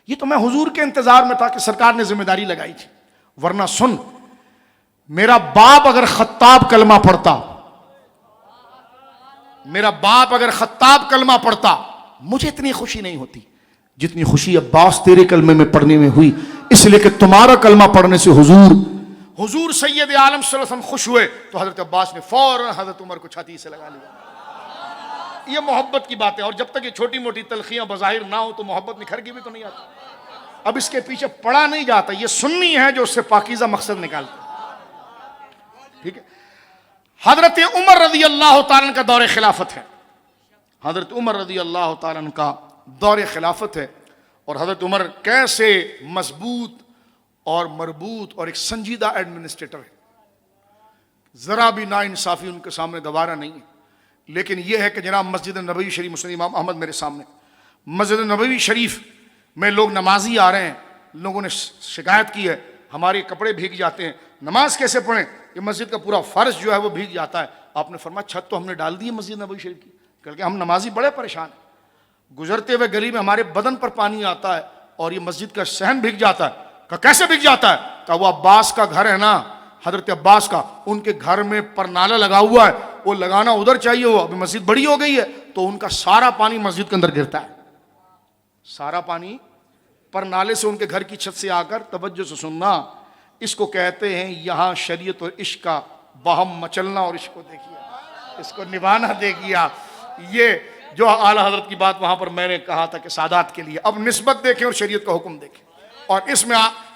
یہ تو میں حضور کے انتظار میں تھا کہ سرکار نے ذمہ داری لگائی تھی، ورنہ سن میرا باپ اگر خطاب کلمہ پڑھتا، میرا باپ اگر خطاب کلمہ پڑھتا مجھے اتنی خوشی نہیں ہوتی، جتنی خوشی عباس تیرے کلمے میں پڑھنے میں ہوئی، اس لیے کہ تمہارا کلمہ پڑھنے سے حضور سید عالم صلی اللہ علیہ وسلم خوش ہوئے، تو حضرت عباس نے فوراً حضرت عمر کو چھاتی سے لگا لیا۔ یہ محبت کی بات ہے، اور جب تک یہ چھوٹی موٹی تلخیاں بظاہر نہ ہو تو محبت نکھر کے بھی تو نہیں آتی۔ اب اس کے پیچھے پڑا نہیں جاتا، یہ سنی ہے جو اس سے پاکیزہ مقصد نکالتا ہے، ٹھیک ہے۔ حضرت عمر رضی اللہ تعالیٰ عنہ کا دور خلافت ہے، حضرت عمر رضی اللہ تعالیٰ عنہ کا دور خلافت ہے، اور حضرت عمر کیسے مضبوط اور مربوط اور ایک سنجیدہ ایڈمنسٹریٹر ہے، ذرا بھی ناانصافی ان کے سامنے گوارا نہیں ہے۔ لیکن یہ ہے کہ جناب مسجد نبوی شریف، مسلم امام احمد میرے سامنے، مسجد نبوی شریف میں لوگ نمازی آ رہے ہیں، لوگوں نے شکایت کی ہے ہمارے کپڑے بھیگ جاتے ہیں، نماز کیسے پڑھیں، یہ مسجد کا پورا فرش جو ہے وہ بھیگ جاتا ہے۔ آپ نے فرمایا چھت تو ہم نے ڈال دی ہے مسجد نبوی شریف کی، کیونکہ ہم نمازی بڑے پریشان ہیں، گزرتے ہوئے گلی میں ہمارے بدن پر پانی آتا ہے اور یہ مسجد کا صحن بھیگ جاتا ہے۔ کہ کیسے بھیگ جاتا ہے؟ کہ وہ عباس کا گھر ہے نا، حضرت عباس کا، ان کے گھر میں پرنالہ لگا ہوا ہے، وہ لگانا ادھر چاہیے، وہ ابھی مسجد بڑی ہو گئی ہے تو ان کا سارا پانی مسجد کے اندر گرتا ہے، سارا پانی پرنالے سے ان کے گھر کی چھت سے آ کر، توجہ سے سننا، اس کو کہتے ہیں یہاں شریعت اور عشق کا باہم مچلنا، اور عشق کو دیکھیے، اس کو نبھانا دیکھیے آپ۔ یہ جو اعلیٰ حضرت کی بات وہاں پر میں نے کہا تھا کہ سادات کے لیے، اب نسبت دیکھیں اور شریعت کا حکم دیکھیں، اور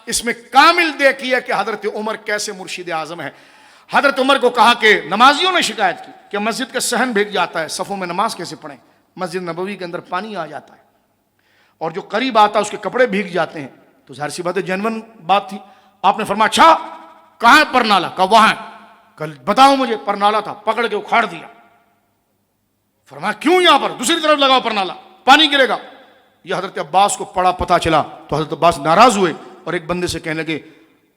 اس میں کامل دیکھیے کہ حضرت عمر کیسے مرشد اعظم ہے۔ حضرت عمر کو کہا کہ نمازیوں نے شکایت کی کہ مسجد کا صحن بھیگ جاتا ہے، صفوں میں نماز کیسے پڑھیں، مسجد نبوی کے اندر پانی آ جاتا ہے، اور جو قریب آتا ہے اس کے کپڑے بھیگ جاتے ہیں، تو ظاہر سی بات ہے جینون بات تھی۔ آپ نے فرمایا اچھا کہاں ہے پرنالہ؟ کہا وہاں ہے۔ کل بتاؤ مجھے، پرنالہ تھا، پکڑ کے اکھاڑ دیا۔ فرمایا کیوں؟ یہاں پر دوسری طرف لگاؤ پرنالہ، پانی گرے گا۔ یہ حضرت عباس کو پڑا پتا چلا تو حضرت عباس ناراض ہوئے اور ایک بندے سے کہنے لگے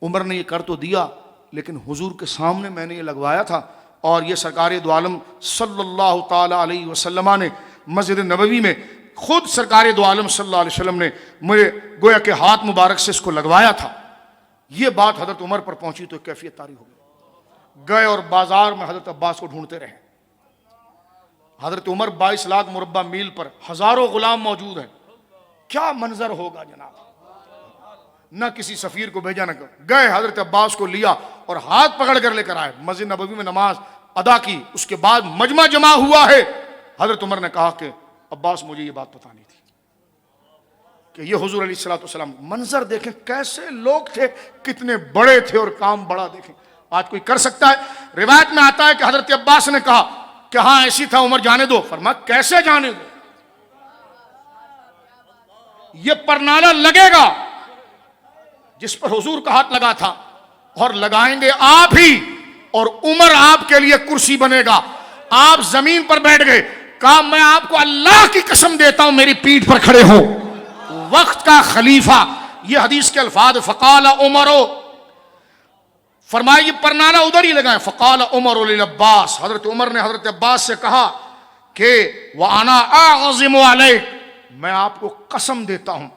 عمر نے یہ کر تو دیا، لیکن حضور کے سامنے میں نے یہ لگوایا تھا، اور یہ سرکار دو عالم صلی اللہ تعالی علیہ وسلم نے مسجد نبوی میں خود سرکار دو عالم صلی اللہ علیہ وسلم نے مجھے گویا کہ ہاتھ مبارک سے اس کو لگوایا تھا۔ یہ بات حضرت عمر پر پہنچی تو کیفیت طاری ہو گئی، گئے اور بازار میں حضرت عباس کو ڈھونڈتے رہے۔ حضرت عمر 22 لاکھ مربع میل پر، ہزاروں غلام موجود ہیں، کیا منظر ہوگا جناب، نہ کسی سفیر کو بھیجا، نہ گئے حضرت عباس کو لیا اور ہاتھ پکڑ کر لے کر آئے، مسجد نبوی میں نماز ادا کی۔ اس کے بعد مجمع جمع ہوا ہے، حضرت عمر نے کہا کہ عباس مجھے یہ بات پتا نہیں تھی کہ یہ حضور علیہ الصلوۃ والسلام، منظر دیکھیں کیسے لوگ تھے، کتنے بڑے تھے اور کام بڑا دیکھیں۔ آج کوئی کر سکتا ہے؟ روایت میں آتا ہے کہ حضرت عباس نے کہا کہ ہاں ایسی تھا، عمر جانے دو۔ فرمایا کیسے جانے دو؟ یہ پرنالہ لگے گا جس پر حضور کا ہاتھ لگا تھا، اور لگائیں گے آپ ہی، اور عمر آپ کے لیے کرسی بنے گا، آپ زمین پر بیٹھ گئے۔ کہا میں آپ کو اللہ کی قسم دیتا ہوں میری پیٹھ پر کھڑے ہو، وقت کا خلیفہ۔ یہ حدیث کے الفاظ، فقال عمرو، فرمایا یہ پرنالہ ادھر ہی لگائیں۔ فقال عمر للعباس، حضرت عمر نے حضرت عباس سے کہا کہ وَأَنَا أَعْظِمُ عَلَيْكَ، میں آپ کو قسم دیتا ہوں،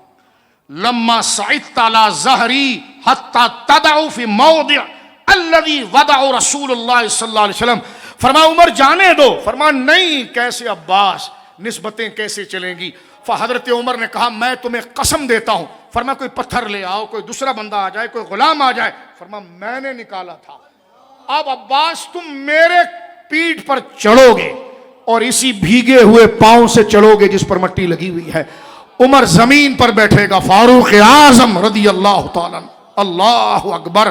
لما صعدت على ظهري حتى تدعو في موضع الذي وضع رسول اللہ صلی اللہ علیہ وسلم۔ فرمایا عمر جانے دو۔ فرمایا نہیں، کیسے عباس، نسبتیں کیسے چلیں گی؟ فحضرت عمر نے کہا میں تمہیں قسم دیتا ہوں۔ فرمایا کوئی پتھر لے آؤ، کوئی دوسرا بندہ آ جائے، کوئی غلام آ جائے۔ فرمایا میں نے نکالا تھا، اب عباس تم میرے پیٹھ پر چڑھو گے، اور اسی بھیگے ہوئے پاؤں سے چڑھو گے جس پر مٹی لگی ہوئی ہے۔ عمر زمین پر بیٹھے گا، فاروق اعظم رضی اللہ تعالیٰ، اللہ اکبر،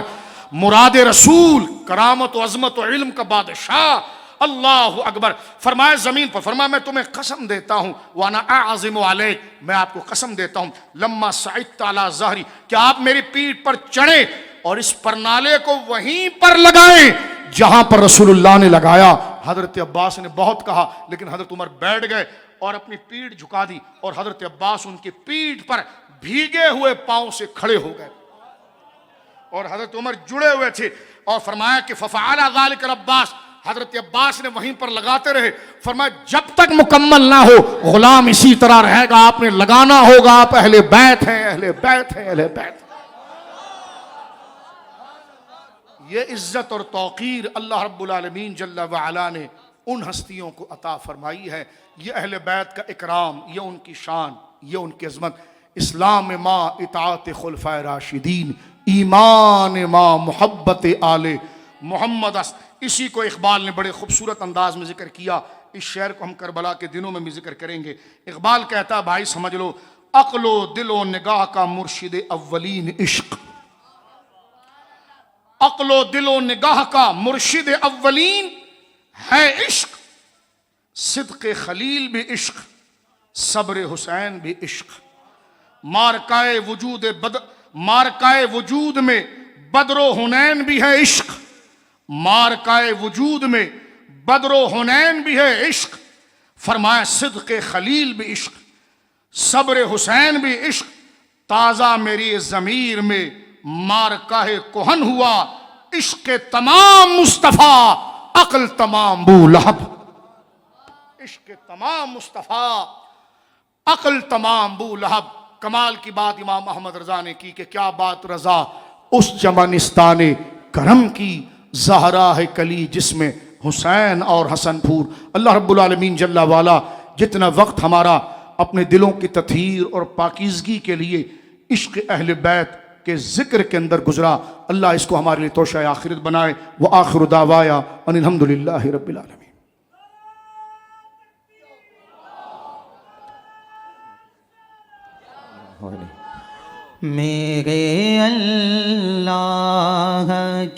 مراد رسول، کرامت و عظمت و علم کا بادشاہ، اللہ اکبر۔ فرمایا زمین پر، فرمایا میں تمہیں قسم دیتا ہوں، وانا اعظم علیک، میں آپ کو قسم دیتا ہوں، لما صعدت علی ظہری، کہ آپ میری پیٹھ پر چڑھیں اور اس پرنالے کو وہیں پر لگائیں جہاں پر رسول اللہ نے لگایا۔ حضرت عباس نے بہت کہا، لیکن حضرت عمر بیٹھ گئے اور اپنی پیٹھ جھکا دی، اور حضرت عباس ان کی پیٹھ پر بھیگے ہوئے پاؤں سے کھڑے ہو گئے، اور حضرت عمر جڑے ہوئے تھے۔ اور فرمایا کہ ففعل ذلك العباس، حضرت عباس نے وہیں پر لگاتے رہے۔ فرمایا جب تک مکمل نہ ہو غلام اسی طرح رہے گا، آپ نے لگانا ہوگا، آپ اہل بیت ہیں، اہل بیت ہیں، اہل بیت۔ یہ عزت اور توقیر اللہ رب العالمین جل وعلا نے ان ہستیوں کو عطا فرمائی ہے۔ یہ اہل بیت کا اکرام، یہ ان کی شان، یہ ان کی عظمت۔ اسلام ماں اطاعت خلفائے راشدین، ایمان ماں محبت آل محمد است۔ اسی کو اقبال نے بڑے خوبصورت انداز میں ذکر کیا۔ اس شعر کو ہم کربلا کے دنوں میں بھی ذکر کریں گے۔ اقبال کہتا ہے بھائی سمجھ لو، عقل و دل و نگاہ کا مرشد اولین عشق، عقل و دل و نگاہ کا مرشد اولین ہے عشق، صدق خلیل بھی عشق، صبر حسین بھی عشق، مارکائے وجود میں بدر و حنین بھی ہے عشق، مارکائے وجود میں بدر و حنین بھی ہے عشق، فرمایا صدق خلیل بھی عشق، صبر حسین بھی عشق، تازہ میری ضمیر میں مارکہ کہن ہوا، عشق تمام مصطفیٰ عقل تمام بو لہب، عشق تمام مصطفیٰ عقل تمام بو لہب۔ کمال کی بات امام احمد رضا نے کی کہ کیا بات رضا اس چمنستان کرم کی، زہرا ہے کلی جس میں حسین اور حسن پھور۔ اللہ رب العالمین جل والا جتنا وقت ہمارا اپنے دلوں کی تطہیر اور پاکیزگی کے لیے عشق اہل بیت کے ذکر کے اندر گزرا، اللہ اس کو ہمارے لیے توشہ آخرت بنائے۔ وآخر دعوایا ان الحمدللہ رب العالمین۔ میرے اللہ کے